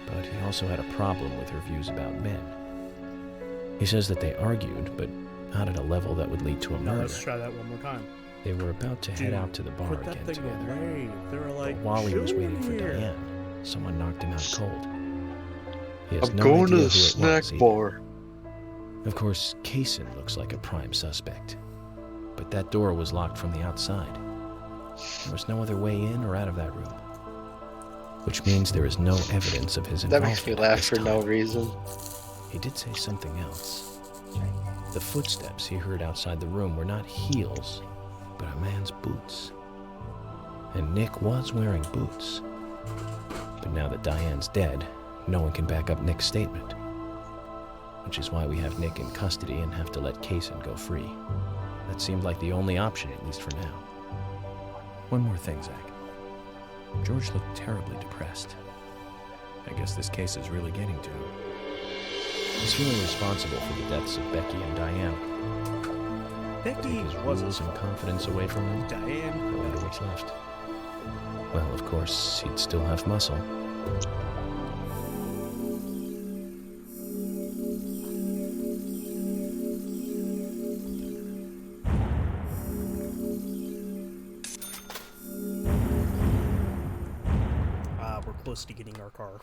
But he also had a problem with her views about men. He says that they argued, but not at a level that would lead to a murder. Let's try that one more time. They were about to head Dude, out to the bar put that again thing together. away. They were like, But while he was "Shoot waiting for here." Diane, someone knocked him out cold. He has I'm no going to idea the who it snack was either. bar. Of course, Kaysen looks like a prime suspect. But that door was locked from the outside. There was no other way in or out of that room. Which means there is no evidence of his That involvement. makes me at laugh this for no time. reason. He did say something else. The footsteps he heard outside the room were not heels, but a man's boots. And Nick was wearing boots. But now that Diane's dead, no one can back up Nick's statement. Which is why we have Nick in custody and have to let Kaysen go free. That seemed like the only option, at least for now. One more thing, Zach. George looked terribly depressed. I guess this case is really getting to him. He's feeling responsible for the deaths of Becky and Diane. Becky Take his was rules and confidence away from him. Diane. No matter what's left. Well, of course, he'd still have muscle. We're close to getting our car.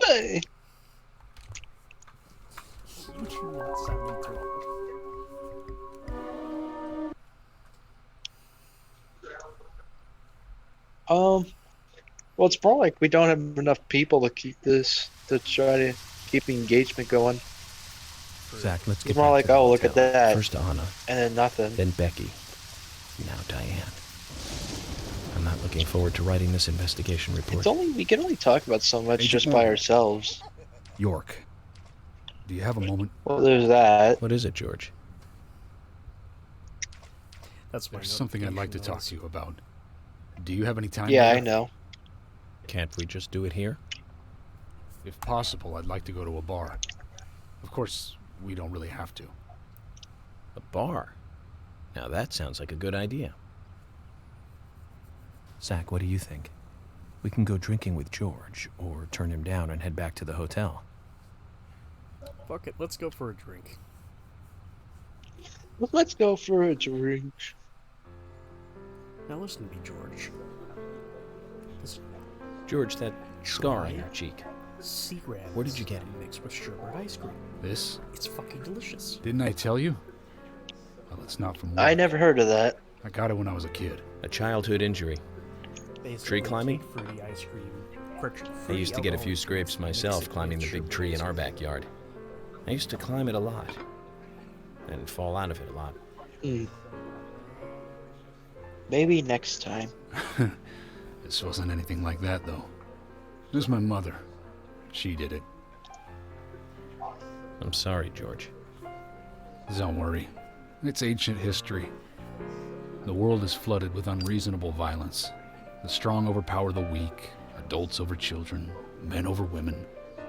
Hey. You do not send me through. Well, it's more like we don't have enough people to keep to try to keep the engagement going. Zach, let's get It's more back like, to the oh, look at hotel. that. First Anna, And then nothing. then Becky, now Diane. I'm not looking forward to writing this investigation report. We can only talk about so much Agent just by Morgan. ourselves. York, do you have a moment? Well, there's that. What is it, George? That's my There's something I'd like to talk notification to you about. Do you have any time? Yeah, later? I know. Can't we just do it here? If possible, I'd like to go to a bar. Of course, we don't really have to. A bar? Now that sounds like a good idea. Zach, what do you think? We can go drinking with George, or turn him down and head back to the hotel. Fuck it, let's go for a drink. Let's go for a drink. Now listen to me, George. George, that scar on your cheek. Sea grabs. Where did you get it? Mixed with sherbet ice cream. This? It's fucking delicious. Didn't I tell you? Well, it's not from work. I never heard of that. I got it when I was a kid. A childhood injury. Basically, Tree climbing? take fruity ice cream. I used to get a few scrapes myself climbing the big tree in our backyard. I used to climb it a lot. And fall out of it a lot. Maybe next time. This wasn't anything like that, though. It was my mother. She did it. I'm sorry, George. Don't worry. It's ancient history. The world is flooded with unreasonable violence. The strong overpower the weak, adults over children, men over women,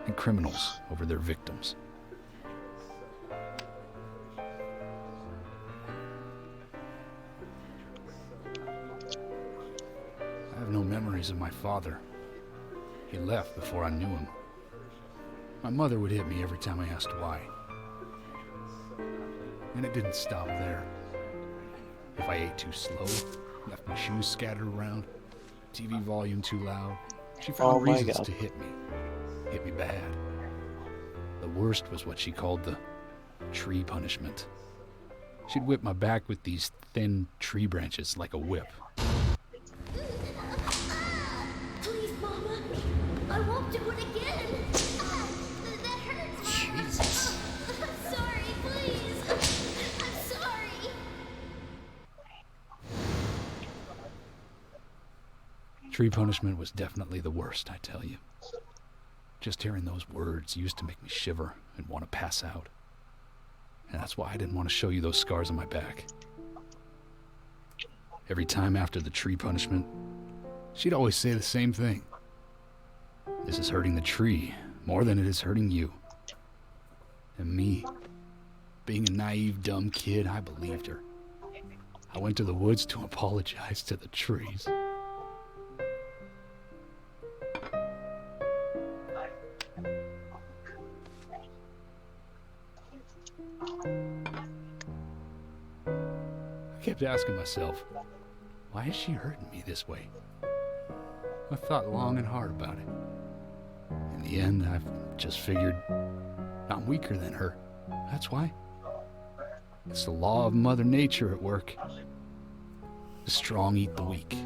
and criminals over their victims. I have no memories of my father. He left before I knew him. My mother would hit me every time I asked why. And it didn't stop there. If I ate too slow, left my shoes scattered around, TV volume too loud, she found reasons to hit me. Hit me bad. The worst was what she called the tree punishment. She'd whip my back with these thin tree branches like a whip. Please, Mama. I won't do it again. That hurts. Jesus. I'm sorry, please. I'm sorry. Tree punishment was definitely the worst, I tell you. Just hearing those words used to make me shiver and want to pass out. And that's why I didn't want to show you those scars on my back. Every time after the tree punishment, she'd always say the same thing. This is hurting the tree more than it is hurting you. And me, being a naive, dumb kid, I believed her. I went to the woods to apologize to the trees. I kept asking myself, why is she hurting me this way? I thought long and hard about it. In the end, I've just figured I'm weaker than her. That's why. It's the law of Mother Nature at work. The strong eat the weak.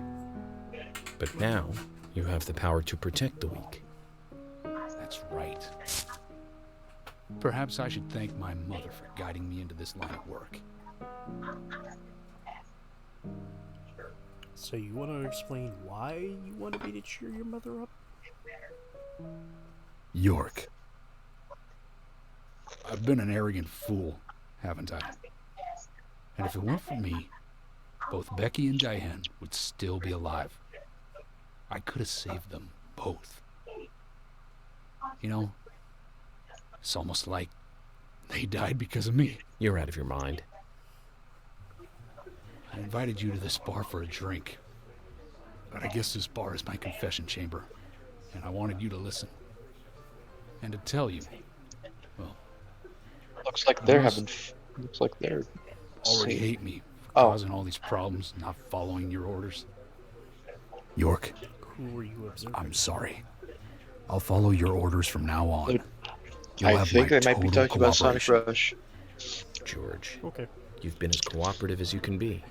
But now, you have the power to protect the weak. That's right. Perhaps I should thank my mother for guiding me into this line of work. So you want to explain why you wanted me to cheer your mother up? York. I've been an arrogant fool, haven't I? And if it weren't for me, both Becky and Diane would still be alive. I could have saved them both. You know, it's almost like they died because of me. You're out of your mind. I invited you to this bar for a drink. But I guess this bar is my confession chamber. And I wanted you to listen. And to tell you, well... Looks like they're already hate me for causing all these problems, not following your orders. York, Who were you observing? I'm sorry. I'll follow your orders from now on. I think they might be talking about Sonic cooperation. Rush. George. Okay. You've been as cooperative as you can be.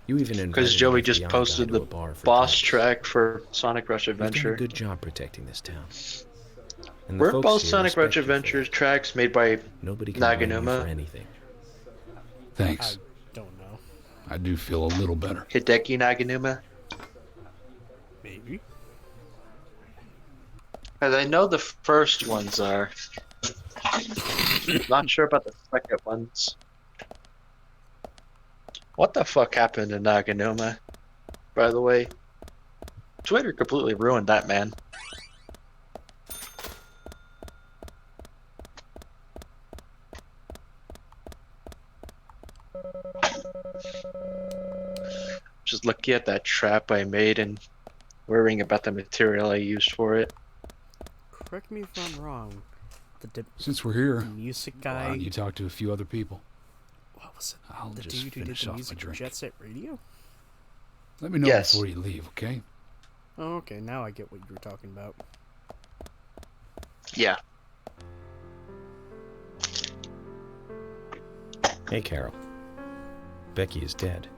You even invited Because an Joey FBI just guy posted to the a bar for boss drinks. track for Sonic Rush You've done a Adventure. good job protecting this town. And the Weren't folks both here Sonic respect Rush you for Adventures that. tracks made by Nobody can blame you for Naganuma? anything. Thanks. Don't know. I do feel a little better. Hideki Naganuma? Maybe. Because I know the first ones are. Not sure about the second ones. What the fuck happened to Naganuma? By the way, Twitter completely ruined that man. Just looking at that trap I made and worrying about the material I used for it. Correct me if I'm wrong. Since we're here, the music why guy. don't you talk to a few other people? What was it? I'll The just dude who did finish the off my music for drink. Jet Set Radio? Let me know Yes. before you leave, okay? Oh, okay. Now I get what you were talking about. Yeah. Hey, Carol. Becky is dead.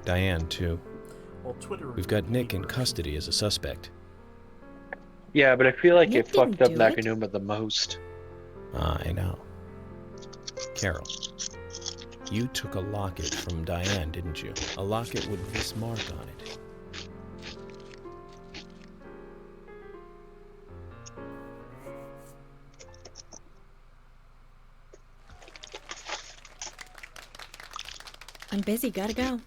Diane, too. Well, Twitter. We've got Nick in custody as a suspect. Yeah, but I feel like Nick it fucked up didn't do it. Naganuma the most. I know. Carol, you took a locket from Diane, didn't you? A locket with this mark on it. I'm busy, gotta go.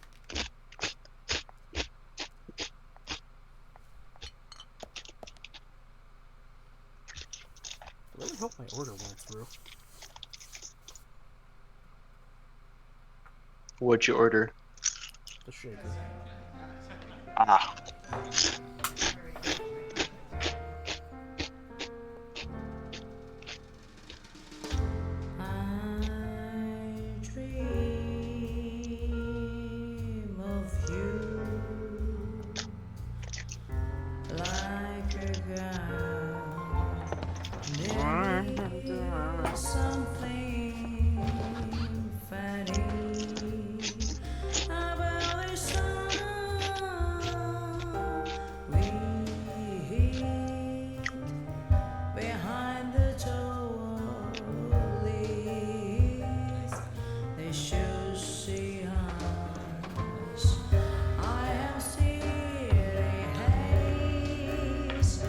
I really hope my order went through. What'd you order? The shaker. Ah. Dream of you like a girl. There is something funny about the sound we hear behind the trolleys. They should see us. I am steering haze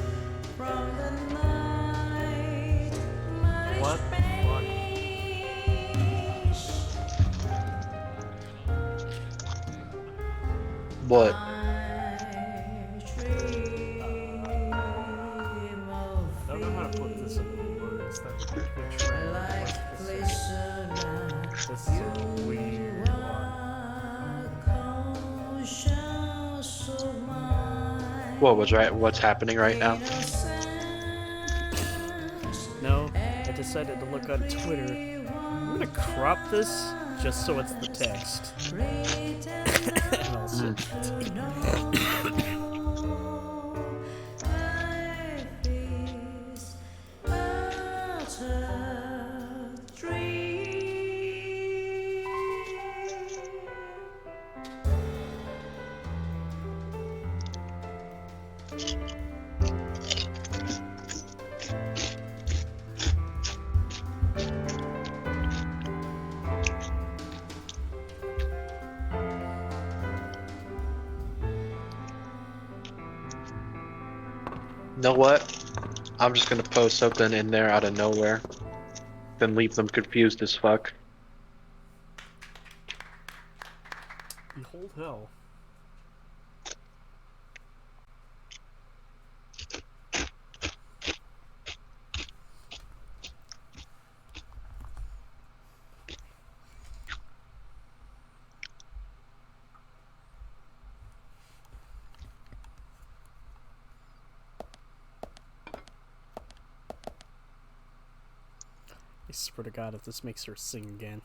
from the night. What? What? I don't know how to put this into words. That would be Twitch friend request to say. This is a weird one. What was right? What's happening right now? No, I decided to look on Twitter. I'm gonna crop this just so it's the text. And I'll send it to you. Know what? I'm just gonna post something in there out of nowhere. Then leave them confused as fuck. Behold hell. I swear to God, if this makes her sing again.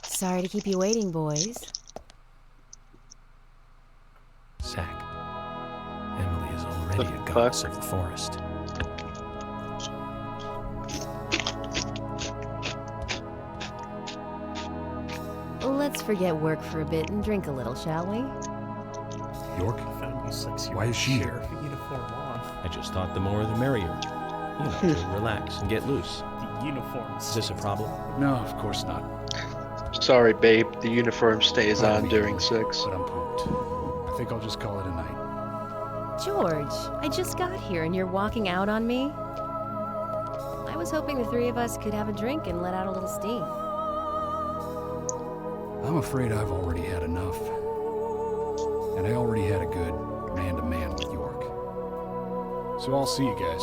Sorry to keep you waiting, boys. many a goddess of the forest. Let's forget work for a bit and drink a little, shall we? York? Found you sexy Why is she here? sheriff uniform on. I just thought the more the merrier. You know, to relax and get loose. The uniform. Is this a problem? No, of course not. Sorry, babe. The uniform stays Right. on during 6. But I'm pooped. I think I'll just call it a night. George, I just got here and you're walking out on me? I was hoping the three of us could have a drink and let out a little steam. I'm afraid I've already had enough. And I already had a good man-to-man with York. So I'll see you guys.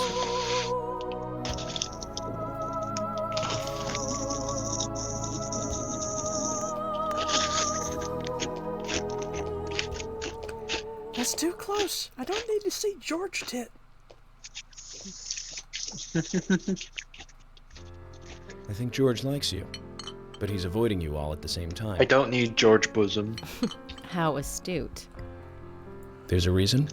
That's too close. I don't need to see George tit. I think George likes you, but he's avoiding you all at the same time. I don't need George Bosom. How astute. There's a reason?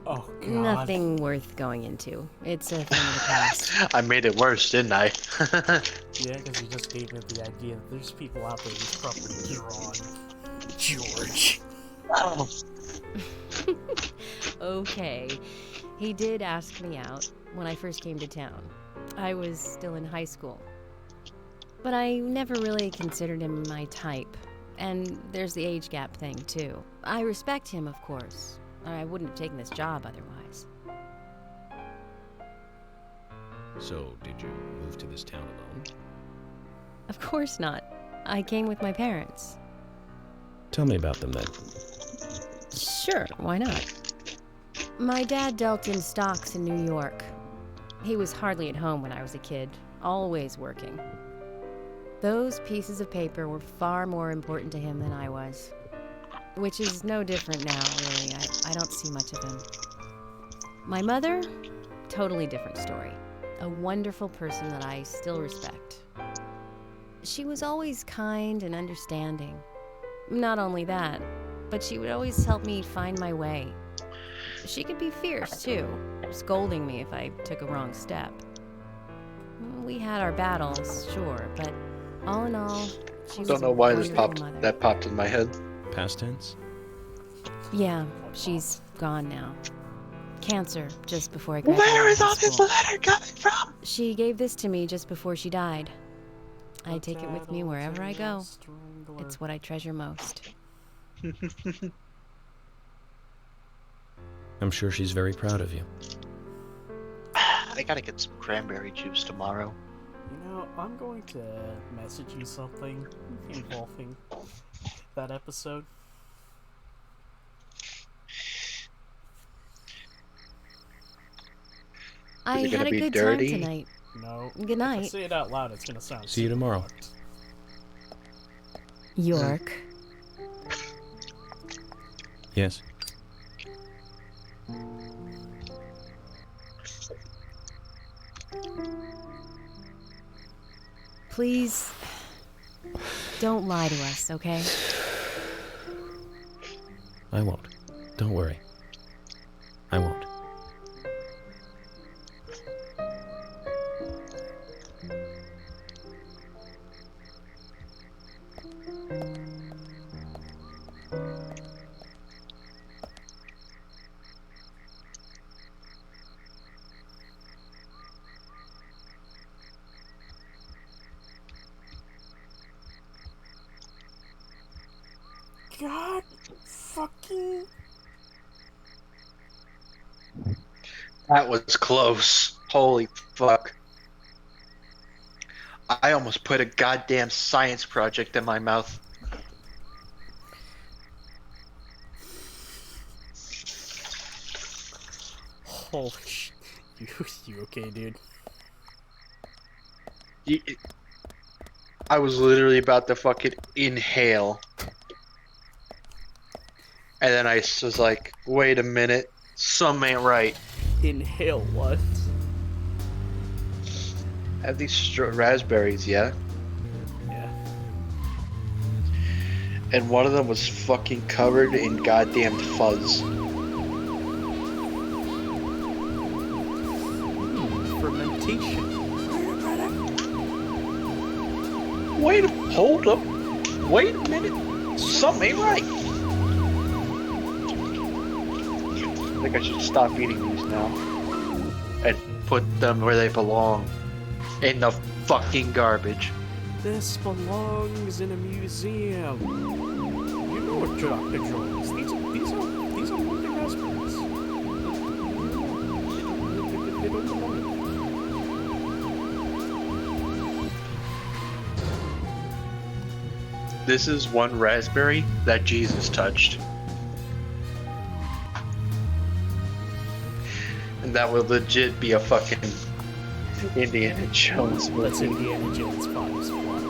Oh, God. Nothing worth going into. It's a thing of the past. I made it worse, didn't I? Yeah, because you just gave me the idea that there's people out there whose property you're on. George. Oh. Okay. He did ask me out when I first came to town. I was still in high school. But I never really considered him my type. And there's the age gap thing, too. I respect him, of course. I wouldn't have taken this job otherwise. So, did you move to this town alone? Of course not. I came with my parents. Tell me about them then. Sure, why not? My dad dealt in stocks in New York. He was hardly at home when I was a kid, always working. Those pieces of paper were far more important to him than I was. Which is no different now, really. I don't see much of him. My mother? Totally different story. A wonderful person that I still respect. She was always kind and understanding. Not only that, but she would always help me find my way. She could be fierce, too, scolding me if I took a wrong step. We had our battles, sure, but all in all, she was Don't know a why this wonderful mother. that popped in my head. Past tense? Yeah, she's gone now. Cancer, just before I graduated. Where is high all this school. letter coming from? She gave this to me just before she died. I take it with me wherever I go. It's what I treasure most. I'm sure she's very proud of you. I gotta get some cranberry juice tomorrow. You know, I'm going to message you something involving that episode. I Is it had gonna a be good dirty? time tonight. No. Good If I night, say it out loud, it's gonna sound See you super tomorrow. fucked. York. Yes? Please, don't lie to us, okay? I won't. Don't worry. I won't. God fucking. That was close. Holy fuck. I almost put a goddamn science project in my mouth. Holy sh. You okay, dude? I was literally about to fucking inhale. And then I was like, wait a minute. Something ain't right. Inhale what? I have these raspberries, yeah? Yeah. And one of them was fucking covered in goddamn fuzz. fermentation. Wait, hold up. Wait a minute. Something ain't right. I think I should stop eating these now. And put them where they belong. In the fucking garbage. This belongs in a museum. You know what Dr. Jones. These are the raspberries. They don't belong. This is one raspberry that Jesus touched. And that would legit be a fucking Indiana Jones movie. That's Indiana Jones 5's plot.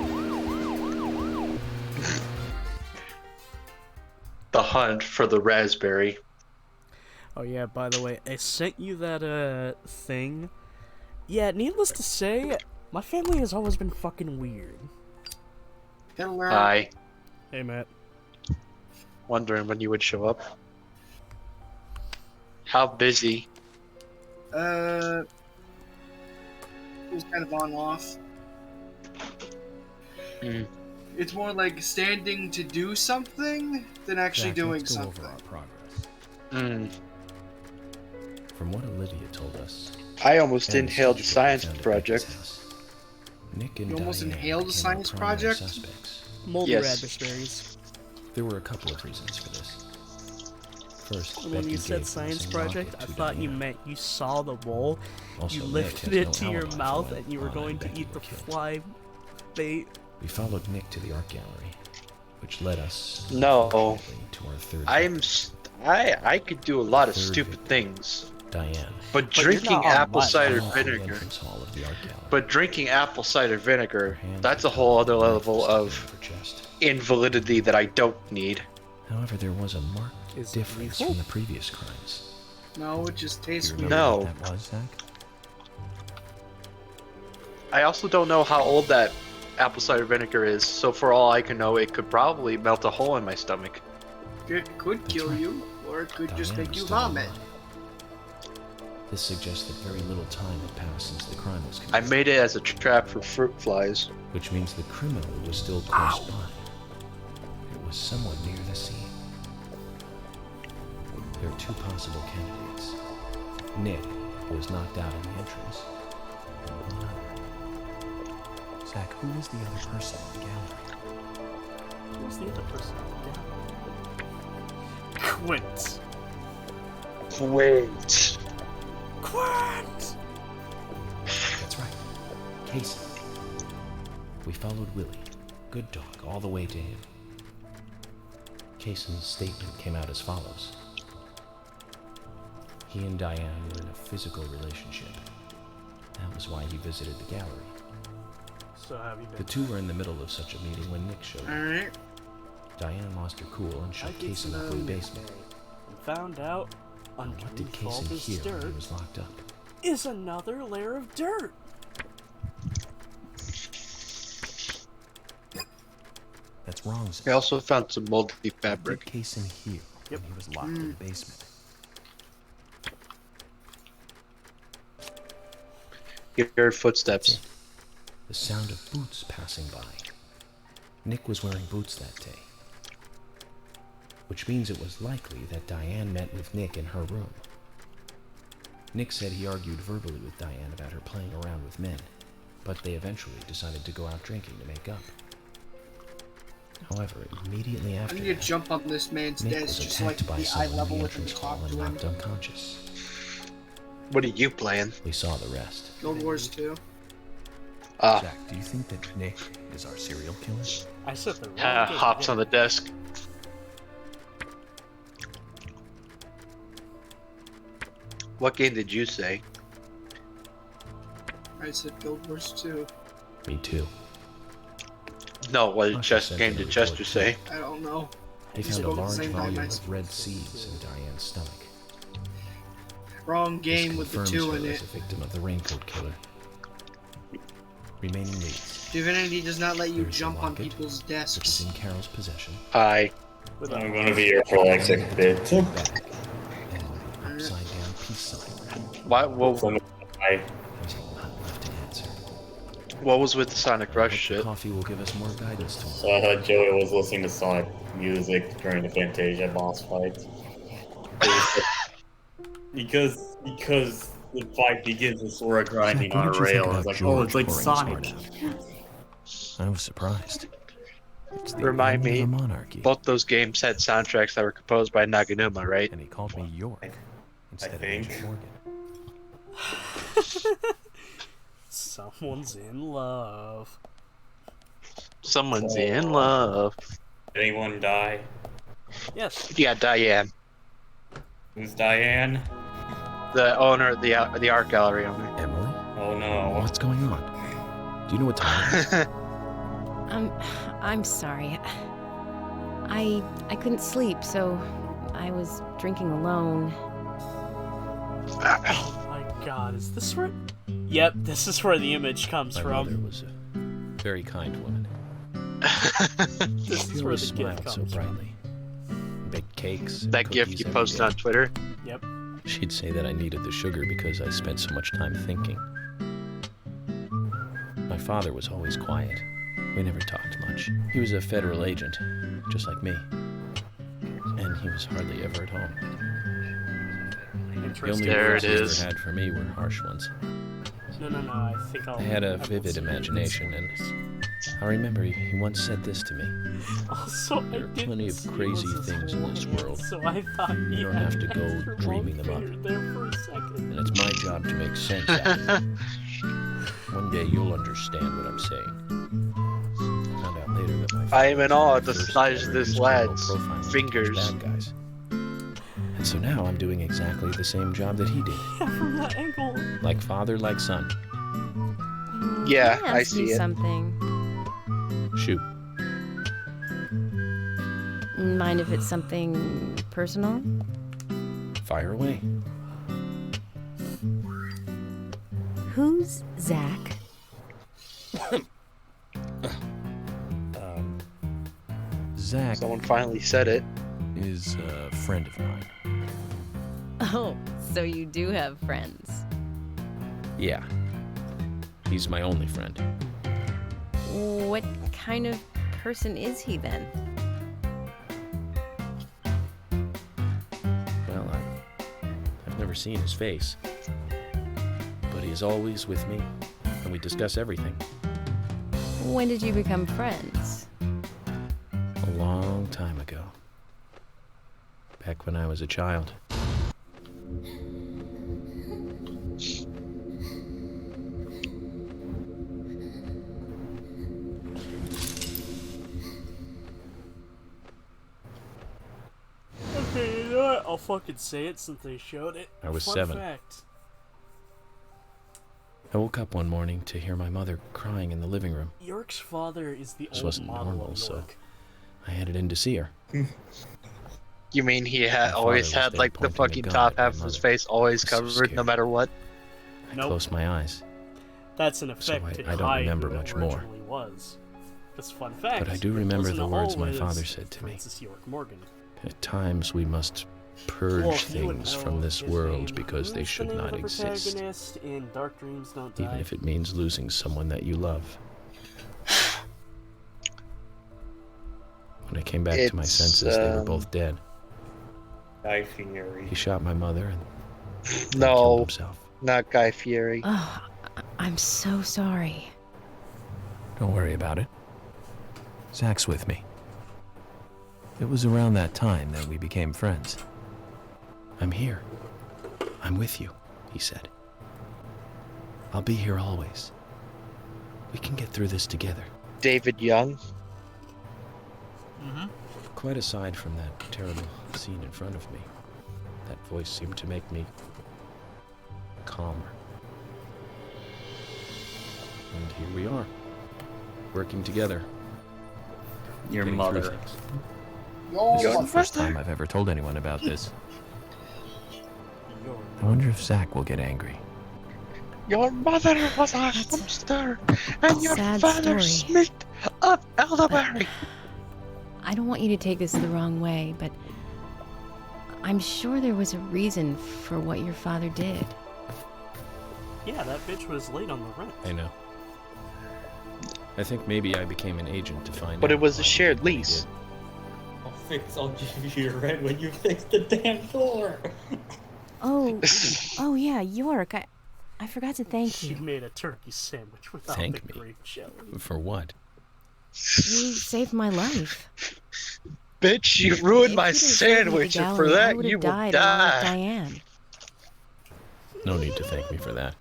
The hunt for the raspberry. Oh yeah, by the way, I sent you that thing. Yeah, needless to say, my family has always been fucking weird. Hi. Hey, Matt. Wondering when you would show up. How busy? It was kind of on off. It's more like standing to do something than actually Zach, doing let's go something. over our progress. From what Olivia told us, I almost and inhaled the Steve science found at project. Becky's house, Nick and You almost Diane inhaled a became science our primary project? suspects. Moldy Yes. raspberries. There were a couple of reasons for this. First, When Becky you said gave science missing project, rocket I to thought you Diane. meant you saw the bowl, Also, you Nick lifted has it no to your alibi for mouth, when and you were Anna going and to Becky eat the were killed. fly bait. We followed Nick to the art gallery, which led us No. unfortunately, to our third I could do a lot of Third stupid victim. things. Diane. But But you're drinking not on apple my cider Found the vinegar. entrance hall of the art gallery. But drinking apple cider vinegar, Her hands that's were a whole covered other in level knife of sticking out her chest. invalidity that I don't need. However, there was a marked Is it difference lethal? from the previous crimes. No, it just Do you tastes remember weird. No. what that was, Zach? I also don't know how old that apple cider vinegar is, so for all I can know, it could probably melt a hole in my stomach. It could That's kill right. you, or it could just Diane make was you still vomit. alive. This suggests that very little time had passed since the crime was I committed. made it as a trap for fruit flies. Which means the criminal was still close by. It was somewhat near the scene. There are two possible candidates. Nick, who was knocked out in the entrance, and one other. Zach, who was the other person in the gallery? Who's the other person? Quint. Wait. Quint! That's right. Casey. We followed Willie, good dog, all the way to him. Cason's statement came out as follows. He and Diane were in a physical relationship. That was why he visited the gallery. So have you been? The two were in the middle of such a meeting when Nick showed up. Alright. Diane lost her cool and I shoved did Cason up some in the basement. and found out What did underneath all Cason this hear when dirt he was locked up? is another layer of dirt. That's wrong, I Zach. also found some moldy What did fabric. Cason hear when he was locked in the basement? You heard footsteps. The sound of boots passing by. Nick was wearing boots that day. Which means it was likely that Diane met with Nick in her room. Nick said he argued verbally with Diane about her playing around with men, but they eventually decided to go out drinking to make up. However, immediately I after need to that, jump on this man's Nick desk was just so I attacked can by be eye someone in level the with him entrance and hall talk and to him. knocked unconscious. What are you playing? We saw the rest. Guild Wars 2. Zach, do you think that Nick is our serial killer? I said the wrong game. Hops on the desk. What game did you say? I said Guild Wars 2. Me too. No, what Usher chess sent game in a did report, Chester too. say? I don't know. They You found a spoke at the large same time, volume I of red suppose. seeds in Diane's stomach. Wrong This game with the confirms 2 her in as it. a victim of the raincoat killer. Remaining leads. Divinity does not let you There's the jump on locket, people's which is desks. in Carol's possession. Hi. I'm gonna be here for like 6 bits. Back, and an upside down peace sign. Why? Well, I There's a What was with the Sonic Rush shit? Coffee will give us more guidance tomorrow. So I thought Joey was listening to Sonic music during the Fantasia boss fight. Because the fight begins with Sora grinding Zach, what on a did you think rail. about It's like, George oh, it's like pouring his Sonic. heart I was surprised. It's the Remind end me, of the monarchy. both those games had soundtracks that were composed by Naganuma, right? And he called me York instead of Agent Morgan. Someone's in love. Someone's in love. Did anyone die? Yes. Yeah, Diane. Who's Diane? The owner of the art gallery owner. Emily? Oh no. What's going on? Do you know what time it is? I'm sorry. I couldn't sleep, so I was drinking alone. Oh my god, is this where... Yep, this is where the image comes My from. mother was a very kind woman. This is She where always the gift smiled so comes brightly. Baked cakes. And That gift cookies you every posted day. on Twitter? Yep. She'd say that I needed the sugar because I spent so much time thinking. My father was always quiet. We never talked much. He was a federal agent, just like me. And he was hardly ever at home. The only There words it he is. ever had for me were harsh ones. No, I think I'll... I had a I will vivid see imagination, and I remember he once said this to me. Also, There are plenty of crazy things in this world. So I thought You don't have to go dreaming them up. there for a second. And it's my job to make sense out of it. One day you'll understand what I'm saying. I found out later that my I am in awe of the first size of ever this used lad's criminal profiling to catch fingers. bad guys. And so now I'm doing exactly the same job that he did. Yeah, from that angle. Like father, like son. Yeah, Can I ask see you it. something. Shoot. Mind if it's something personal? Fire away. Who's Zach? Zach Someone finally said it. is a friend of mine. Oh, so you do have friends. Yeah. He's my only friend. What kind of person is he then? Well, I've never seen his face. But he is always with me, and we discuss everything. When did you become friends? A long time ago. Back when I was a child. Okay, you know what? I'll fucking say it since they showed it. I was Fun 7. fact. I woke up one morning to hear my mother crying in the living room. York's father is the This old wasn't model normal, of so York. I headed in to see her. You mean he My had always father was had there like the pointing a fucking gun top at my half of his mother. face always I was so covered no scared. matter what? I Nope. closed my eyes. That's an So effect to I don't hide remember who it much more. originally was. That's a fun fact. But I do it remember wasn't the words my always father said to me. Francis York Morgan. At times we must purge Well, if you would things know from this his world name, because they who's should the name not of the exist. protagonist in Dark Dreams Don't Die? Even if it means losing someone that you love. When I came back to my It's, senses, they were both dead. Guy Fieri. He shot my mother and killed No, himself. not Guy Fieri. Oh, I'm so sorry. Don't worry about it. Zach's with me. It was around that time that we became friends. I'm here. I'm with you, he said. I'll be here always. We can get through this together. David Young. Mm-hmm. Quite aside from that terrible scene in front of me, that voice seemed to make me calmer. And here we are, working together. Your getting through mother. things. Your This is the first mother. time I've ever told anyone about this. I wonder if Zach will get angry. Your mother was a hamster, and your sad father story. Smith of elderberry. I don't want you to take this the wrong way, but I'm sure there was a reason for what your father did. Yeah, that bitch was late on the rent. I know. I think maybe I became an agent to find But out. it was a shared lease. I'll give you your rent when you fix the damn door. Oh yeah, York. I forgot to thank She you. made a turkey sandwich without Thank the me? grape jelly. For what? You saved my life. Bitch, you ruined If my you didn't save me at the sandwich, and for gallery, I that would have you will died along with die. Diane. No need to thank me for that.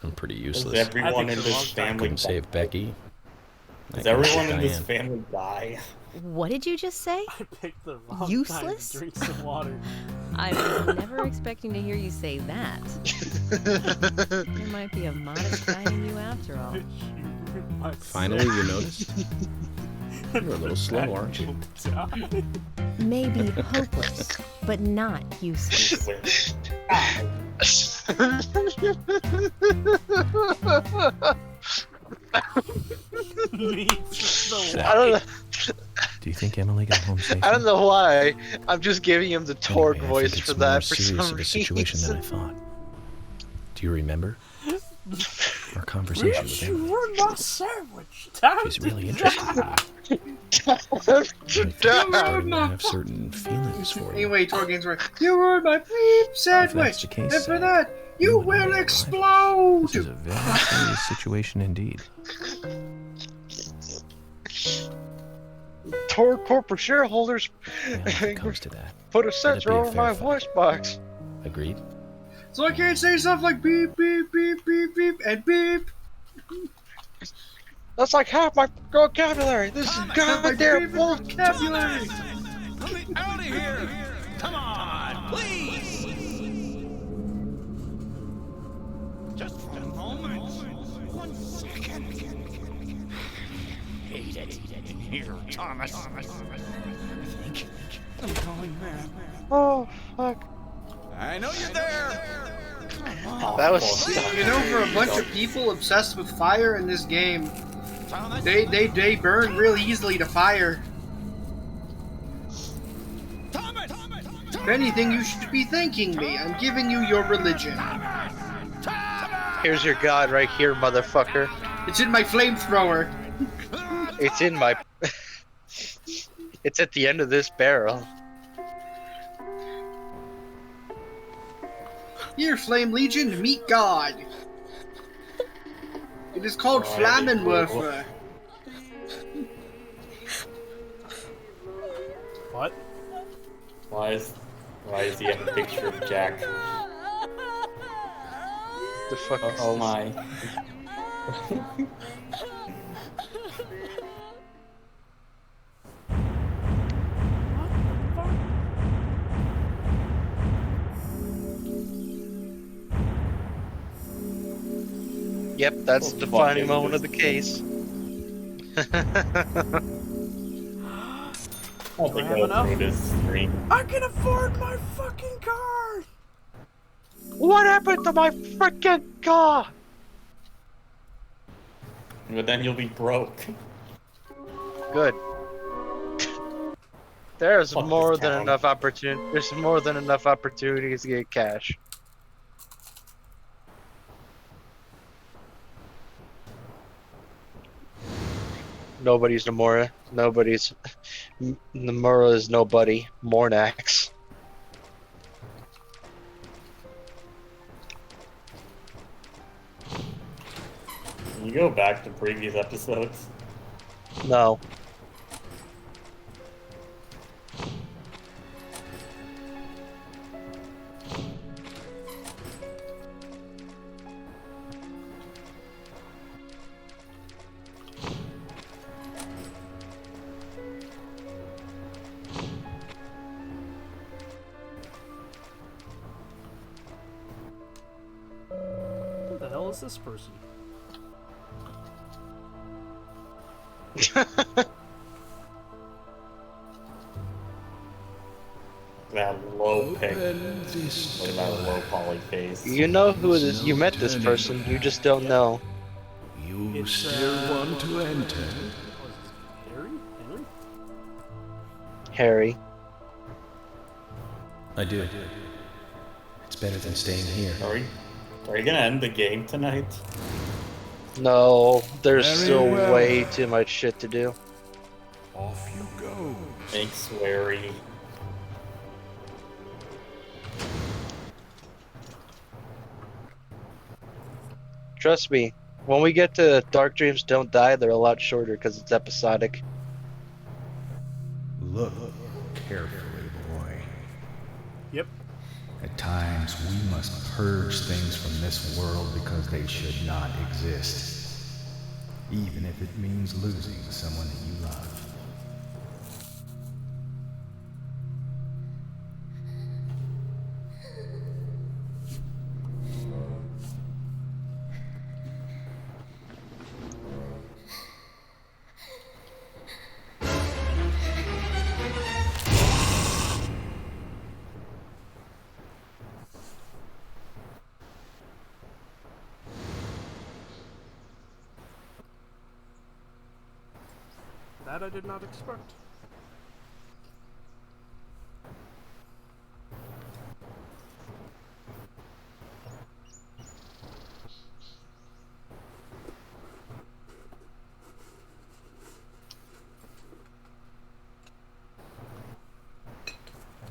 I'm pretty Does useless. everyone in this I family couldn't save Becky. I Does couldn't save everyone in this Diane. family die? What did you just say? I picked the wrong Useless? time to drink some water. I was never expecting to hear you say that. There might be a modest guy in you after all. Finally, you noticed? You're a little slow, aren't you? Maybe hopeless, but not useless. I don't know. Do you think Emily got home safely? I don't know why. I'm just giving him the torque Anyway, I think voice it's for more that for serious some of a situation than I reason. thought. Do you remember our conversation with Bitch, Emily? you ruined my sandwich. Time She's to really interested in die. you. Starting to have certain feelings for you. Anyway, Torgan's right. You ruined my beef sandwich, the case, and for that, you will explode. This is a very serious situation indeed. Corporate shareholders comes to that, put a let it sensor be a over fair my fight. voice box. Agreed? So I can't say stuff like beep, beep, beep, beep, beep, and beep. That's like half my vocabulary. This is goddamn bullshit. Vocabulary. Let me out of here! Come on, please! Just for a moment. 1 second. Hate it in here, Thomas. I think I'm going mad. Oh, fuck. I know you're there! That was... You know, for a bunch of people obsessed with fire in this game, they burn real easily to fire. If anything, you should be thanking me. I'm giving you your religion. Here's your god right here, motherfucker. It's in my flamethrower. It's in my... It's at the end of this barrel. Here, Flame Legion, meet God. It is called Flammenwerfer. What? Why does he have a picture of Jack? The fuck is Oh this? my. Yep, that's the defining moment of the case. I don't think I'll through this stream. I can afford my fucking car. What happened to my freaking car? But then you'll be broke. Good. There's Fuck more this than town. enough opportunity. There's more than enough opportunities to get cash. Nobody's Nomura. Nobody's. Nomura is nobody. Mornax. Can you go back to previous episodes? No. Who the hell is this person? That low pick. Look at that low poly face. You know who it is. You met this person. You just don't know. You still want to enter? Harry? Henry? Harry. I do. It's better than staying here. Are you gonna end the game tonight? No, there's Very still well. way too much shit to do. Off you go. Thanks, Larry. Trust me, when we get to Dark Dreams Don't Die, they're a lot shorter because it's episodic. Look carefully, boy. Yep. At times, we must purge things from this world because they should not exist, even if it means losing someone that you love. That I did not expect.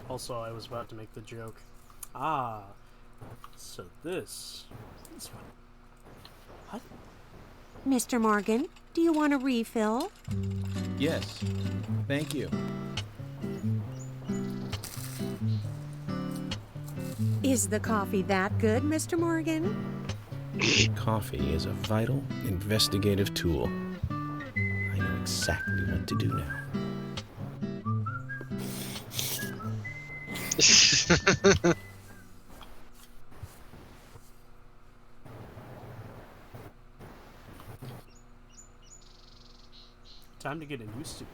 Also, I was about to make the joke. Ah, so this one. What? Mr. Morgan, do you want a refill? Yes. Thank you. Is the coffee that good, Mr. Morgan? Coffee is a vital, investigative tool. I know exactly what to do now. Time to get a new suit.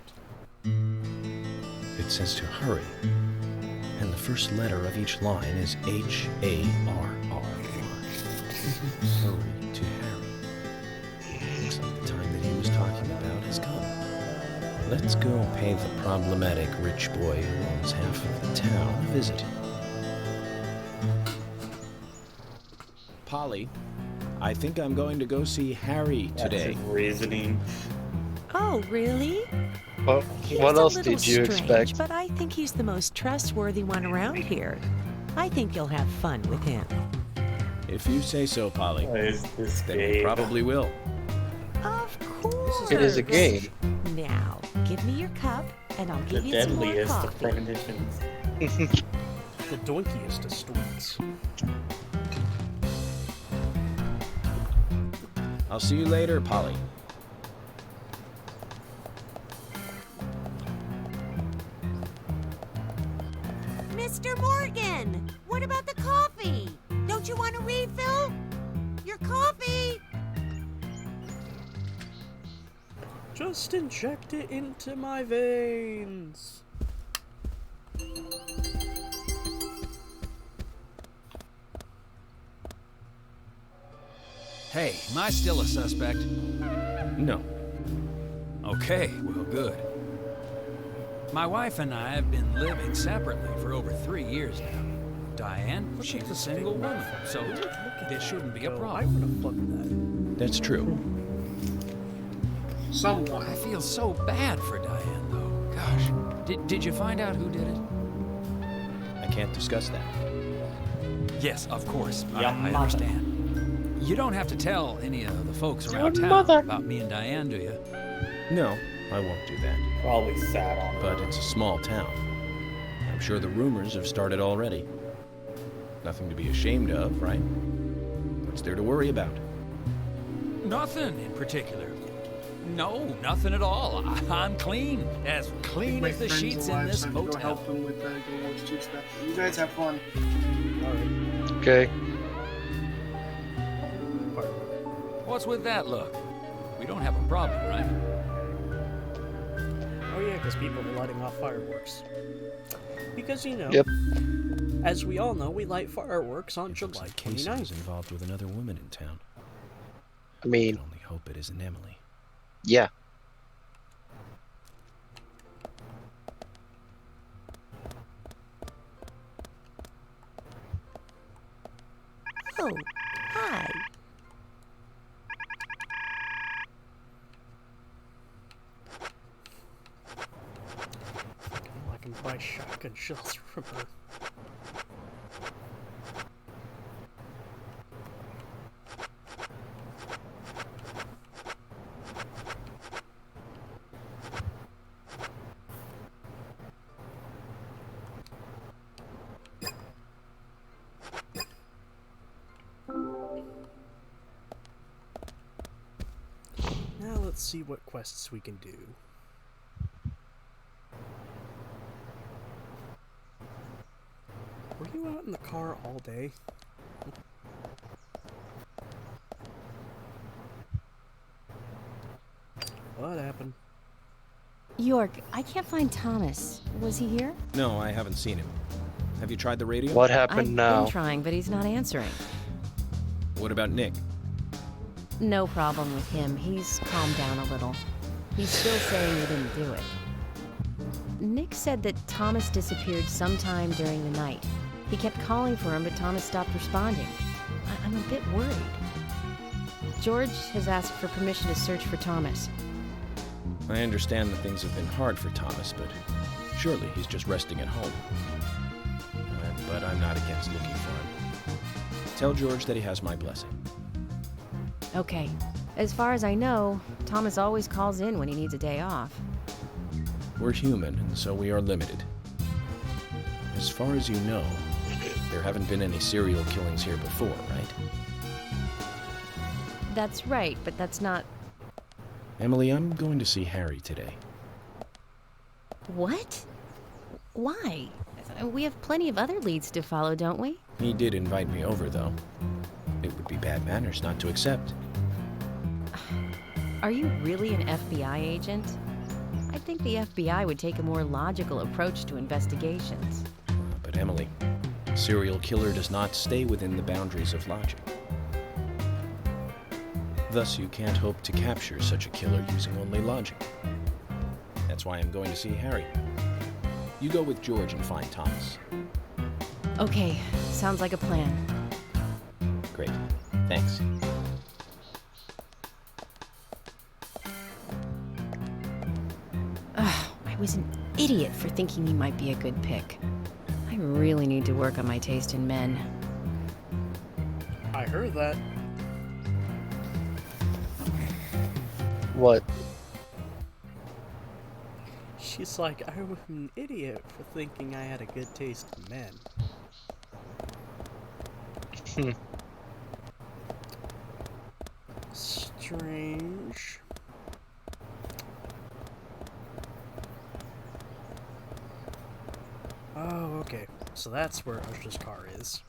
It says to hurry, and the first letter of each line is H-A-R-R-Y. Hurry to Harry. Looks like the time that he was talking about has come. Let's go pay the problematic rich boy who owns half of the town a visit. Polly, I think I'm going to go see Harry today. That's his reasoning. Oh, really? Well, He's what a else little did you strange, expect? But I think he's the most trustworthy one around here. I think you'll have fun with him. If you say so, Polly, Is this then we game? probably will. Of course. It is a game. Now, give me your cup, and I'll The give you some more deadliest of coffee. premonitions. The doinkiest of stories. I'll see you later, Polly. Mr. Morgan, what about the coffee? Don't you want a refill? Your coffee! Just inject it into my veins. Hey, am I still a suspect? No. Okay, well, good. My wife and I have been living separately for over 3 years now. Diane, she's a single woman, so this shouldn't be a I problem. would have fucked that. That's true. Somewhat. I feel so bad for Diane, though. Gosh. Did you find out who did it? I can't discuss that. Yes, of course. I mother. understand. You don't have to tell any of the folks around Your town mother. about me and Diane, do you? No, I won't do that. Probably sat on it. But it's a small town. I'm sure the rumors have started already. Nothing to be ashamed of, right? What's there to worry about? Nothing in particular. No, nothing at all. I'm clean. As clean My as the friend's sheets in alive, this so I'm gonna go hotel. help him with that. Go watch two stuff. You guys have fun. Okay. What's with that look? We don't have a problem, right? Oh yeah, because people are lighting off fireworks. Because, you know, Yep. as we all know, we light fireworks on It looks July like Casey 29th. is involved with another woman in town. I mean, I only hope it isn't Emily. yeah. Oh, hi. buy shotgun shells from her. Now let's see what quests we can do. Were you out in the car all day? What happened? York, I can't find Thomas. Was he here? No, I haven't seen him. Have you tried the radio? What happened I've now? been trying, but he's not answering. What about Nick? No problem with him. He's calmed down a little. He's still saying he didn't do it. Nick said that Thomas disappeared sometime during the night. He kept calling for him, but Thomas stopped responding. I'm a bit worried. George has asked for permission to search for Thomas. I understand that things have been hard for Thomas, but surely he's just resting at home. But I'm not against looking for him. Tell George that he has my blessing. Okay. As far as I know, Thomas always calls in when he needs a day off. We're human, and so we are limited. As far as you know, there haven't been any serial killings here before, right? That's right, but that's not... Emily, I'm going to see Harry today. What? Why? We have plenty of other leads to follow, don't we? He did invite me over, though. It would be bad manners not to accept. Are you really an FBI agent? I think the FBI would take a more logical approach to investigations. But Emily, a serial killer does not stay within the boundaries of logic. Thus, you can't hope to capture such a killer using only logic. That's why I'm going to see Harry. You go with George and find Thomas. Okay, sounds like a plan. Great. Thanks. Ugh, I was an idiot for thinking he might be a good pick. I really need to work on my taste in men. I heard that. What? She's like, I was an idiot for thinking I had a good taste in men. Strange. Oh, okay. So that's where Usher's car is.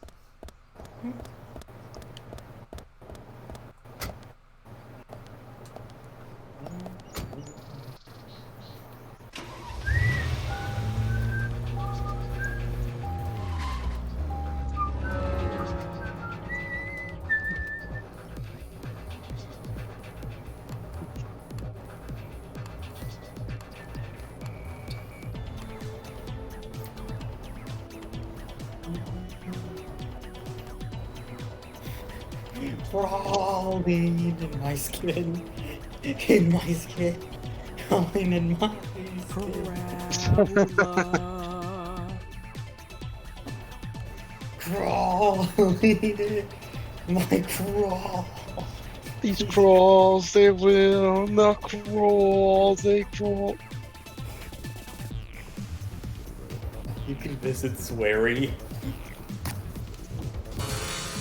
Crawling in my skin. In my skin. Crawling in my skin. Crawling in my crawl. These crawls, they will not crawl, they crawl. You can visit Swery.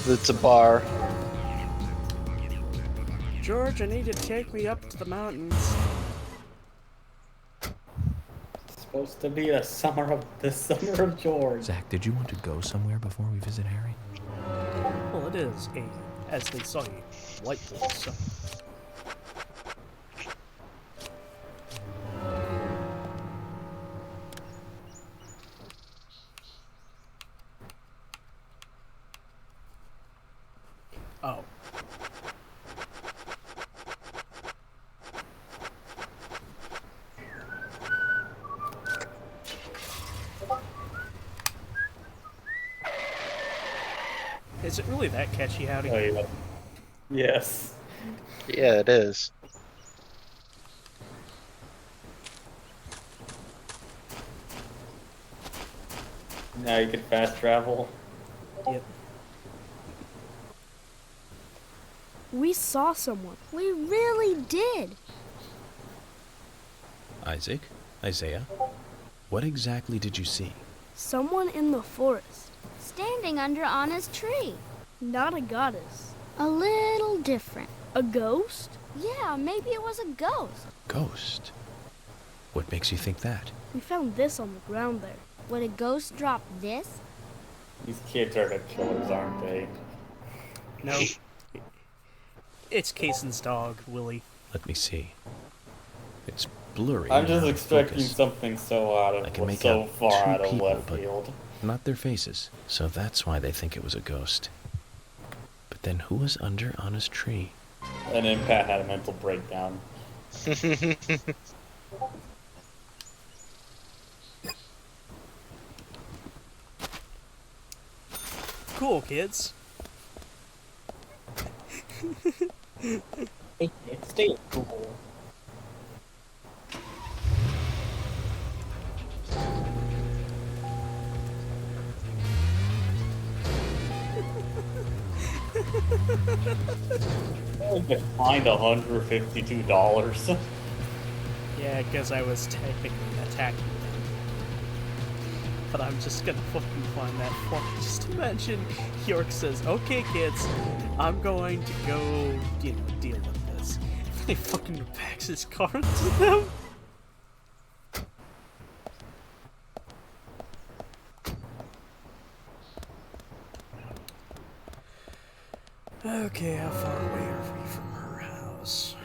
It's a bar. George, I need you to take me up to the mountains. It's supposed to be the summer of George. Zach, did you want to go somewhere before we visit Harry? Well, it is as they say, light bulb sun. Oh. Is it really that catchy, Howdy? Oh, yeah. Yes. Yeah, it is. Now you can fast travel. Yep. We saw someone. We really did. Isaac? Isaiah? What exactly did you see? Someone in the forest. Standing under Anna's tree. Not a goddess. A little different. A ghost? Yeah, maybe it was a ghost. Ghost? What makes you think that? We found this on the ground there. Would a ghost drop this? These kids are the killers, aren't they? No. It's Kaysen's dog, Willie. Let me see. It's blurry. I'm and just out of expecting focus. something so out I can of make so out far two out of people, left but field. not their faces. So that's why they think it was a ghost. But then who was under Anna's tree? And then Pat had a mental breakdown. Cool, kids. Stay cool. I declined $152. Yeah, because I was technically attacking them. But I'm just gonna fucking find that fuck. Just imagine York says, okay kids, I'm going to go, deal with this. And he fucking packs his car into them. Okay, how far away are we from her house?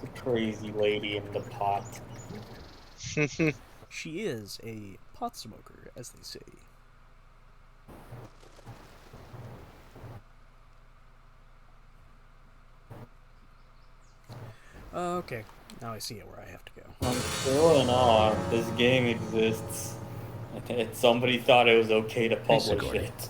The crazy lady in the pot. She is a pot smoker, as they say. Okay, now I see it where I have to go. I'm still in awe. This game exists. Somebody thought it was okay to publish Sigourney. it.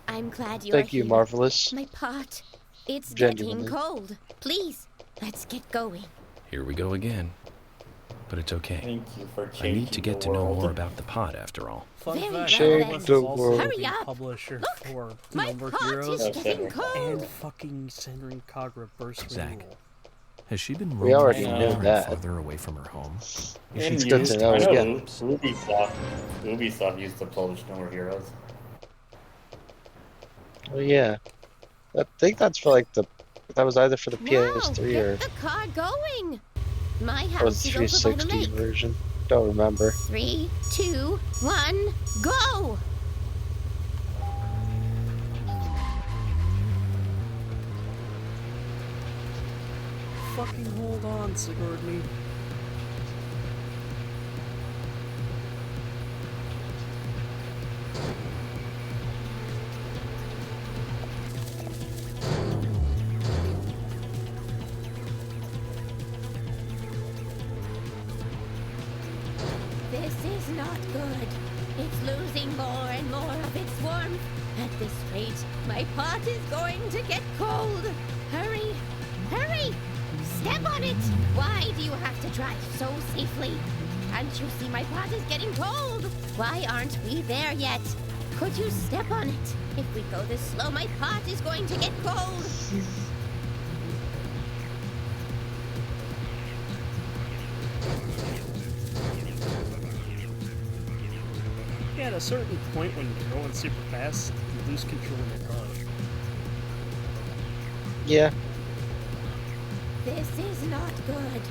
I'm glad you're Thank you, here. Marvelous. My pot. It's Genuinely. getting cold. Please, let's get going. Here we go again. But it's okay. Thank you for I changing need to get the to know world. more about the pod after all. Fun Very fact, well, Marvelous then. is also Hurry the up. publisher Look, for my No More pot Heroes is getting cold. and fucking Senran Kagura Burst Zach. Renewal. Has she been We already roaming knew farther and that. farther away from her home? And It's good to know I know again. Ubisoft used to publish No More Heroes. Oh yeah. I think that's for like that was either for the Now, PS3 or get the car going. My or the house is over by the 360 lake. version. Don't remember. 3, 2, 1, go! Fucking hold on, Sigourney. This is not good. It's losing more and more of its warmth. At this rate, my pot is going to get cold. Hurry! Hurry! Step on it! Why do you have to drive so safely? Can't you see my pot is getting cold? Why aren't we there yet? Could you step on it? If we go this slow, my pot is going to get cold. Yeah, at a certain point when you're going super fast, you lose control of your car. Yeah. This is not good.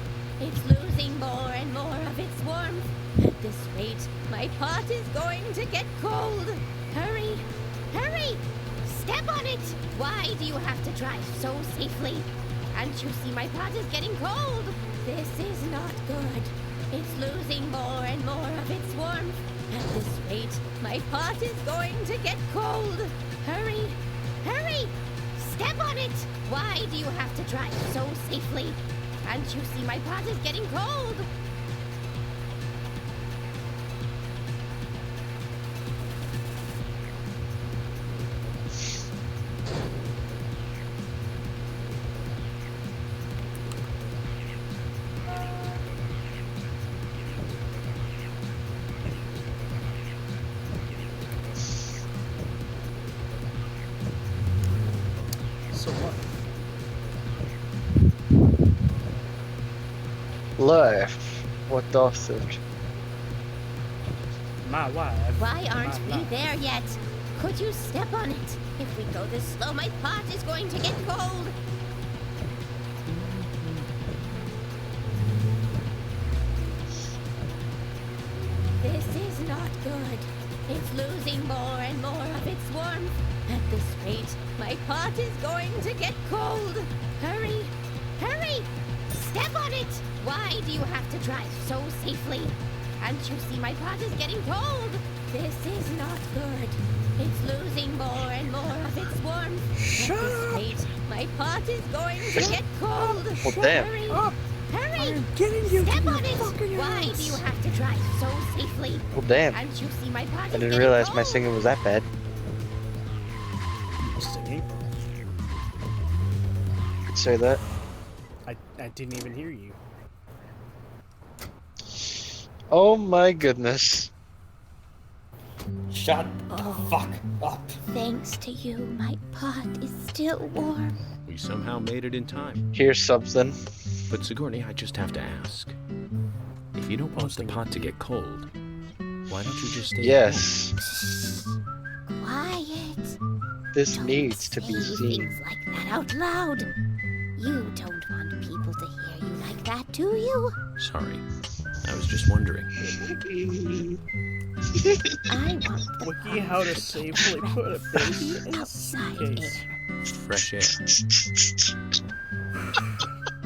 It's losing more and more of its warmth. At this rate, my pot is going to get cold. Hurry! Hurry! Step on it! Why do you have to drive so safely? Can't you see my pot is getting cold? This is not good. It's losing more and more of its warmth. At this rate, my pot is going to get cold. Hurry! Hurry! Step on it! Why do you have to drive so safely? Can't you see my pot is getting cold? So what? Life. What does it? My wife. Why aren't my we life. there yet? Could you step on it? If we go this slow, my pot is going to get cold. This is not good. It's losing more and more of its warmth. At this rate, my pot is going to get cold. Hurry! Hurry! Step on it! Why do you have to drive so safely? Can't you see my pot is getting cold? This is not good. It's losing more and more of its warmth. At this rate, my pot is going to get cold. Well, damn. Hurry! Hurry! I'm getting you Step to on your it! fucking Why ass. do you have to drive so safely? Well, damn. Can't you see my pot I is didn't getting realize my cold? singing was that bad. Singing? Could say that. I didn't even hear you. Oh my goodness. Shut the fuck up. Thanks to you, my pot is still warm. We somehow made it in time. Here's something. But Sigourney, I just have to ask. If you don't want the pot to get cold, why don't you just stay Yes. Quiet. This needs to be Say seen. things like that out loud. You don't want people to hear you like that, do you? at home? Sorry. I was just wondering. I want the Wiki how to safely put a baby in a outside suitcase. air. Fresh air.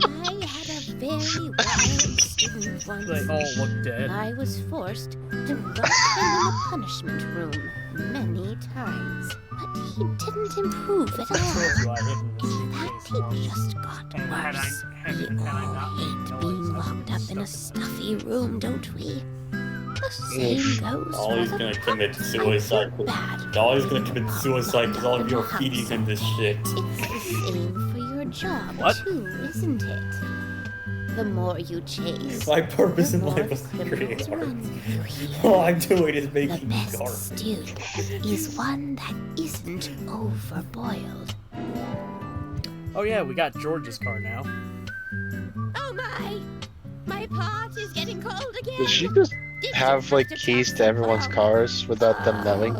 I had a very wild student once. They all look dead. I was forced to lock him in the punishment room many times. But he didn't improve at I told you all. I hid in the That suitcase he once. just got And had I- worse. had- We had I all not made hate noise, being I locked would've up in a stuck stuffy room, don't we? The same Oof. goes All for he's the gonna pup. commit I feel suicide. bad All he's for gonna the commit pup suicide because locked all up of in you are the house. feeding him this shit. It's the same for your job, What? too, isn't it? The more you chase, My purpose the in more life is to criminals create art. run through here. All I'm doing is The making best art. stew is one that isn't overboiled. Oh yeah, we got George's car now. Oh my! My pot is getting cold again! Did she just Did you have like to keys tap to everyone's some cars without them knowing?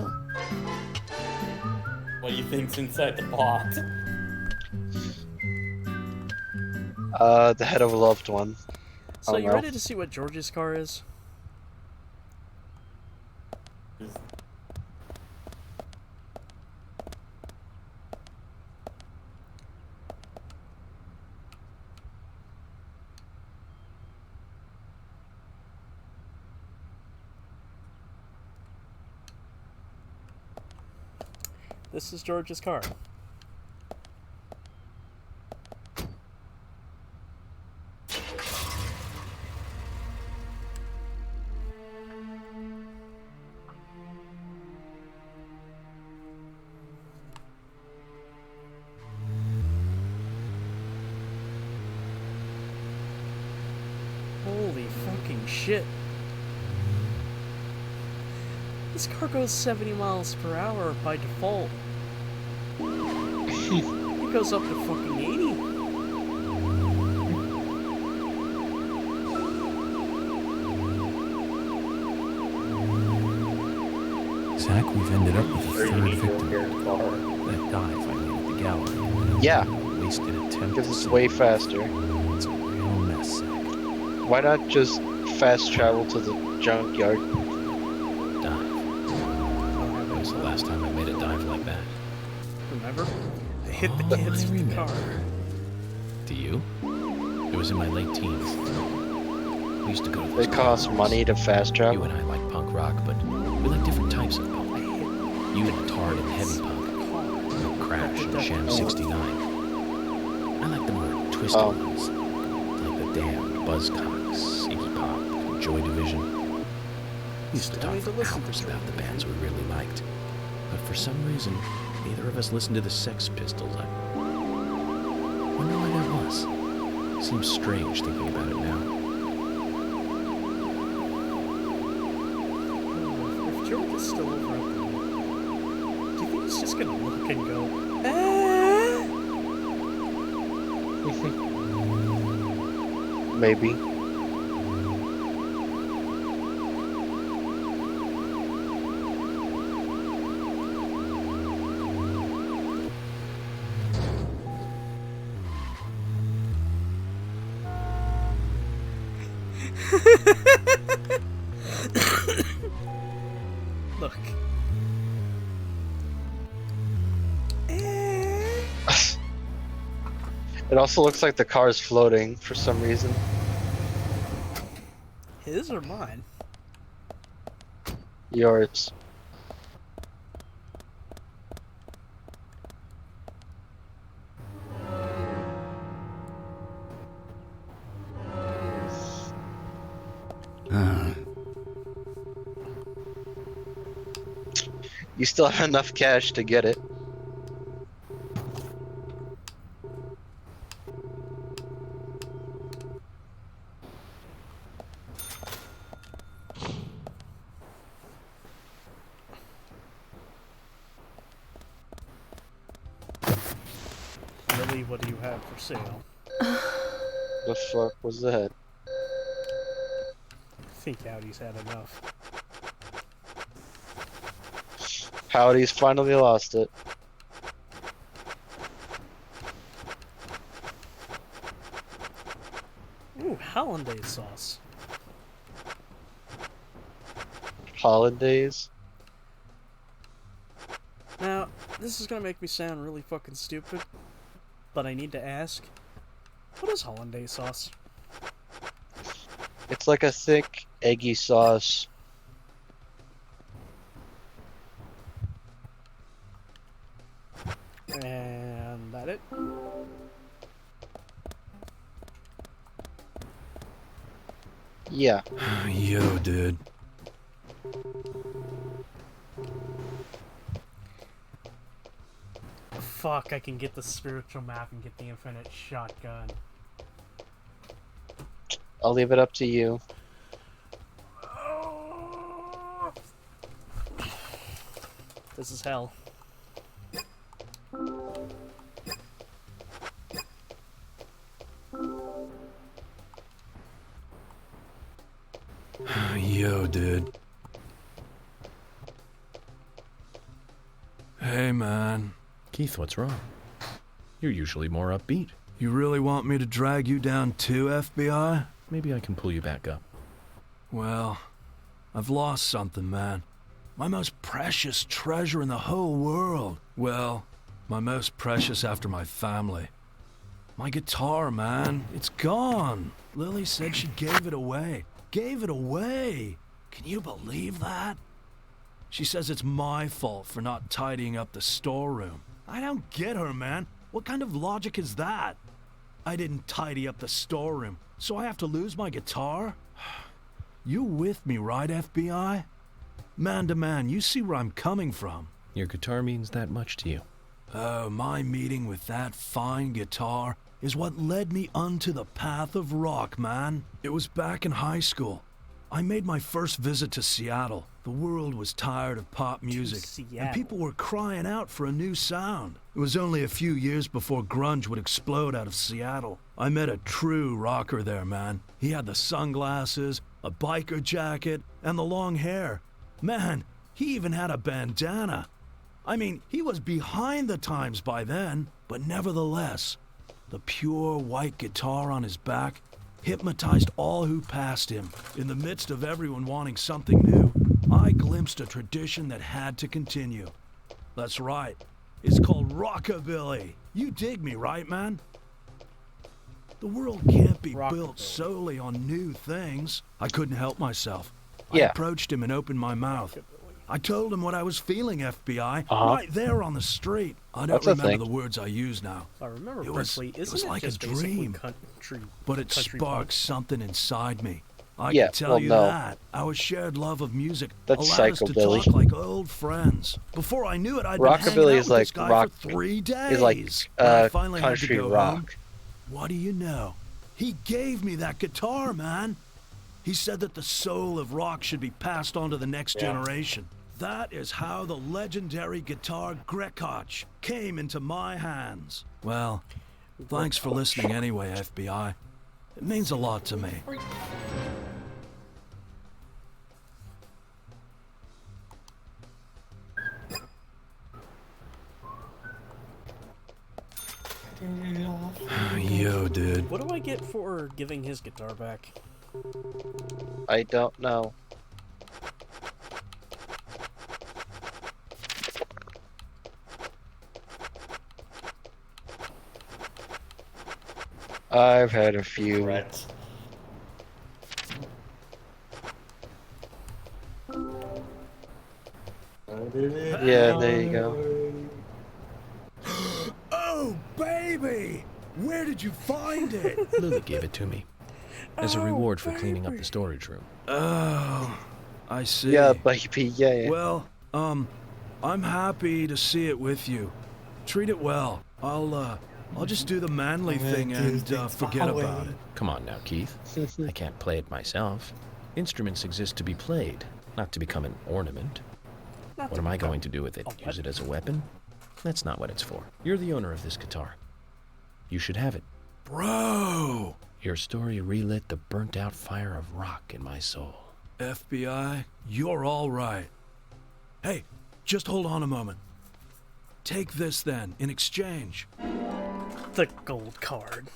What do you think's inside the pot? The head of a loved one. So Oh, you no. ready to see what George's car is? This is George's car. Holy fucking shit. This car goes 70 miles per hour by default. It goes up to fucking 80. Zach, we've ended up with a third victim. That dive I made at the gallery. Yeah. Wasted attempt. Because it's way faster. It's a real mess, Zach. Why not just fast travel to the junkyard? Dive. When was the last time I made a dive like that? Remember? I hit the kids with the car. Do you? It was in my late teens. We used to go to those It costs money to fast travel. You and I like punk rock, but we like different types of punk. You like hard and heavy punk. Like Crash and Sham 69. I like the more twisted ones. Like the Damned, Buzzcocks, Iggy Pop, Joy Division. We used to talk for hours about the bands we really liked. But for some reason, neither of us listened to the Sex Pistols. I wonder why that was. Seems strange thinking about it now. If George is still over at the do you think he's just gonna look and go, ah? Maybe. Look. It also looks like the car's floating for some reason. His or mine? Yours. You still have enough cash to get it. Lily, what do you have for sale? The fuck was that? I think Howdy's had enough. Howdy's finally lost it. Ooh, hollandaise sauce. Hollandaise? Now, this is gonna make me sound really fucking stupid, but I need to ask, what is hollandaise sauce? It's like a thick, eggy sauce. And that it? Yeah. Yo, dude. Fuck, I can get the spiritual map and get the infinite shotgun. I'll leave it up to you. This is hell. Yo, dude. Hey, man. Keith, what's wrong? You're usually more upbeat. You really want me to drag you down too, FBI? Maybe I can pull you back up. Well, I've lost something, man. My most precious treasure in the whole world. Well, my most precious after my family. My guitar, man. It's gone. Lily said she gave it away. Gave it away! Can you believe that? She says it's my fault for not tidying up the storeroom. I don't get her, man. What kind of logic is that? I didn't tidy up the storeroom, so I have to lose my guitar? You with me, right, FBI? Man to man, you see where I'm coming from. Your guitar means that much to you. Oh, my meeting with that fine guitar is what led me onto the path of rock, man. It was back in high school. I made my first visit to Seattle. The world was tired of pop music, and people were crying out for a new sound. It was only a few years before grunge would explode out of Seattle. I met a true rocker there, man. He had the sunglasses, a biker jacket, and the long hair. Man, he even had a bandana. I mean, he was behind the times by then, but nevertheless, the pure white guitar on his back hypnotized all who passed him. In the midst of everyone wanting something new, I glimpsed a tradition that had to continue. That's right. It's called rockabilly. You dig me, right, man? The world can't be built solely on new things. I couldn't help myself. I approached him and opened my mouth. I told him what I was feeling, FBI, right there on the street. I don't remember the words I used now. I remember It was isn't it like a just basically dream, but it country sparked punk? something inside me. I Yeah, can tell well, you no. that. Our shared love of music That's allowed us to psychobilly. talk like old friends. Before I knew it, I'd been hanging Rockabilly out is with this like guy rock. for 3 days. Is like When I finally had to country go rock. home, what do you know? He gave me that guitar, man. He said that the soul of rock should be passed on to the next generation. That is how the legendary guitar Grekach came into my hands. Well, Thanks for listening anyway, FBI. It means a lot to me. Yo, dude. What do I get for giving his guitar back? I don't know. I've had a few. Rats. Yeah, there you go. Oh, baby! Where did you find it? Lily gave it to me as a reward for cleaning up the storage room. Oh, I see. Yeah, baby, yeah. Well, I'm happy to see it with you. Treat it well. I'll just do the manly thing and forget about it. Come on now, Keith. I can't play it myself. Instruments exist to be played, not to become an ornament. What am I going to do with it? Use it as a weapon? That's not what it's for. You're the owner of this guitar. You should have it. Bro! Your story relit the burnt-out fire of rock in my soul. FBI, you're all right. Hey, just hold on a moment. Take this then, in exchange. The gold card.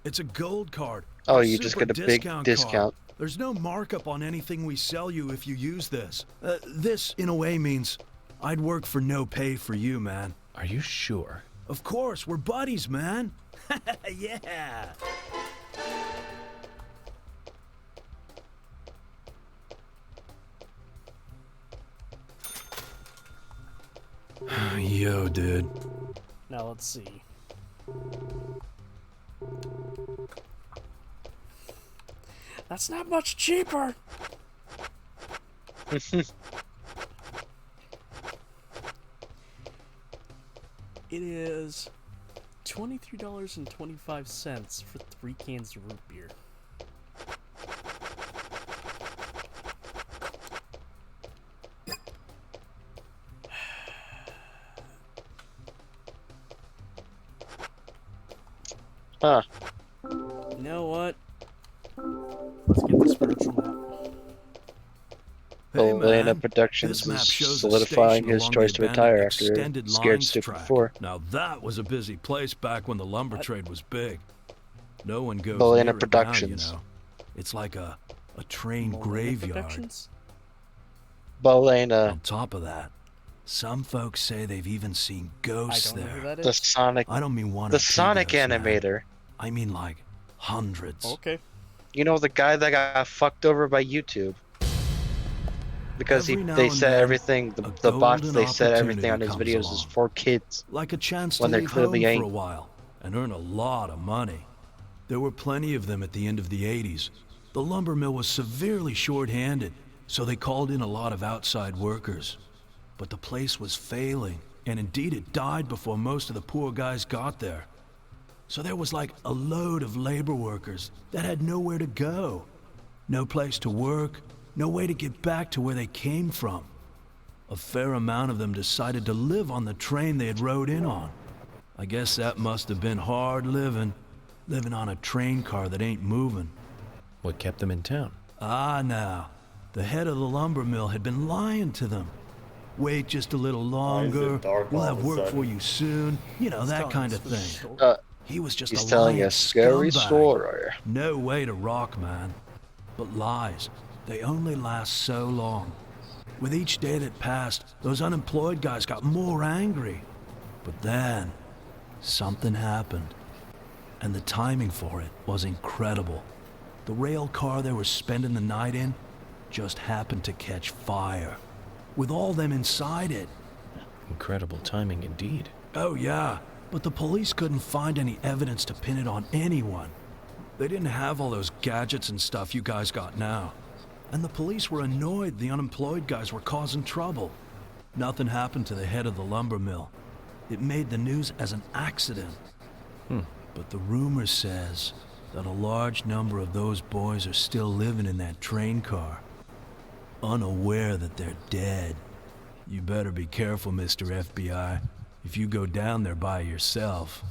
It's a gold card. Oh, A you just super get a big card. discount. There's no markup on anything we sell you if you use this. This, in a way, means I'd work for no pay for you, man. Are you sure? Of course, we're buddies, man. Yeah. Yo, dude. Now let's see. That's not much cheaper. It is $23.25 for 3 cans of root beer. Huh. You know what? Let's get the spiritual map. Elena Productions is solidifying his choice to retire after Scared Stupid 4. Now that was a busy place back when the lumber trade was big. No one goes Elena near it now, Productions. you know. It's like a train graveyard. Belena. On top of that, some folks say they've even seen ghosts there. The Sonic. I don't mean one The or two Sonic ghosts, man. animator. I mean like hundreds. Okay. You know the guy that got fucked over by YouTube because Every now they and said then, everything. The bots they said everything on his opportunity videos comes is for kids. Like a chance when to they're leave clearly home ain't. for a while and earn a lot of money. There were plenty of them at the end of the 80s. The lumber mill was severely short-handed, so they called in a lot of outside workers. But the place was failing, and indeed it died before most of the poor guys got there. So there was like a load of labor workers that had nowhere to go. No place to work, no way to get back to where they came from. A fair amount of them decided to live on the train they had rode in on. I guess that must have been hard living on a train car that ain't moving. What kept them in town? Ah, now, the head of the lumber mill had been lying to them. Wait just a little longer, we'll have work for you soon, you know, that kind of thing. He was just He's a telling lying a scary scumbag. story. No way to rock, man. But lies, they only last so long. With each day that passed, those unemployed guys got more angry. But then, something happened. And the timing for it was incredible. The rail car they were spending the night in just happened to catch fire, with all them inside it. Incredible timing indeed. Oh yeah, but the police couldn't find any evidence to pin it on anyone. They didn't have all those gadgets and stuff you guys got now. And the police were annoyed the unemployed guys were causing trouble. Nothing happened to the head of the lumber mill. It made the news as an accident. But the rumor says that a large number of those boys are still living in that train car, unaware that they're dead. You better be careful, Mr. FBI. if you go down there by yourself.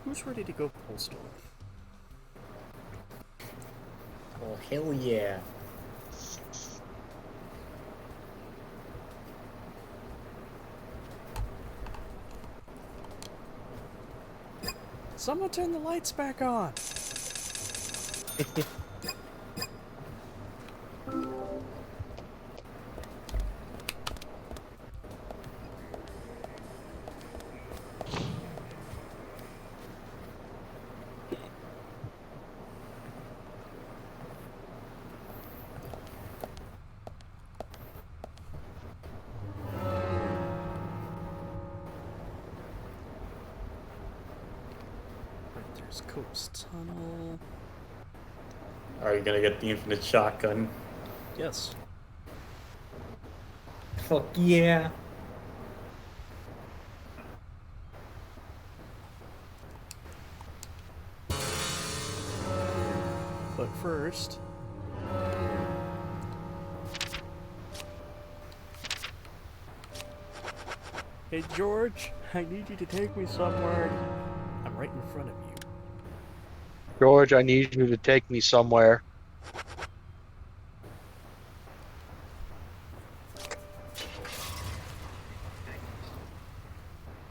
Who's ready to go postal? Oh, hell yeah. Someone turn the lights back on. There's Coast Tunnel. Are you gonna get the infinite shotgun? Yes. Fuck yeah. But first... Hey George, I need you to take me somewhere. I'm right in front of you. George, I need you to take me somewhere.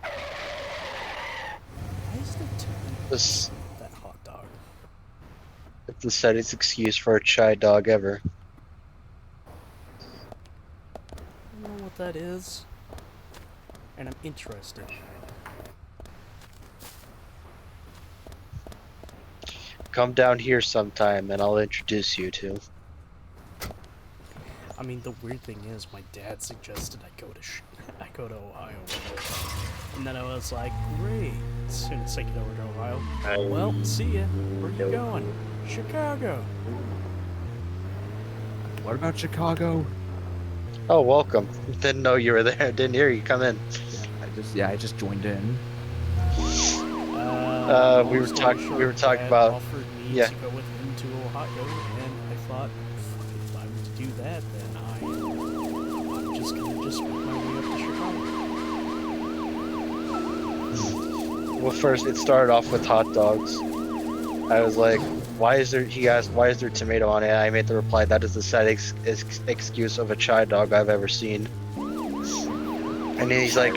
Why is there This that hot dog? it's the saddest excuse for a shy dog ever. I don't know what that is. And I'm interested. Come down here sometime and I'll introduce you to. I mean, the weird thing is, my dad suggested I go to Ohio with him. And then I was like, great. As soon as I get over to Ohio, well, see ya. Where you going? Chicago. What about Chicago? Oh, welcome. Didn't know you were there. Didn't hear you come in. I just joined in. We were talking about Offered me yeah. to go with him to Ohio, and I thought, if I were to do that, then I'm just gonna just make my way up to Chicago. Well, first it started off with hot dogs. I was like, "Why is there?" He asked, "Why is there tomato on it?" I made the reply, "That is the saddest excuse of a chai dog I've ever seen." And then he's like,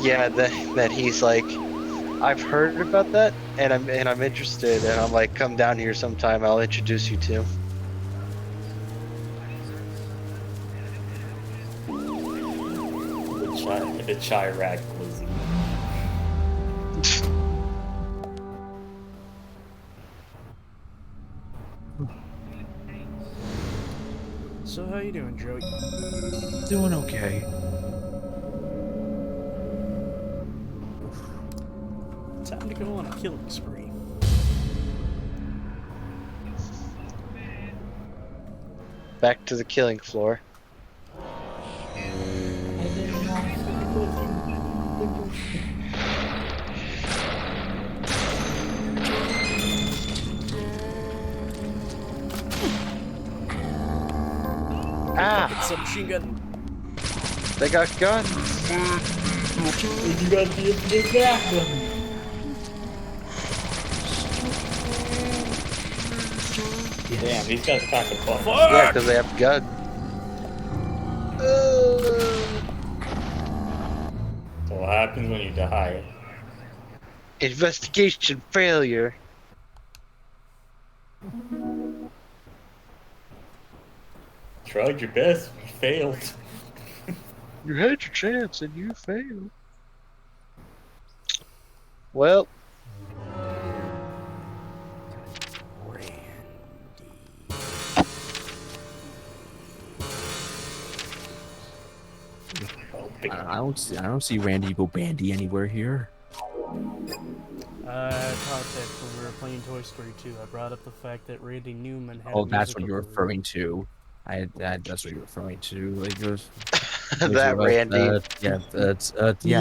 "Yeah." Then he's like, "I've heard about that, and I'm interested." And I'm like, "Come down here sometime. I'll introduce you to." The Chirac Glizzy. So how you doing, Joey? Doing okay. Time to go on a killing spree. Back to the killing floor. Ah! Submachine gun. They got guns. You got the infinite shotgun. Damn, these guys pack a punch. Yeah, because they have guns. So what happens when you die? Investigation failure. Tried your best, you failed. You had your chance and you failed. Well. I don't see Randy go bandy anywhere here. I talked that when we were playing Toy Story 2. I brought up the fact that Randy Newman had. Oh, a that's what musical you're career. referring to. That's what you're referring to. Like those. That Randy. Yeah.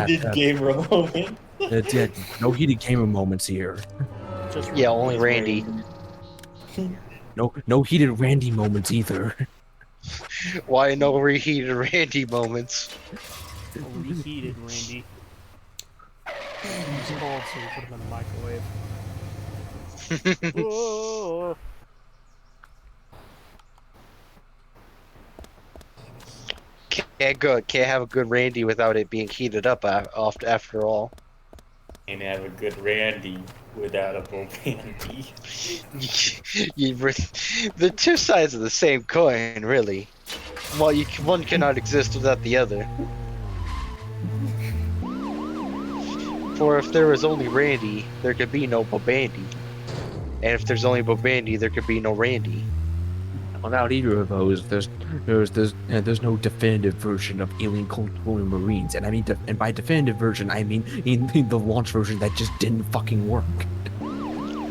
Heated gamer moment. Yeah, no heated gamer moments here. Just Yeah, only Randy. No heated Randy moments either. Why no reheated Randy moments? Reheated Randy. He's cold, so we put him in the microwave. Whoa. Can't have a good Randy without it being heated up after all. And have a good Randy without a Bobandy. The two sides of the same coin, really. Well, one cannot exist without the other. For if there was only Randy, there could be no Bobandy. And if there's only Bobandy, there could be no Randy. Without either of those, there's no definitive version of Alien Colonial Marines, and I mean, and by definitive version, I mean the launch version that just didn't fucking work.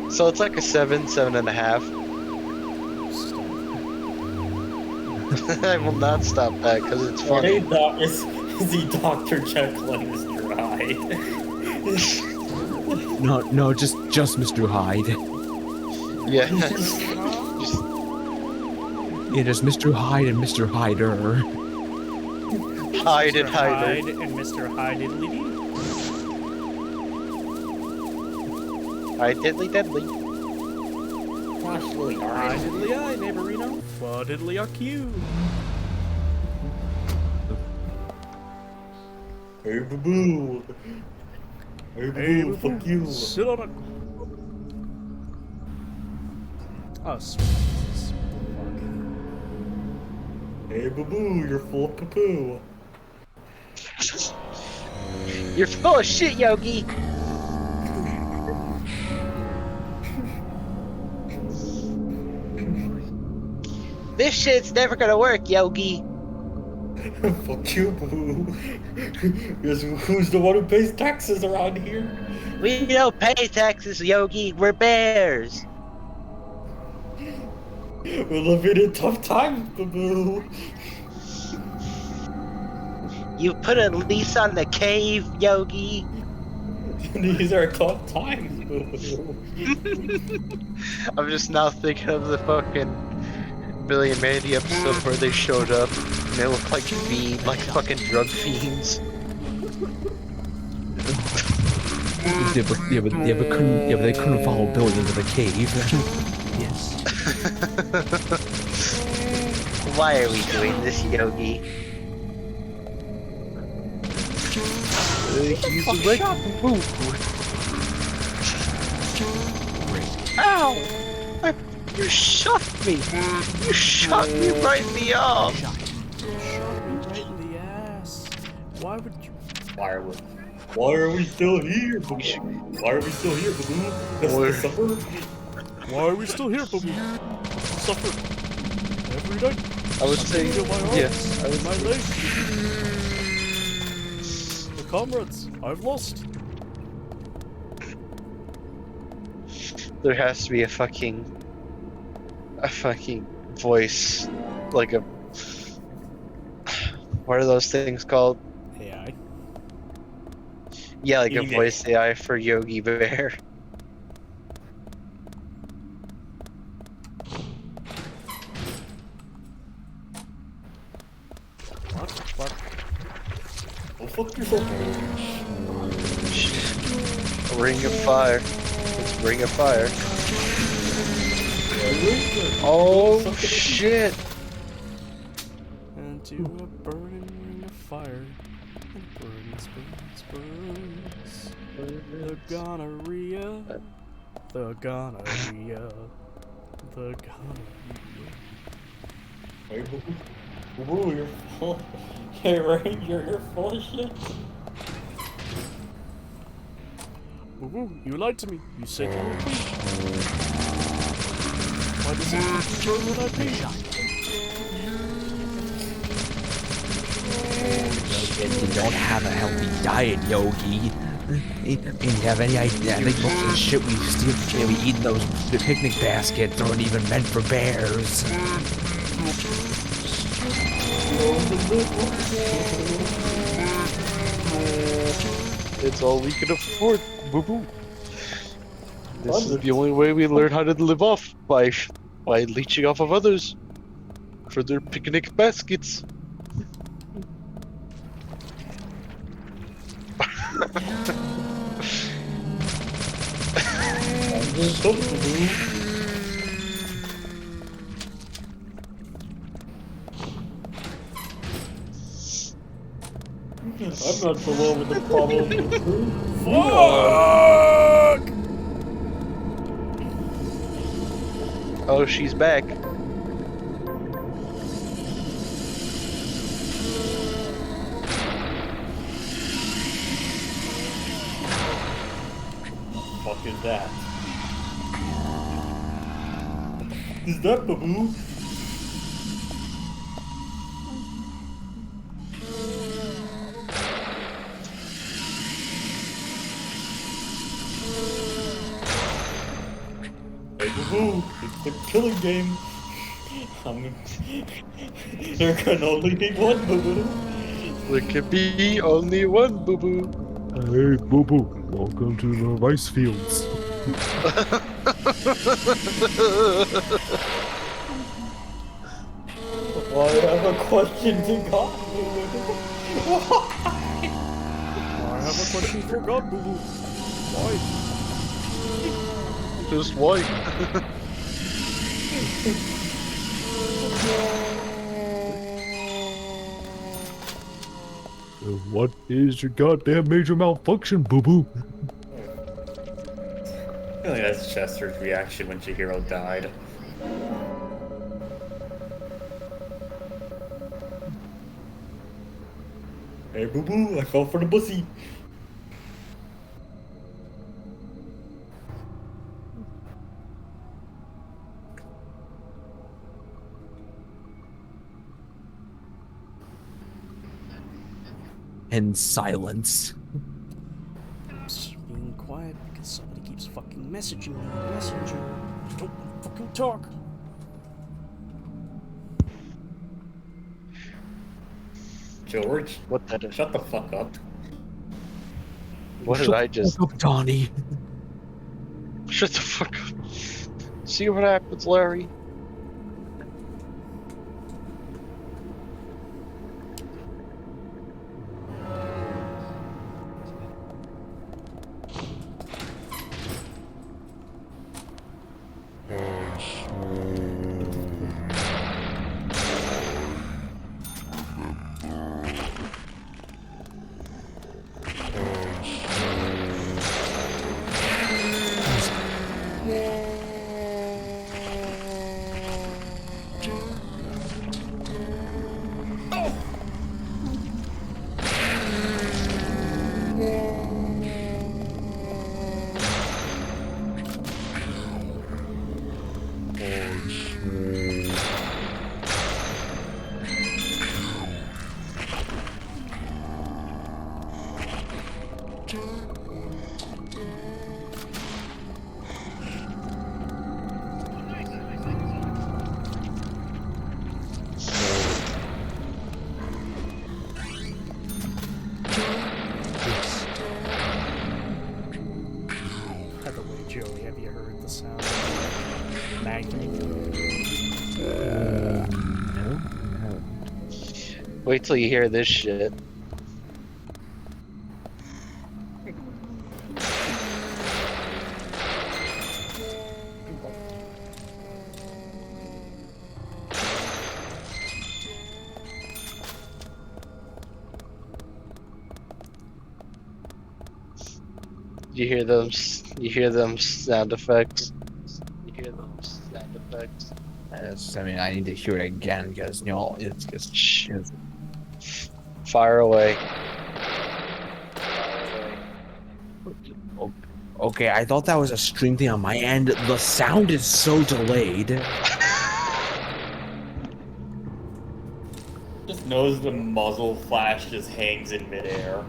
So it's like a 7.5. I will not stop that because it's funny. Is he Dr. Jekyll and Mr. Hyde? No, just Mr. Hyde. Yeah. Yeah, there's Mr. Hyde and Mr. Hyder. Hyde and Hyde Hyder. and Mr. Hyde Diddly Dee. Hyde Diddly Deadly. Hyde Diddly I, neighborino. Fwa Diddly are you. Hey, boo-boo. Hey, boo-boo, fuck you. Sit on it. Oh, sweet. Hey, boo-boo, you're full of poo-poo. You're full of shit, Yogi. This shit's never gonna work, Yogi. Fuck you, boo. Who's the one who pays taxes around here? We don't pay taxes, Yogi. We're bears. We're living in tough times, boo. You put a lease on the cave, Yogi. These are tough times, boo. I'm just now thinking of the fucking Billy and Mandy episode where they showed up and they looked like fucking drug fiends. Yeah, but they couldn't follow Billy into the cave. Yes. Why are we doing this, Yogi? He's like boo. Ow! You shot me! You shot me right in the arm! Shot me right in the ass. Why would you? Why are we still here, boo? Why are we still here, boo? That's the supper? Why are we still here, Booby? Suffer every day. I would say, yes. I would my legs. The comrades, I've lost. There has to be a fucking voice, like a, what are those things called? AI. Yeah, like a voice AI for Yogi Bear. What the fuck? Oh, fuck yourself. Ring of Fire. It's Ring of Fire. Oh shit! Into a burning ring of fire. And burns, burns, burns. The gonorrhea. The gonorrhea. The gonorrhea. Hey, boo. Boo, you're full. Hey, Ranger, you're full of shit. Boo-boo, you lied to me. You said you were clean. Why does it burn when I pee? You don't have a healthy diet, Yogi. You have any idea? Like most of the shit we steal, we eat in those picnic baskets aren't even meant for bears. It's all we can afford, boo boo. This is the only way we learn how to live off life. While leeching off of others for their picnic baskets. I'm not the one with the problem. Fuck! Oh, she's back. What the fuck is that? Is that Babu? Hey Babu, it's the killing game. There can only be one Babu. There can be only one Boo-Boo. Hey, Boo Boo, welcome to the rice fields. Well, I have a question to God, Babu. I have a question for God, Boo Boo. Why? Just why? What is your goddamn major malfunction, Boo Boo? I feel like that's Chester's reaction when Chihiro died. Hey Boo Boo, I fell for the pussy. And silence. Just being quiet because somebody keeps fucking messaging me on Messenger. Just don't fucking talk. George, what the? Shut the fuck up. What did I just? Shut up, Donnie. Shut the fuck up. See what happens, Larry. By the way, Joey, have you heard the sound of Maggie? No. Wait till you hear this shit. You hear those? You hear them sound effects? You hear those sound effects? Yes, I mean, I need to hear it again because, you know, it's just... Fire away. Okay, I thought that was a stream thing on my end. The sound is so delayed. Just knows the muzzle flash just hangs in midair.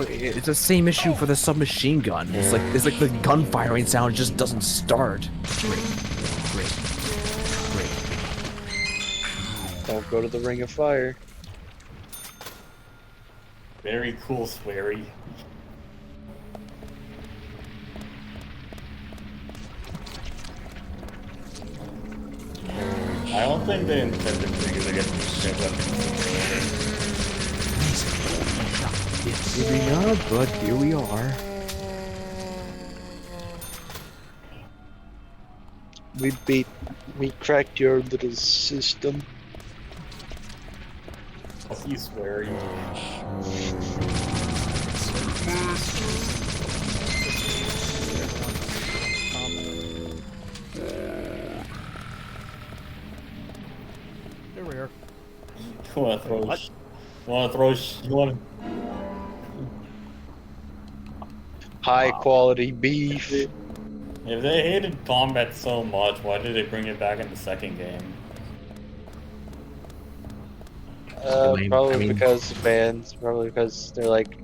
It's the same issue for the submachine gun. It's like the gun firing sound just doesn't start. Great. Don't go to the Ring of Fire. Very cool, Sweary. I don't think they intended for you to get these weapons. Giving up, but here we are. We cracked your little system. You Sweary. Here we are. You wanna throw? What? You wanna? High quality beef. If they hated combat so much, why did they bring it back in the second game? Probably because fans. Probably because they're like,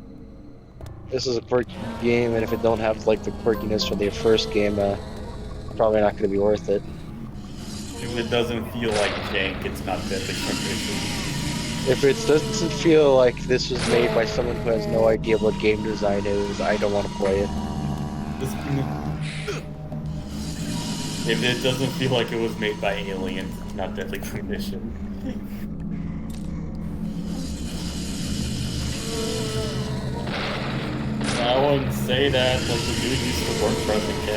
this is a quirky game, and if it don't have like the quirkiness from the first game, probably not going to be worth it. If it doesn't feel like jank, it's not deadly premonition. If it doesn't feel like this was made by someone who has no idea what game design is, I don't want to play it. If it doesn't feel like it was made by aliens, it's not deadly premonition. I wouldn't say that, like the dude used to work for SNK.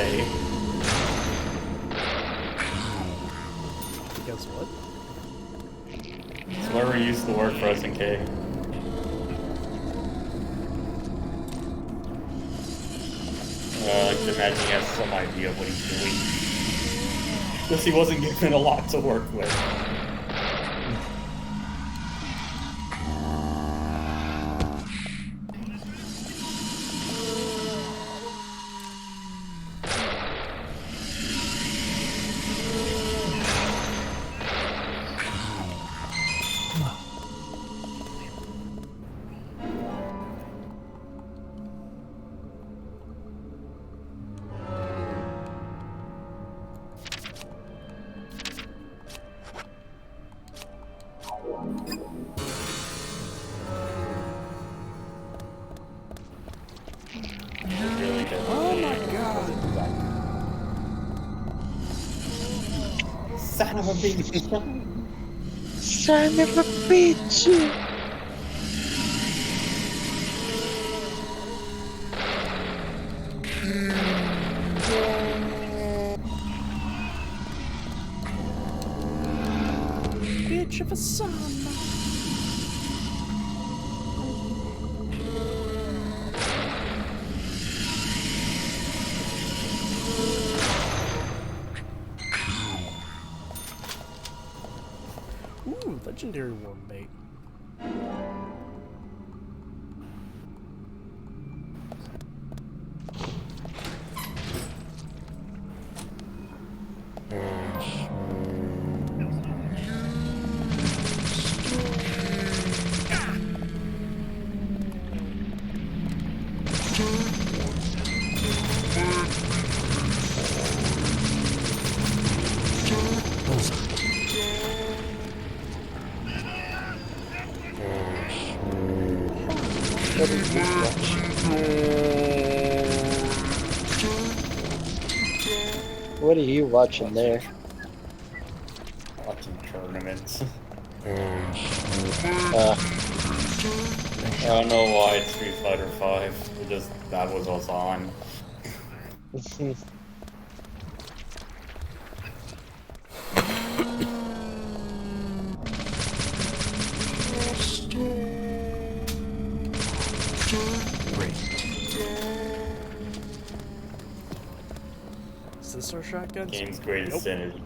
Guess what? Sweary used to work for SNK. I can imagine he has some idea of what he's doing. Because he wasn't given a lot to work with. Oh my god! Son of a bitch! Son of a bitch! Bitch of a son! Ooh, legendary worm bait. What are you watching there? Watching tournaments. Uh, I don't know why it's Street Fighter 5. It just, that was what's on. Is this our shotgun? Game's greatest synergy.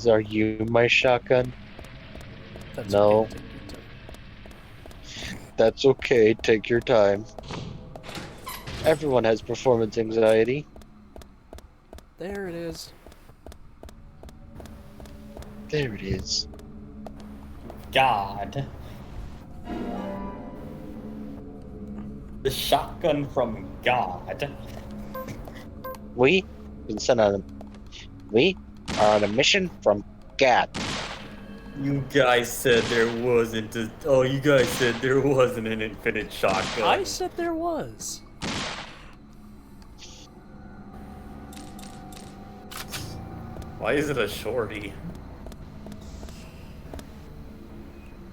are you my shotgun? That's No. okay. That's okay, take your time. Everyone has performance anxiety. There it is. There it is. God. The shotgun from God. We are on a mission from God. You guys said there wasn't. You guys said there wasn't an infinite shotgun. I said there was. Why is it a shorty?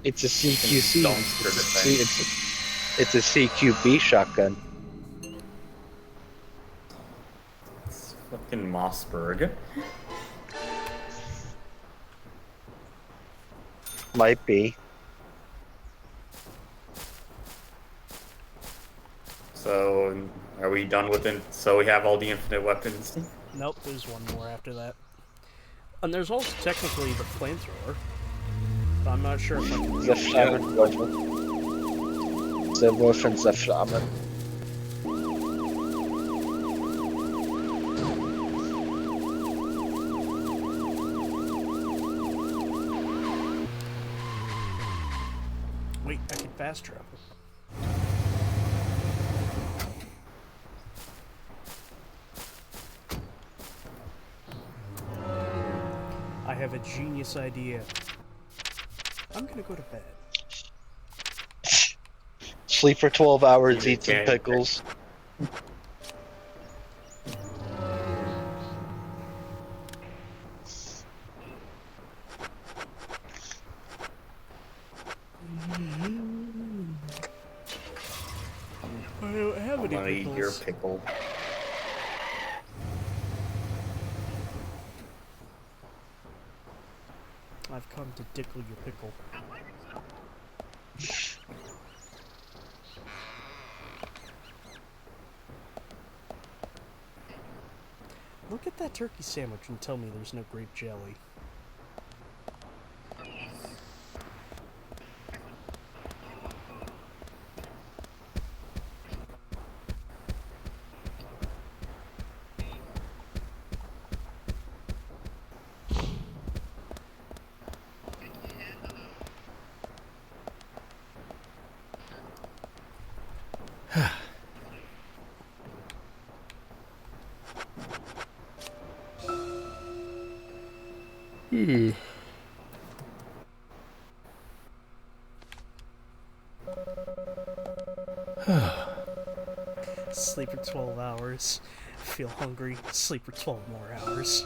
It's a CQC. Dumpster thing. It's a CQB shotgun. It's fucking Mossberg. Might be. So, are we done with it? So we have all the infinite weapons? Nope, there's one more after that. And there's also technically the flamethrower. But I'm not sure if I can use it. The Waffen der Flammen. Wait, I can fast travel. I have a genius idea. I'm gonna go to bed. Sleep for 12 hours, eat some pickles. I don't have any I'm gonna eat your pickles. pickle. I've come to tickle your pickle. Look at that turkey sandwich and tell me there's no grape jelly. Sleep for 12 hours. Feel hungry. Sleep for 12 more hours.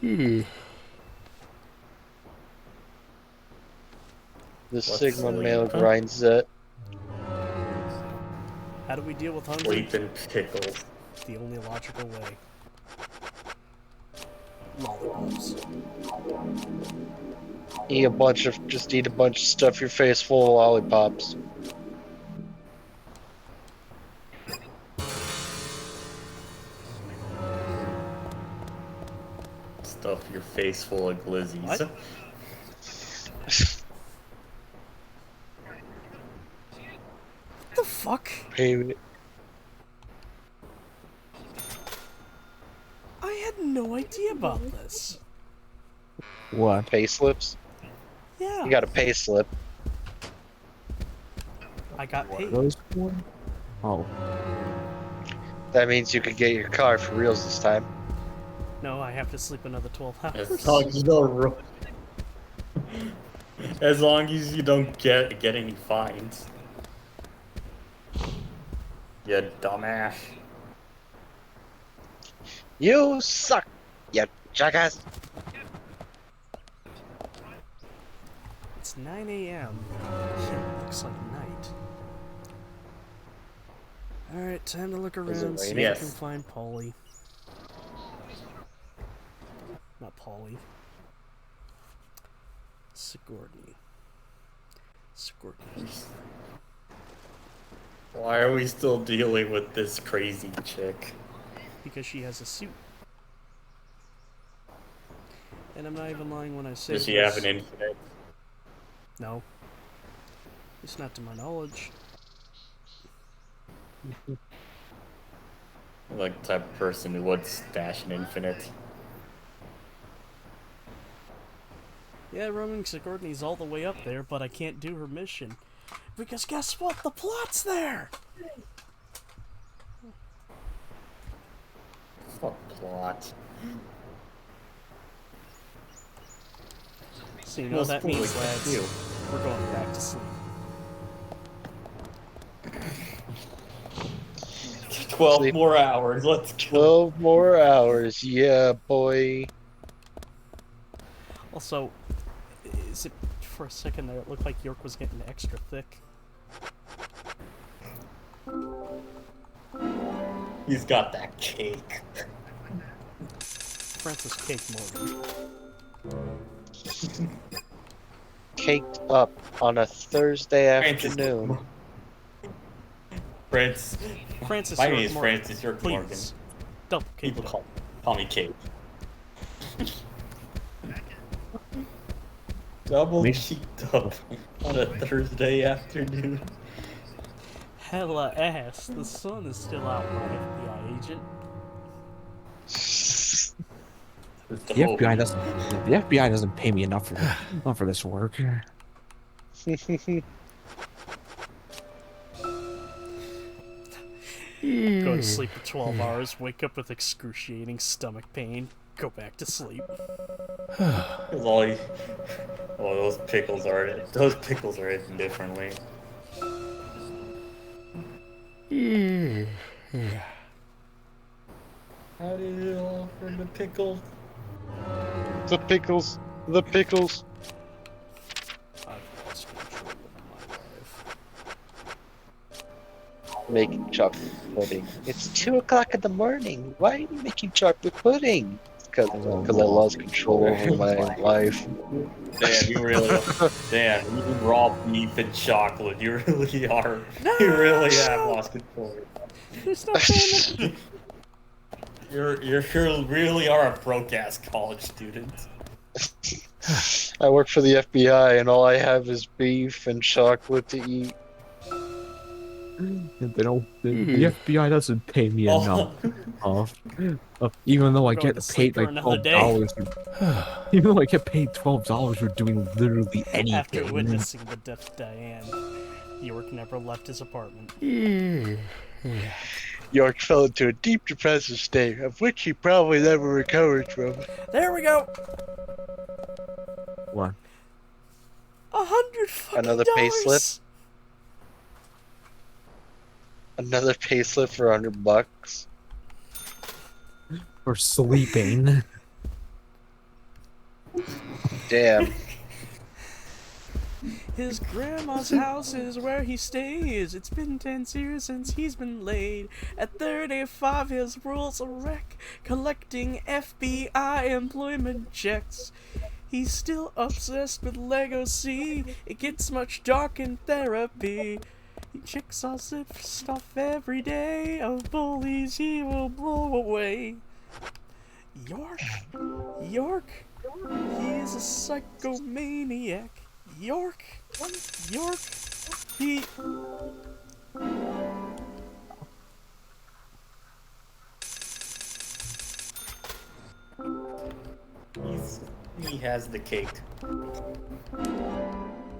The Sigma male grinds it. How do we deal with hunger? Sleep and pickles. The only logical way. Lollipops. Just eat a bunch of stuff your face full of lollipops. Stuff your face full of glizzies. What? The fuck? Hey, I had no idea about this. what? Pay slips? Yeah. You got a pay slip. I got paid. Those one? Oh. That means you could get your car for reals this time. No, I have to sleep another 12 hours. As long as you don't as long as you don't get any fines. You dumbass. You suck, you jackass. It's 9 a.m. Yeah, looks like night. Alright, time to look around, see if Yes. I can find Polly. Not Polly. Sigourney. Sigourney. Why are we still dealing with this crazy chick? Because she has a suit. And I'm not even lying when I say Does she this. have an infinite? No. It's not to my knowledge. Like the type of person who would stash an infinite. Yeah, Roman Sigourney's all the way up there, but I can't do her mission. Because guess what? The plot's there! Fuck plot. So you know Well, what that spoiler, means, lads. you. We're going back to sleep. 12 Sleep. more hours. Let's go. 12 more hours. Yeah, boy. Also, is it for a second there? It looked like York was getting extra thick. He's got that cake. Francis Cake Morgan. Caked up on a Thursday Francis. afternoon. Francis My name York is Morgan. Francis York Please. Morgan. Double cake. People call me Cake. Double cheeked up on a Thursday afternoon. Hella ass. The sun is still out, my FBI agent. The FBI doesn't pay me enough for this work. Go to sleep for 12 hours, wake up with excruciating stomach pain, go back to sleep. Those pickles are hidden differently. How did it all from the pickles? The pickles. The pickles. I've lost control of my life. Making chocolate pudding. It's 2 o'clock in the morning. Why are you making chocolate pudding? Because I lost control over my life. Damn, you really, damn, you raw beef and chocolate. You really are. No! You really have lost control. There's nothing. You really are a broke-ass college student. I work for the FBI, and all I have is beef and chocolate to eat. They don't. The FBI doesn't pay me enough. Even though I get paid like $12. Even though I get paid $12 for doing literally anything. After witnessing the death of Diane, York never left his apartment. York fell into a deep depressive state, of which he probably never recovered from. There we go. What? $100 Another pay slip. Another pay slip for $100 for sleeping. Damn. His grandma's house is where he stays. It's been 10 years since he's been laid. At 35, his world's a wreck, collecting FBI employment checks. He's still obsessed with Lego C. It gets much dark in therapy. He checks all stuff every day. Of bullies he will blow away. York, he is a psychomaniac. York, he... He has the cake.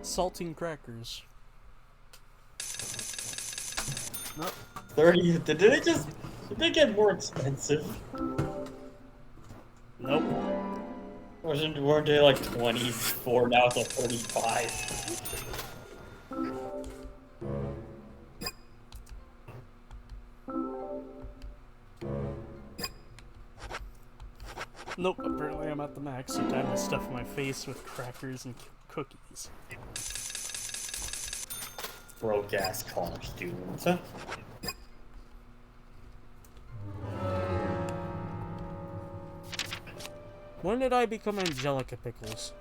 Saltine crackers. No. 30. Did they get more expensive? Nope. Weren't they like 24? Now it's like 35. Nope, apparently I'm at the max, so time to stuff my face with crackers and cookies. Broke ass college students. When did I become Angelica Pickles?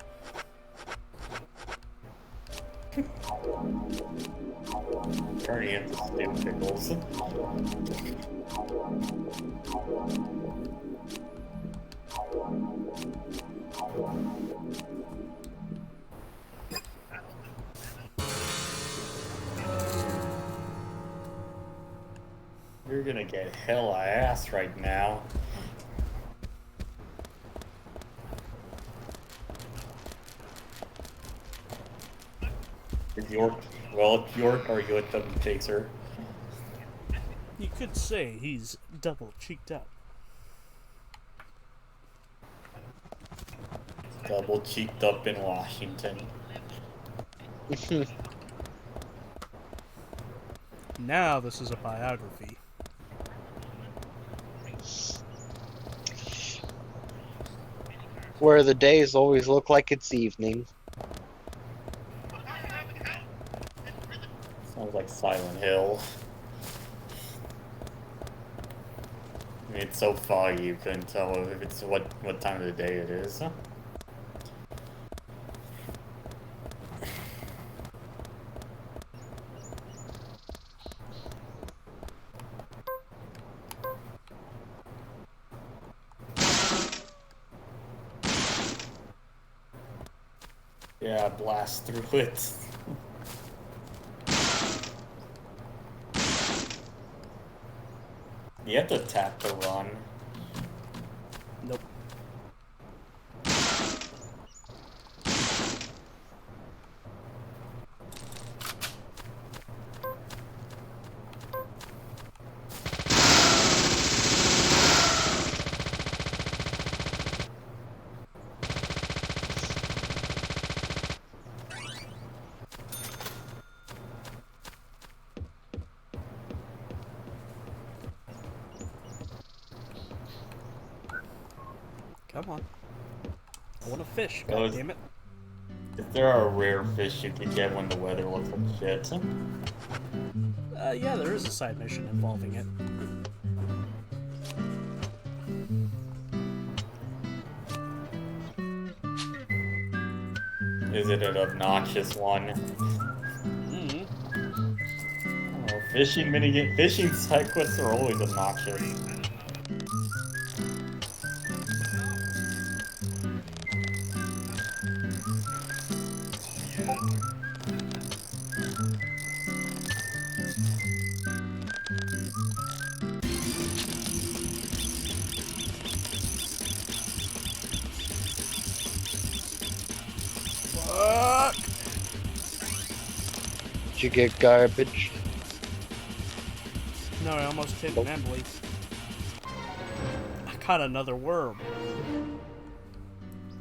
Turning into Stim Pickles. You're gonna get hella ass right now. Is York, well, York, are you a double chaser? You could say he's double cheeked out. Double cheeked up in Washington. Now this is a biography. Where the days always look like it's evening. Sounds like Silent Hill. I mean, it's so foggy you couldn't tell if it's what time of the day it is. Yeah, blast through it. You have to tap to run. Nope. Come on. I want a fish, god damn it. If there are rare fish you could get when the weather looks like shit. Yeah, there is a side mission involving it. Is it an obnoxious one? Oh, fishing side quests are always obnoxious. Fuck! Did you get garbage? No, I almost hit Emily. I caught another worm.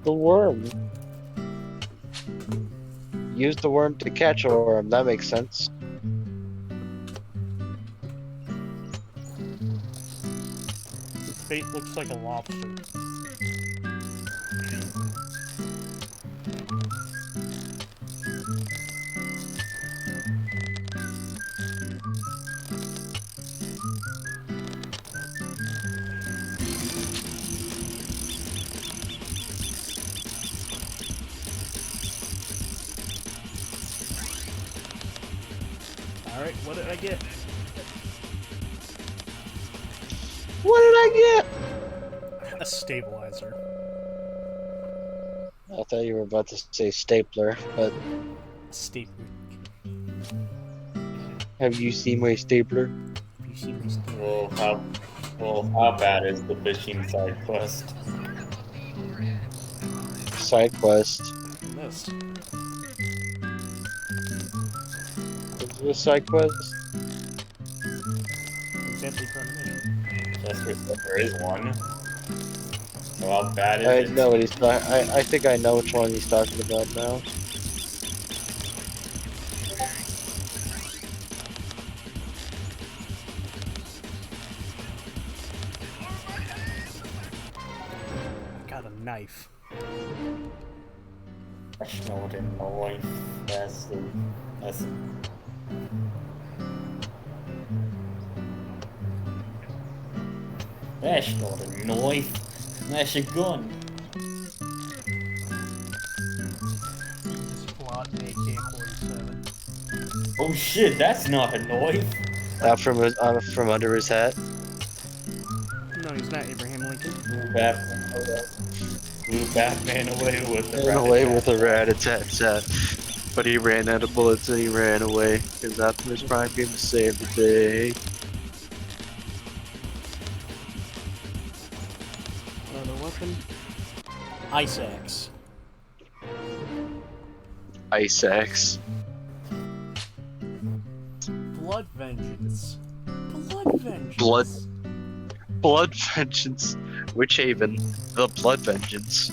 The worm. Use the worm to catch a worm. That makes sense. Its bait looks like a lobster. Alright, what did I get? What did I get? A stabilizer. I thought you were about to say stapler, but Stapler. have you seen my stapler? Have you seen my stapler? How bad is the fishing side quest? Side quest. Missed. Is this a side quest? Exactly Premonition. There is one. So how bad is I it? know what he's talking. I think I know which one he's talking about now. Got a knife. That's not in my life. That's not a knife. That's a gun. Just plot an AK-47. Oh shit, that's not a knife. Out from under his hat. No, he's not Abraham Lincoln. Blew Batman away with the Ran away with a rat-a-tat-tat. But he ran out of bullets and he ran away. Because Optimus Prime came to save the day. Another weapon. Ice axe. Ice axe. Blood vengeance. Blood vengeance. Blood vengeance. Witch Haven. The blood vengeance.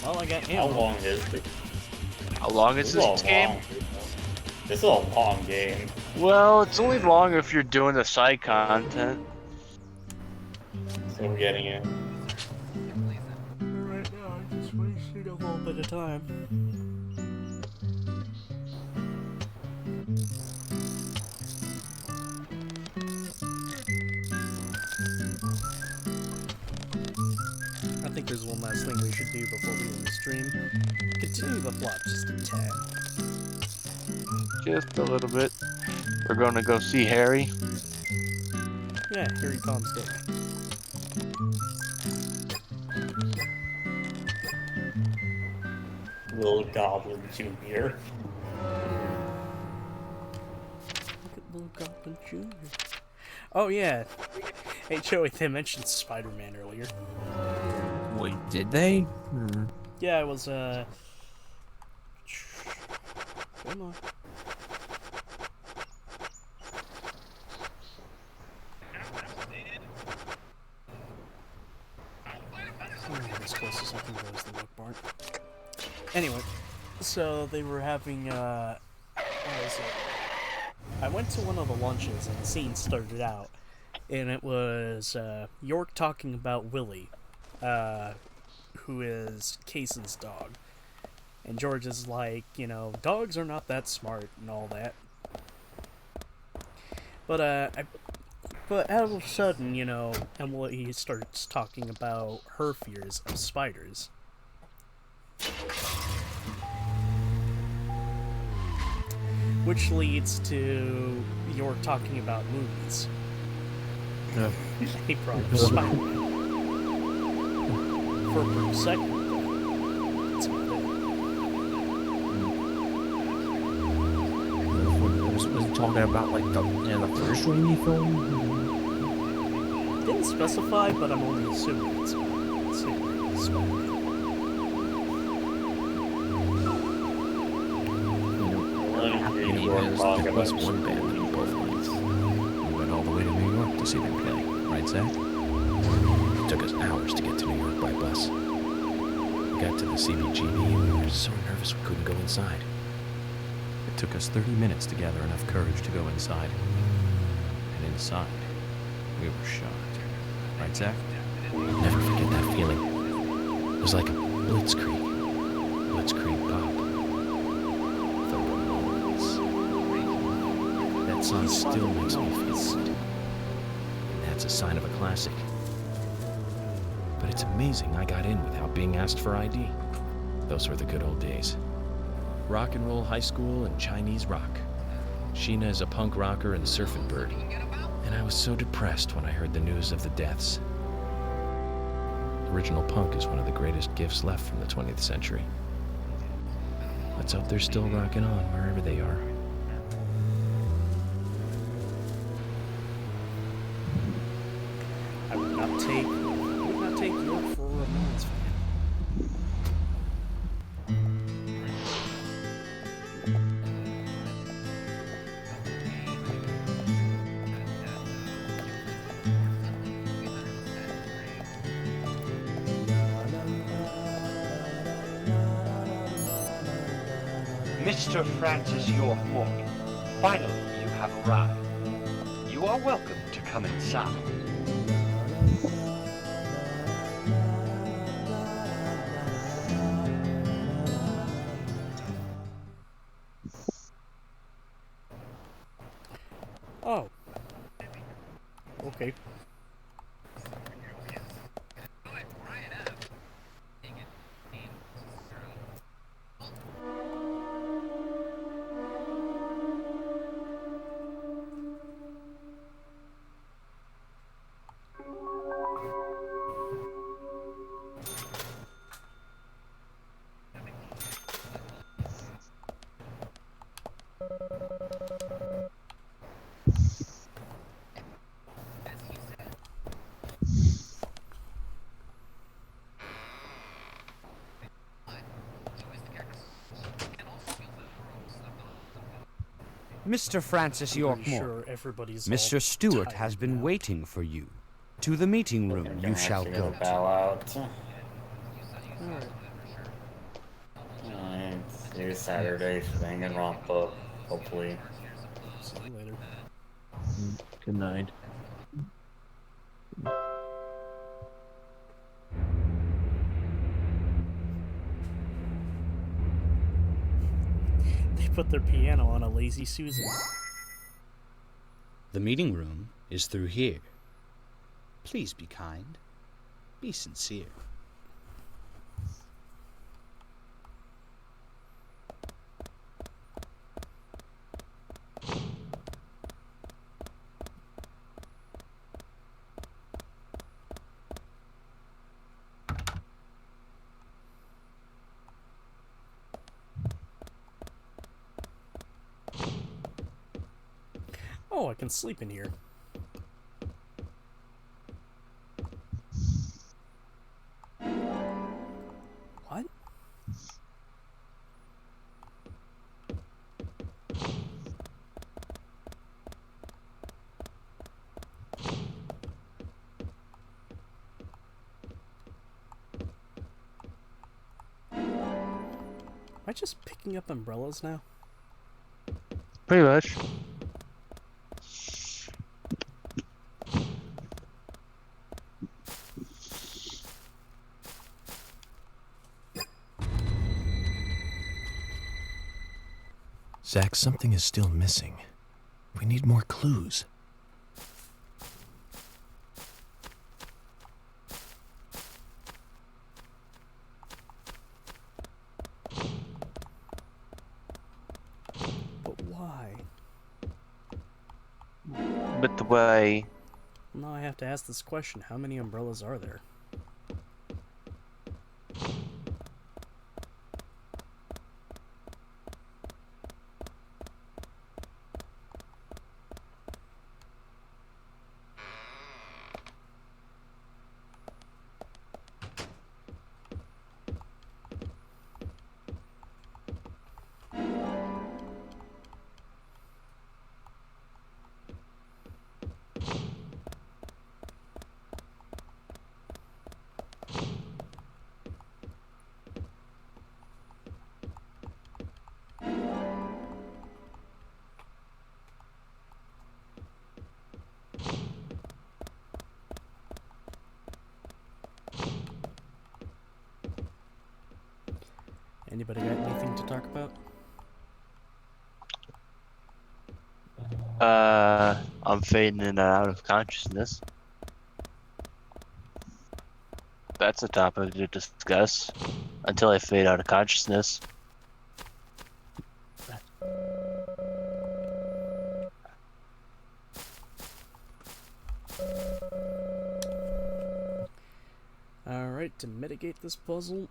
Well, I got How ammo. long is it? How long is this game? This is a long game. Well, it's only long if you're doing the side content. So I'm getting it. Right now, I just wasted a little bit of time. I think there's one last thing we should do before we end the stream. Continue the plot just a tad. Just a little bit. We're gonna go see Harry. Yeah, here he comes, Dick. Little Goblin Jr. Look at Little Goblin Jr. Oh, yeah. Hey, Joey, they mentioned Spider-Man earlier. Wait, did they? Yeah, it was, Come on. As close as I can go is the milk barn. Anyway, so they were having, what was it? I went to one of the lunches and the scene started out, and it was, York talking about Willie, who is Case's dog. And George is like, you know, dogs are not that smart and all that. But, but all of a sudden, you know, Emily starts talking about her fears of spiders. Which leads to York talking about movies. Yeah. He brought up Spider-Man. For a brief second. That's about it. Was he talking about like the first Raimi film? Didn't specify, but I'm only assuming it's Spider-Man. There was one band that we both liked. We went all the way to New York to see them play, right, Zach? It took us hours to get to New York by bus. We got to the CBGB and we were so nervous we couldn't go inside. It took us 30 minutes to gather enough courage to go inside. And inside, we were shocked. Right, Zach? I'll never forget that feeling. It was like a blitzkrieg. Blitzkrieg pop. The Ramones. That song still makes me feel good. And that's a sign of a classic. But it's amazing I got in without being asked for ID. Those were the good old days. Rock and roll high school and Chinese rock. Sheena is a punk rocker and surfing bird. And I was so depressed when I heard the news of the deaths. Original punk is one of the greatest gifts left from the 20th century. Let's hope they're still rocking on wherever they are. I would not take York for a Ramones fan. Mr. Francis York Morgan, finally you have arrived. You are welcome to come inside. Oh. Okay. Mr. Francis York Pretty sure Morgan, everybody's all Mr. Stewart tired has been now. waiting for you. To the meeting room you shall go to. Bow out. Alright. Here's Saturday thing and romp up, hopefully. See you later. Good night. They put their piano on a Lazy Susan. The meeting room is through here. Please be kind. Be sincere. Oh, I can sleep in here. What? Am I just picking up umbrellas now? Pretty much. Zach, something is still missing. We need more clues. But why? But the way. Now I have to ask this question. How many umbrellas are there? Anybody got anything to talk about? I'm fading in and out of consciousness. That's a topic to discuss. Until I fade out of consciousness. Alright, to mitigate this puzzle.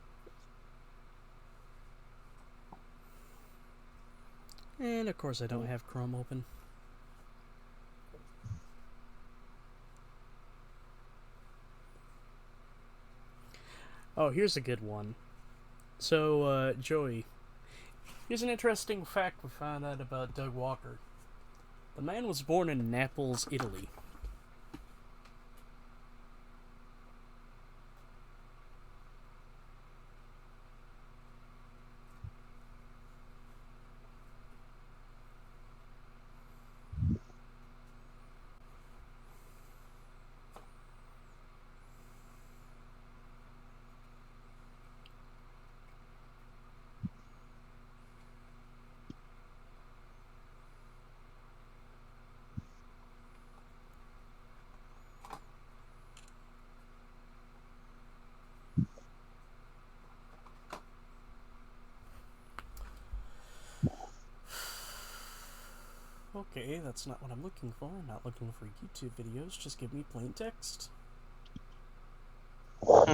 And of course I don't have Chrome open. Oh, here's a good one. So, Joey, here's an interesting fact we found out about Doug Walker. The man was born in Naples, Italy. Okay, that's not what I'm looking for. I'm not looking for YouTube videos. Just give me plain text. What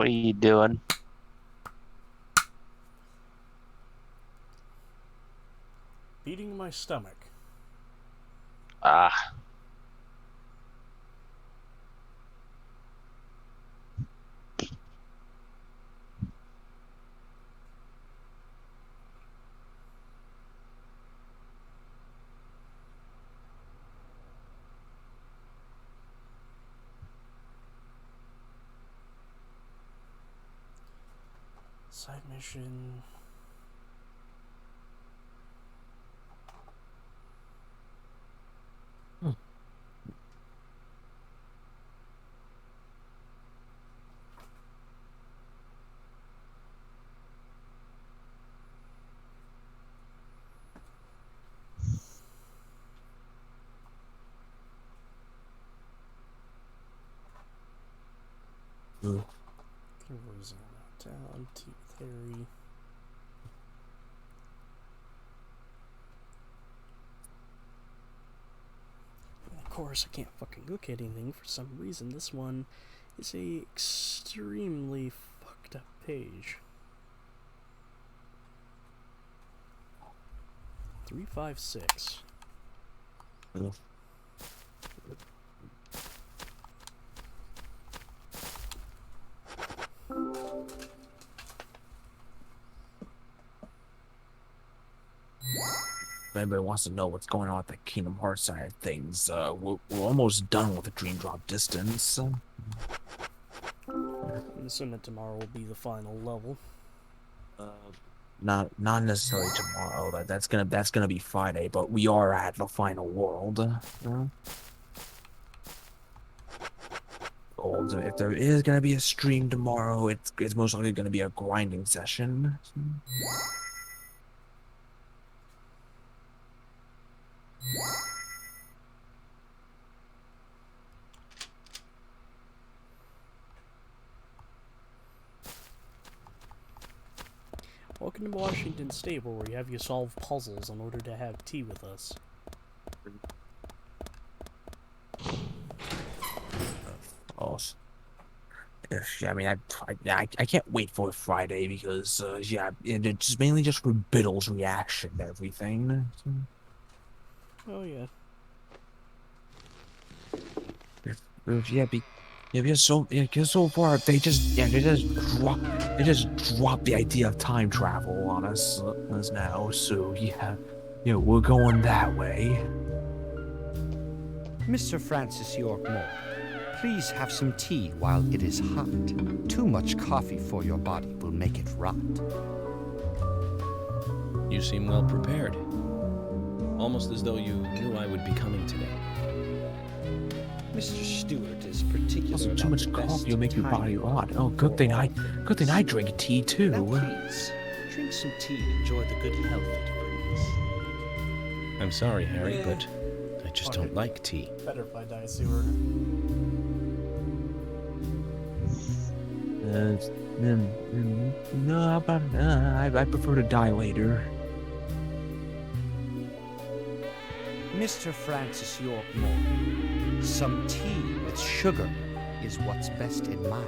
are you doing? Beating my stomach. Ah. Side mission. Rosanna down, tea with Harry. And of course, I can't fucking look at anything for some reason. This one is a extremely fucked up page. 356. If anybody wants to know what's going on with the Kingdom Hearts side of things, we're almost done with the Dream Drop Distance. I'm assuming tomorrow will be the final level. Not necessarily tomorrow. That's gonna be Friday, but we are at the final world. If there is gonna be a stream tomorrow, it's most likely gonna be a grinding session. Welcome to Washington State, where we have you solve puzzles in order to have tea with us. I mean, I can't wait for Friday because yeah, it's mainly just for Biddle's reaction to everything. Oh yeah. Because so far they just dropped the idea of time travel on us now. So yeah, we're going that way. Mr. Francis York Moore, please have some tea while it is hot. Too much coffee for your body will make it rot. You seem well prepared. Almost as though you knew I would be coming today. Mr. Stewart is particular. Too much coffee will make your body rot. Oh, good thing I drink tea too. Now please, drink some tea and enjoy the good health it brings. I'm sorry, Harry, but I just don't like tea. Better if I die sooner. No, I prefer to die later. Mr. Francis York Moore, some tea with sugar is what's best in mind.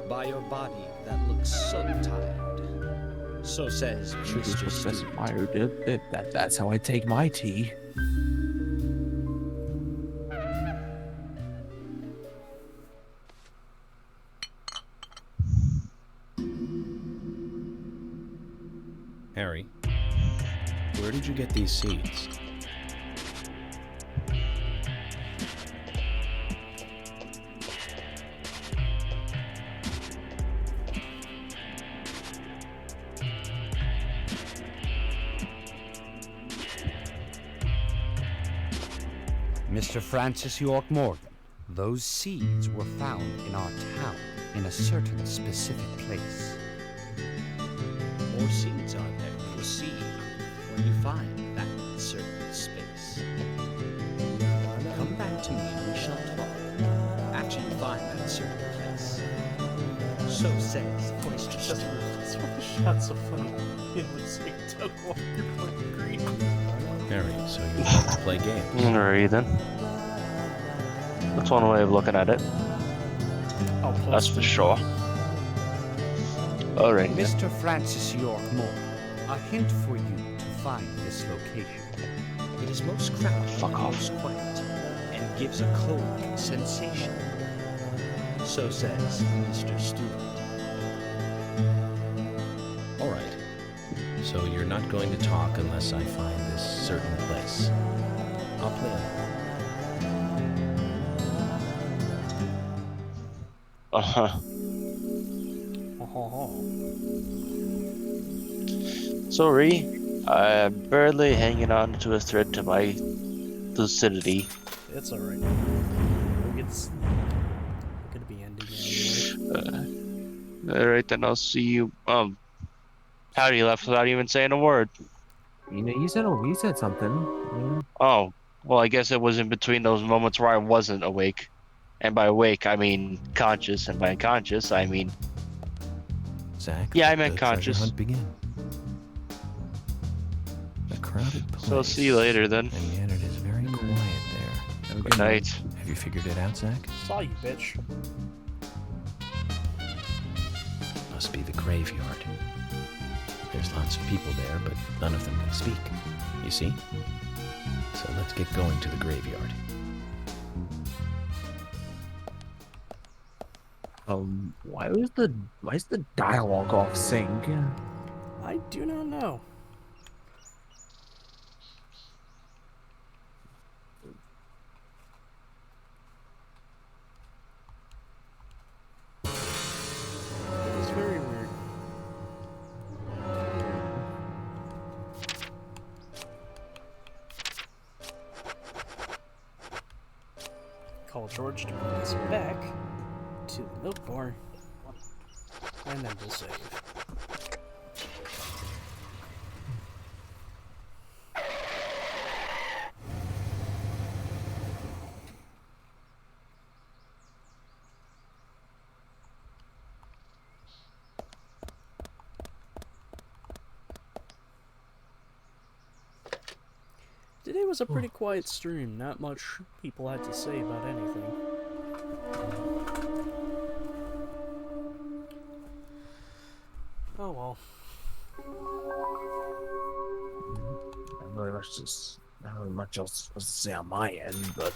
By your body that looks so tired. So says Mr. Stewart. That's how I take my tea. Harry, where did you get these seeds? Mr. Francis York Morgan, those seeds were found in our town in a certain specific place. More seeds, are there? You'll see when you find that certain space. Come back to me and we shall talk after you find that certain place. So says Mr. Stewart. That's so funny. It looks like Doug Walker playing green. Harry, so you like to play games? Alright then. That's one way of looking at it. That's for sure. Alright. Mr. Francis York Moore, a hint for you to find this location. It is most crowded and most quiet, and gives a cold sensation. So says Mr. Stewart. All right. So you're not going to talk unless I find this certain place. I'll play along. Uh-huh. Uh-huh. hall. Sorry, I'm barely hanging on to a thread to my lucidity. It's alright. We're gonna be ending it anyway. Alright, then I'll see you. Howdy left without even saying a word. You know, you said something. Oh, well, I guess it was in between those moments where I wasn't awake. And by awake, I mean conscious, and by conscious, I mean... Zach, yeah, I let meant the treasure conscious. hunt begin. A crowded place. So I'll see you later, then. And yet it is very quiet there. Good night. Have you figured it out, Zach? Saw you, bitch. Must be the graveyard. There's lots of people there, but none of them can speak. You see? So let's get going to the graveyard. Why is the dialogue off sync? I do not know. It's very weird. Call George to bring us back to the milk bar, and then we'll save. Today was a pretty quiet stream, not much people had to say about anything. Oh well. Not really much else to say on my end, but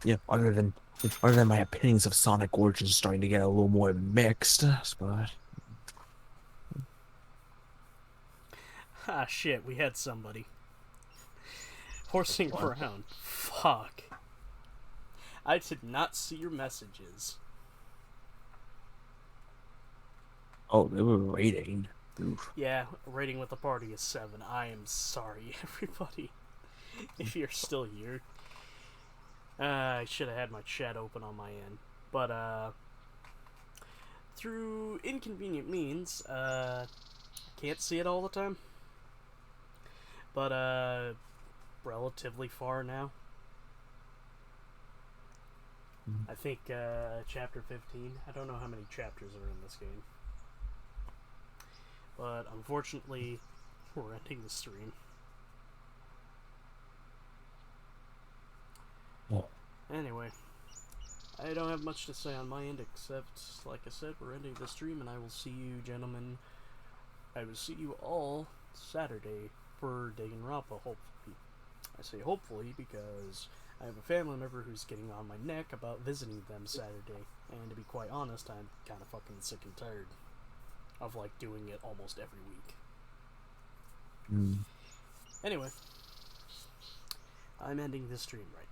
yeah, other than my opinions of Sonic Origins starting to get a little more mixed, but Ah shit, we had somebody horsing around. Fuck. I did not see your messages. oh, they were rating. Oof. Yeah, rating with the party is 7. I am sorry, everybody, if you're still here. I should have had my chat open on my end. But, through inconvenient means, can't see it all the time. But, relatively far now. I think, chapter 15. I don't know how many chapters are in this game. But unfortunately, we're ending the stream. Oh. Anyway, I don't have much to say on my end except, like I said, we're ending the stream, and I will see you, gentlemen. I will see you all Saturday for Danganronpa, hopefully. I say hopefully because I have a family member who's getting on my neck about visiting them Saturday, and to be quite honest, I'm kind of fucking sick and tired of like doing it almost every week. Anyway, I'm ending this stream right now.